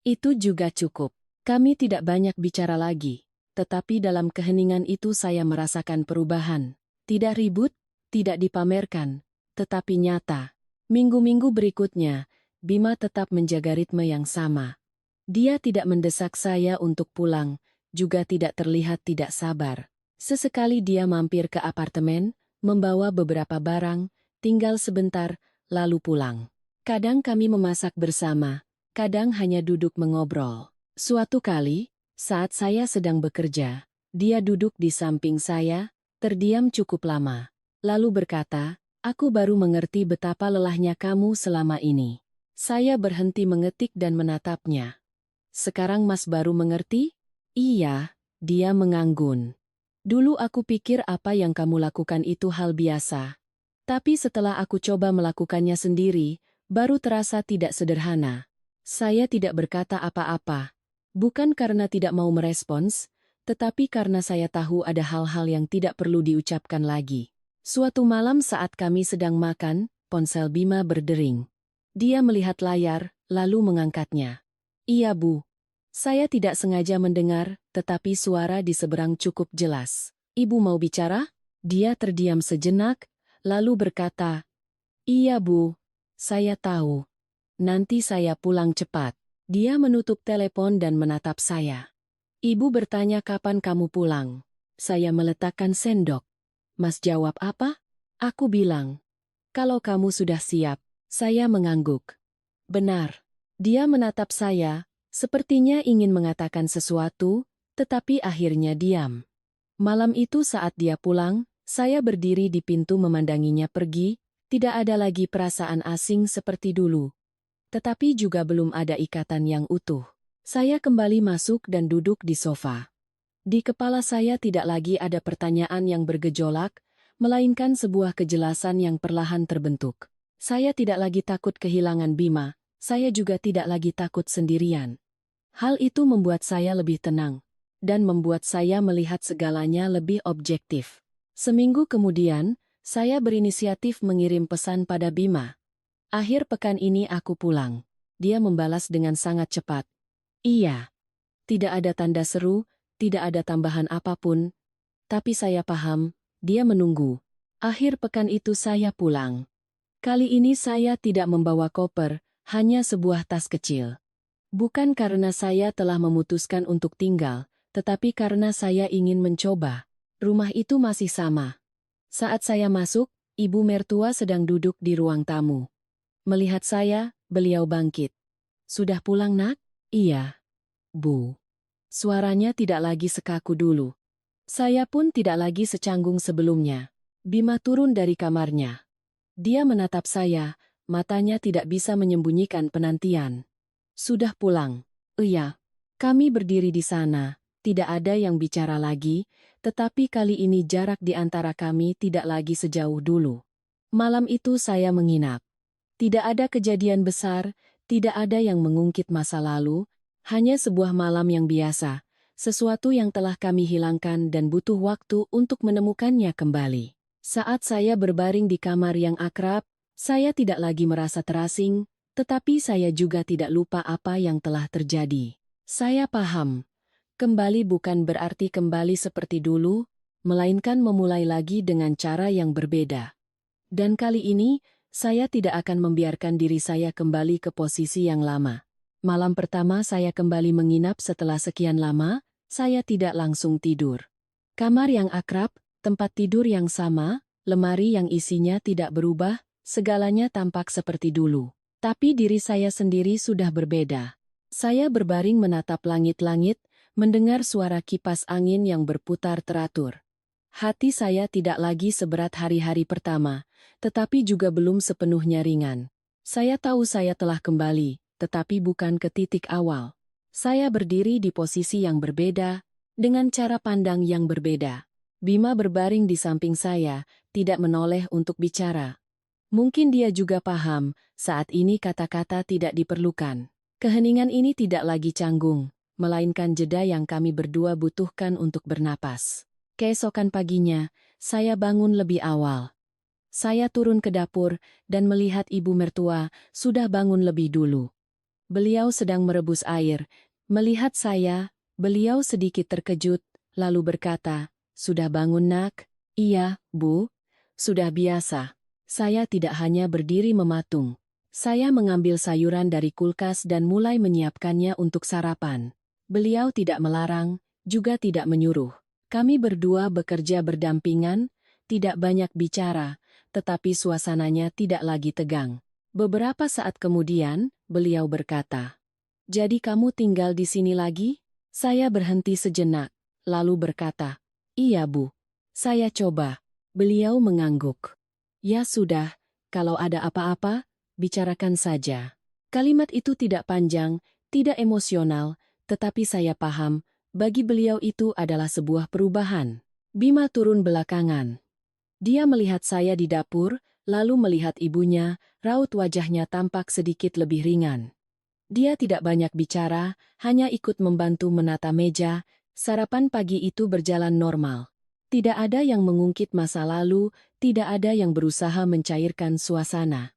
A: Itu juga cukup. Kami tidak banyak bicara lagi. Tetapi dalam keheningan itu saya merasakan perubahan. Tidak ribut, tidak dipamerkan, tetapi nyata. Minggu-minggu berikutnya, Bima tetap menjaga ritme yang sama. Dia tidak mendesak saya untuk pulang, juga tidak terlihat tidak sabar. Sesekali dia mampir ke apartemen, membawa beberapa barang, tinggal sebentar, lalu pulang. Kadang kami memasak bersama, kadang hanya duduk mengobrol. Suatu kali, saat saya sedang bekerja, dia duduk di samping saya, terdiam cukup lama. Lalu berkata, aku baru mengerti betapa lelahnya kamu selama ini. Saya berhenti mengetik dan menatapnya. Sekarang Mas baru mengerti? Iya, dia menganggun. Dulu aku pikir apa yang kamu lakukan itu hal biasa. Tapi setelah aku coba melakukannya sendiri, baru terasa tidak sederhana. Saya tidak berkata apa-apa. Bukan karena tidak mau merespons, tetapi karena saya tahu ada hal-hal yang tidak perlu diucapkan lagi. Suatu malam saat kami sedang makan, ponsel Bima berdering. Dia melihat layar, lalu mengangkatnya. Iya Bu. Saya tidak sengaja mendengar, tetapi suara di seberang cukup jelas. Ibu mau bicara? Dia terdiam sejenak, lalu berkata, iya Bu, saya tahu. Nanti saya pulang cepat. Dia menutup telepon dan menatap saya. Ibu bertanya kapan kamu pulang. Saya meletakkan sendok. Mas jawab apa? Aku bilang, kalau kamu sudah siap. Saya mengangguk. Benar. Dia menatap saya, sepertinya ingin mengatakan sesuatu, tetapi akhirnya diam. Malam itu saat dia pulang, saya berdiri di pintu memandanginya pergi, tidak ada lagi perasaan asing seperti dulu. Tetapi juga belum ada ikatan yang utuh. Saya kembali masuk dan duduk di sofa. Di kepala saya tidak lagi ada pertanyaan yang bergejolak, melainkan sebuah kejelasan yang perlahan terbentuk. Saya tidak lagi takut kehilangan Bima, saya juga tidak lagi takut sendirian. Hal itu membuat saya lebih tenang, dan membuat saya melihat segalanya lebih objektif. Seminggu kemudian, saya berinisiatif mengirim pesan pada Bima. Akhir pekan ini aku pulang. Dia membalas dengan sangat cepat. Iya. Tidak ada tanda seru, tidak ada tambahan apapun. Tapi saya paham, dia menunggu. Akhir pekan itu saya pulang. Kali ini saya tidak membawa koper, hanya sebuah tas kecil. Bukan karena saya telah memutuskan untuk tinggal, tetapi karena saya ingin mencoba. Rumah itu masih sama. Saat saya masuk, ibu mertua sedang duduk di ruang tamu. Melihat saya, beliau bangkit. Sudah pulang nak? Iya. Bu. Suaranya tidak lagi sekaku dulu. Saya pun tidak lagi secanggung sebelumnya. Bima turun dari kamarnya. Dia menatap saya, matanya tidak bisa menyembunyikan penantian. Sudah pulang. Iya. Kami berdiri di sana, tidak ada yang bicara lagi, tetapi kali ini jarak di antara kami tidak lagi sejauh dulu. Malam itu saya menginap. Tidak ada kejadian besar, tidak ada yang mengungkit masa lalu, hanya sebuah malam yang biasa, sesuatu yang telah kami hilangkan dan butuh waktu untuk menemukannya kembali. Saat saya berbaring di kamar yang akrab, saya tidak lagi merasa terasing, tetapi saya juga tidak lupa apa yang telah terjadi. Saya paham. Kembali bukan berarti kembali seperti dulu, melainkan memulai lagi dengan cara yang berbeda. Dan kali ini, saya tidak akan membiarkan diri saya kembali ke posisi yang lama. Malam pertama saya kembali menginap setelah sekian lama, saya tidak langsung tidur. Kamar yang akrab, tempat tidur yang sama, lemari yang isinya tidak berubah, segalanya tampak seperti dulu. Tapi diri saya sendiri sudah berbeda. Saya berbaring menatap langit-langit, mendengar suara kipas angin yang berputar teratur. Hati saya tidak lagi seberat hari-hari pertama, tetapi juga belum sepenuhnya ringan. Saya tahu saya telah kembali, tetapi bukan ke titik awal. Saya berdiri di posisi yang berbeda, dengan cara pandang yang berbeda. Bima berbaring di samping saya, tidak menoleh untuk bicara. Mungkin dia juga paham, saat ini kata-kata tidak diperlukan. Keheningan ini tidak lagi canggung, melainkan jeda yang kami berdua butuhkan untuk bernapas. Keesokan paginya, saya bangun lebih awal. Saya turun ke dapur dan melihat ibu mertua sudah bangun lebih dulu. Beliau sedang merebus air. Melihat saya, beliau sedikit terkejut, lalu berkata, "Sudah bangun, Nak?" "Iya, Bu. Sudah biasa." Saya tidak hanya berdiri mematung. Saya mengambil sayuran dari kulkas dan mulai menyiapkannya untuk sarapan. Beliau tidak melarang, juga tidak menyuruh. Kami berdua bekerja berdampingan, tidak banyak bicara, tetapi suasananya tidak lagi tegang. Beberapa saat kemudian, beliau berkata, "Jadi kamu tinggal di sini lagi?" Saya berhenti sejenak, lalu berkata, "Iya, Bu. Saya coba." Beliau mengangguk. "Ya sudah, kalau ada apa-apa, bicarakan saja." Kalimat itu tidak panjang, tidak emosional, tetapi saya paham, bagi beliau itu adalah sebuah perubahan. Bima turun belakangan. Dia melihat saya di dapur, lalu melihat ibunya, raut wajahnya tampak sedikit lebih ringan. Dia tidak banyak bicara, hanya ikut membantu menata meja. Sarapan pagi itu berjalan normal. Tidak ada yang mengungkit masa lalu, tidak ada yang berusaha mencairkan suasana.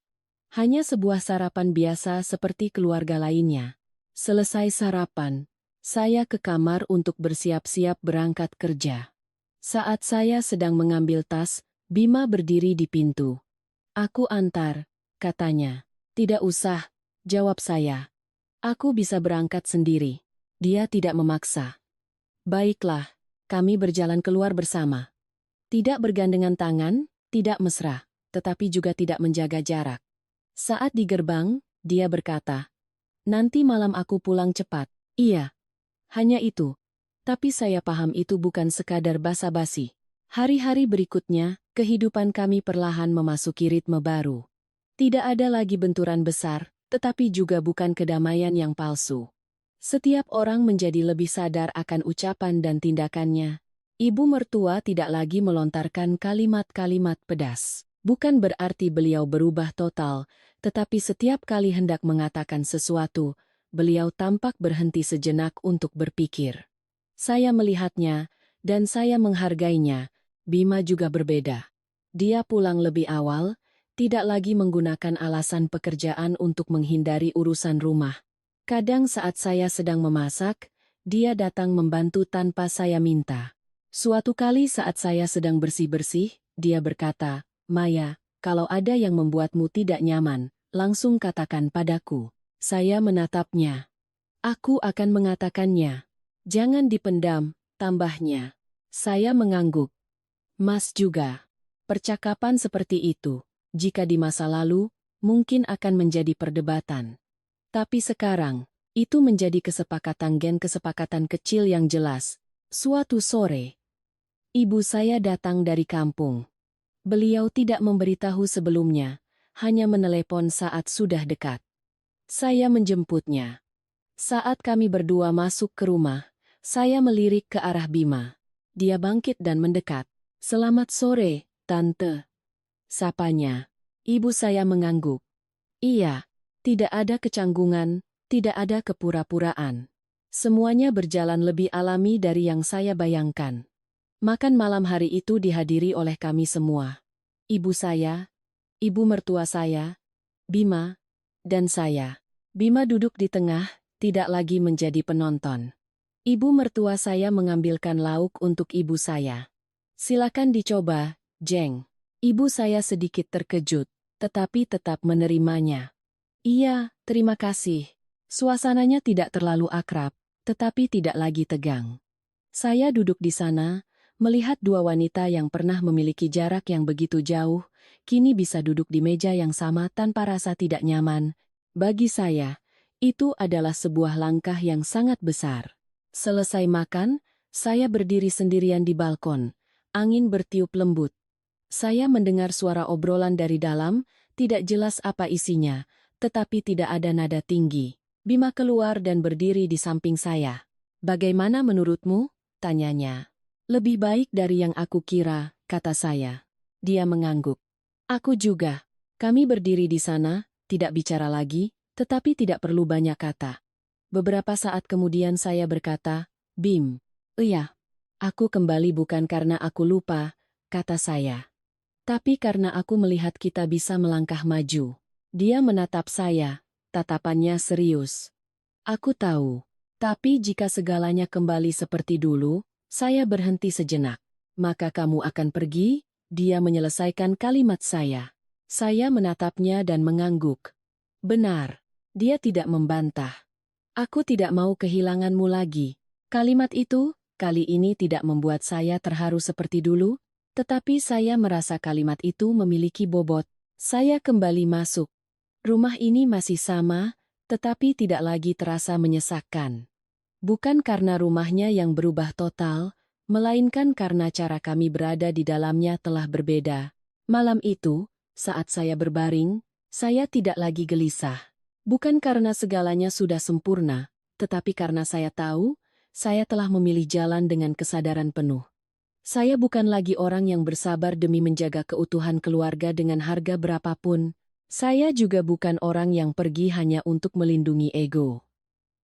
A: Hanya sebuah sarapan biasa seperti keluarga lainnya. Selesai sarapan, saya ke kamar untuk bersiap-siap berangkat kerja. Saat saya sedang mengambil tas, Bima berdiri di pintu. "Aku antar," katanya. "Tidak usah," jawab saya. "Aku bisa berangkat sendiri." Dia tidak memaksa. "Baiklah." Kami berjalan keluar bersama. Tidak bergandengan tangan, tidak mesra, tetapi juga tidak menjaga jarak. Saat di gerbang, dia berkata, "Nanti malam aku pulang cepat." Iya, hanya itu. Tapi saya paham itu bukan sekadar basa-basi. Hari-hari berikutnya, kehidupan kami perlahan memasuki ritme baru. Tidak ada lagi benturan besar, tetapi juga bukan kedamaian yang palsu. Setiap orang menjadi lebih sadar akan ucapan dan tindakannya. Ibu mertua tidak lagi melontarkan kalimat-kalimat pedas. Bukan berarti beliau berubah total, tetapi setiap kali hendak mengatakan sesuatu, beliau tampak berhenti sejenak untuk berpikir. Saya melihatnya, dan saya menghargainya. Bima juga berbeda. Dia pulang lebih awal, tidak lagi menggunakan alasan pekerjaan untuk menghindari urusan rumah. Kadang saat saya sedang memasak, dia datang membantu tanpa saya minta. Suatu kali saat saya sedang bersih-bersih, dia berkata, "Maya, kalau ada yang membuatmu tidak nyaman, langsung katakan padaku." Saya menatapnya. "Aku akan mengatakannya. Jangan dipendam," tambahnya. Saya mengangguk. "Mas juga." Percakapan seperti itu, jika di masa lalu, mungkin akan menjadi perdebatan. Tapi sekarang, itu menjadi kesepakatan kecil yang jelas. Suatu sore, ibu saya datang dari kampung. Beliau tidak memberitahu sebelumnya, hanya menelepon saat sudah dekat. Saya menjemputnya. Saat kami berdua masuk ke rumah, saya melirik ke arah Bima. Dia bangkit dan mendekat. "Selamat sore, Tante," sapanya. Ibu saya mengangguk. "Iya." Tidak ada kecanggungan, tidak ada kepura-puraan. Semuanya berjalan lebih alami dari yang saya bayangkan. Makan malam hari itu dihadiri oleh kami semua. Ibu saya, ibu mertua saya, Bima, dan saya. Bima duduk di tengah, tidak lagi menjadi penonton. Ibu mertua saya mengambilkan lauk untuk ibu saya. Silakan dicoba, Jeng. Ibu saya sedikit terkejut, tetapi tetap menerimanya. Iya, terima kasih. Suasananya tidak terlalu akrab, tetapi tidak lagi tegang. Saya duduk di sana, melihat dua wanita yang pernah memiliki jarak yang begitu jauh, kini bisa duduk di meja yang sama tanpa rasa tidak nyaman. Bagi saya, itu adalah sebuah langkah yang sangat besar. Selesai makan, saya berdiri sendirian di balkon. Angin bertiup lembut. Saya mendengar suara obrolan dari dalam, tidak jelas apa isinya, tetapi tidak ada nada tinggi. Bima keluar dan berdiri di samping saya. "Bagaimana menurutmu?" tanyanya. "Lebih baik dari yang aku kira," kata saya. Dia mengangguk. "Aku juga." Kami berdiri di sana, tidak bicara lagi, tetapi tidak perlu banyak kata. Beberapa saat kemudian saya berkata, "Bim." "Iya, aku kembali bukan karena aku lupa," kata saya. "Tapi karena aku melihat kita bisa melangkah maju." Dia menatap saya, tatapannya serius. "Aku tahu. Tapi jika segalanya kembali seperti dulu," saya berhenti sejenak. "Maka kamu akan pergi?" Dia menyelesaikan kalimat saya. Saya menatapnya dan mengangguk. "Benar." Dia tidak membantah. "Aku tidak mau kehilanganmu lagi." Kalimat itu, kali ini tidak membuat saya terharu seperti dulu, tetapi saya merasa kalimat itu memiliki bobot. Saya kembali masuk. Rumah ini masih sama, tetapi tidak lagi terasa menyesakkan. Bukan karena rumahnya yang berubah total, melainkan karena cara kami berada di dalamnya telah berbeda. Malam itu, saat saya berbaring, saya tidak lagi gelisah. Bukan karena segalanya sudah sempurna, tetapi karena saya tahu, saya telah memilih jalan dengan kesadaran penuh. Saya bukan lagi orang yang bersabar demi menjaga keutuhan keluarga dengan harga berapapun. Saya juga bukan orang yang pergi hanya untuk melindungi ego.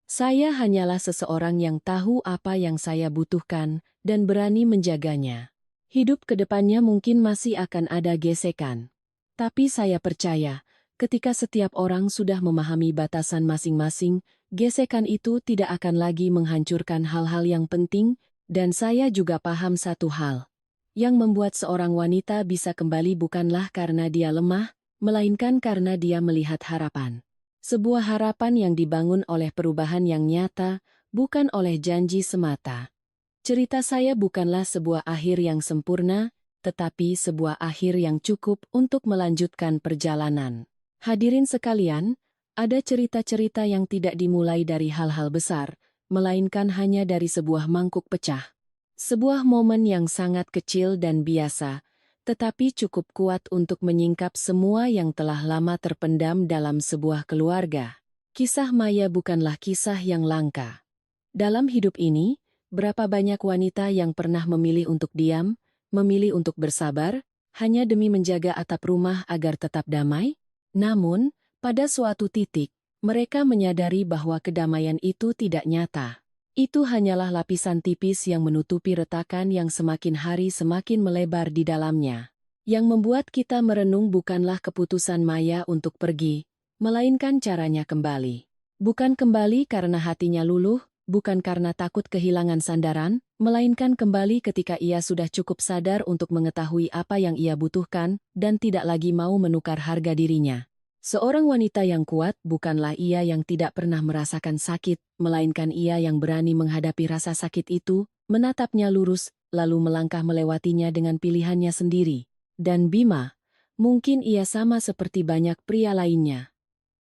A: Saya hanyalah seseorang yang tahu apa yang saya butuhkan dan berani menjaganya. Hidup ke depannya mungkin masih akan ada gesekan. Tapi saya percaya, ketika setiap orang sudah memahami batasan masing-masing, gesekan itu tidak akan lagi menghancurkan hal-hal yang penting. Dan saya juga paham satu hal. Yang membuat seorang wanita bisa kembali bukanlah karena dia lemah, melainkan karena dia melihat harapan. Sebuah harapan yang dibangun oleh perubahan yang nyata, bukan oleh janji semata. Cerita saya bukanlah sebuah akhir yang sempurna, tetapi sebuah akhir yang cukup untuk melanjutkan perjalanan. Hadirin sekalian, ada cerita-cerita yang tidak dimulai dari hal-hal besar, melainkan hanya dari sebuah mangkuk pecah. Sebuah momen yang sangat kecil dan biasa, tetapi cukup kuat untuk menyingkap semua yang telah lama terpendam dalam sebuah keluarga. Kisah Maya bukanlah kisah yang langka. Dalam hidup ini, berapa banyak wanita yang pernah memilih untuk diam, memilih untuk bersabar, hanya demi menjaga atap rumah agar tetap damai? Namun, pada suatu titik, mereka menyadari bahwa kedamaian itu tidak nyata. Itu hanyalah lapisan tipis yang menutupi retakan yang semakin hari semakin melebar di dalamnya. Yang membuat kita merenung bukanlah keputusan Maya untuk pergi, melainkan caranya kembali. Bukan kembali karena hatinya luluh, bukan karena takut kehilangan sandaran, melainkan kembali ketika ia sudah cukup sadar untuk mengetahui apa yang ia butuhkan dan tidak lagi mau menukar harga dirinya. Seorang wanita yang kuat bukanlah ia yang tidak pernah merasakan sakit, melainkan ia yang berani menghadapi rasa sakit itu, menatapnya lurus, lalu melangkah melewatinya dengan pilihannya sendiri. Dan Bima, mungkin ia sama seperti banyak pria lainnya.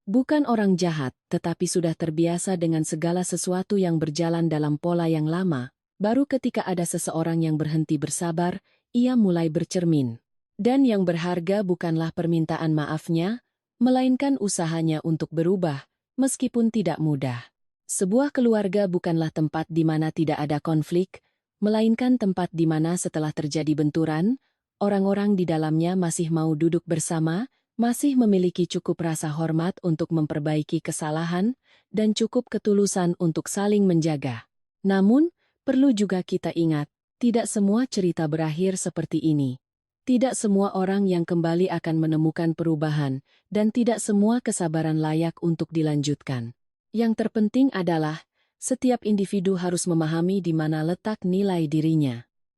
A: Bukan orang jahat, tetapi sudah terbiasa dengan segala sesuatu yang berjalan dalam pola yang lama. Baru ketika ada seseorang yang berhenti bersabar, ia mulai bercermin. Dan yang berharga bukanlah permintaan maafnya, melainkan usahanya untuk berubah, meskipun tidak mudah. Sebuah keluarga bukanlah tempat di mana tidak ada konflik, melainkan tempat di mana setelah terjadi benturan, orang-orang di dalamnya masih mau duduk bersama, masih memiliki cukup rasa hormat untuk memperbaiki kesalahan, dan cukup ketulusan untuk saling menjaga. Namun, perlu juga kita ingat, tidak semua cerita berakhir seperti ini. Tidak semua orang yang kembali akan menemukan perubahan, dan tidak semua kesabaran layak untuk dilanjutkan. Yang terpenting adalah, setiap individu harus memahami di mana letak nilai dirinya.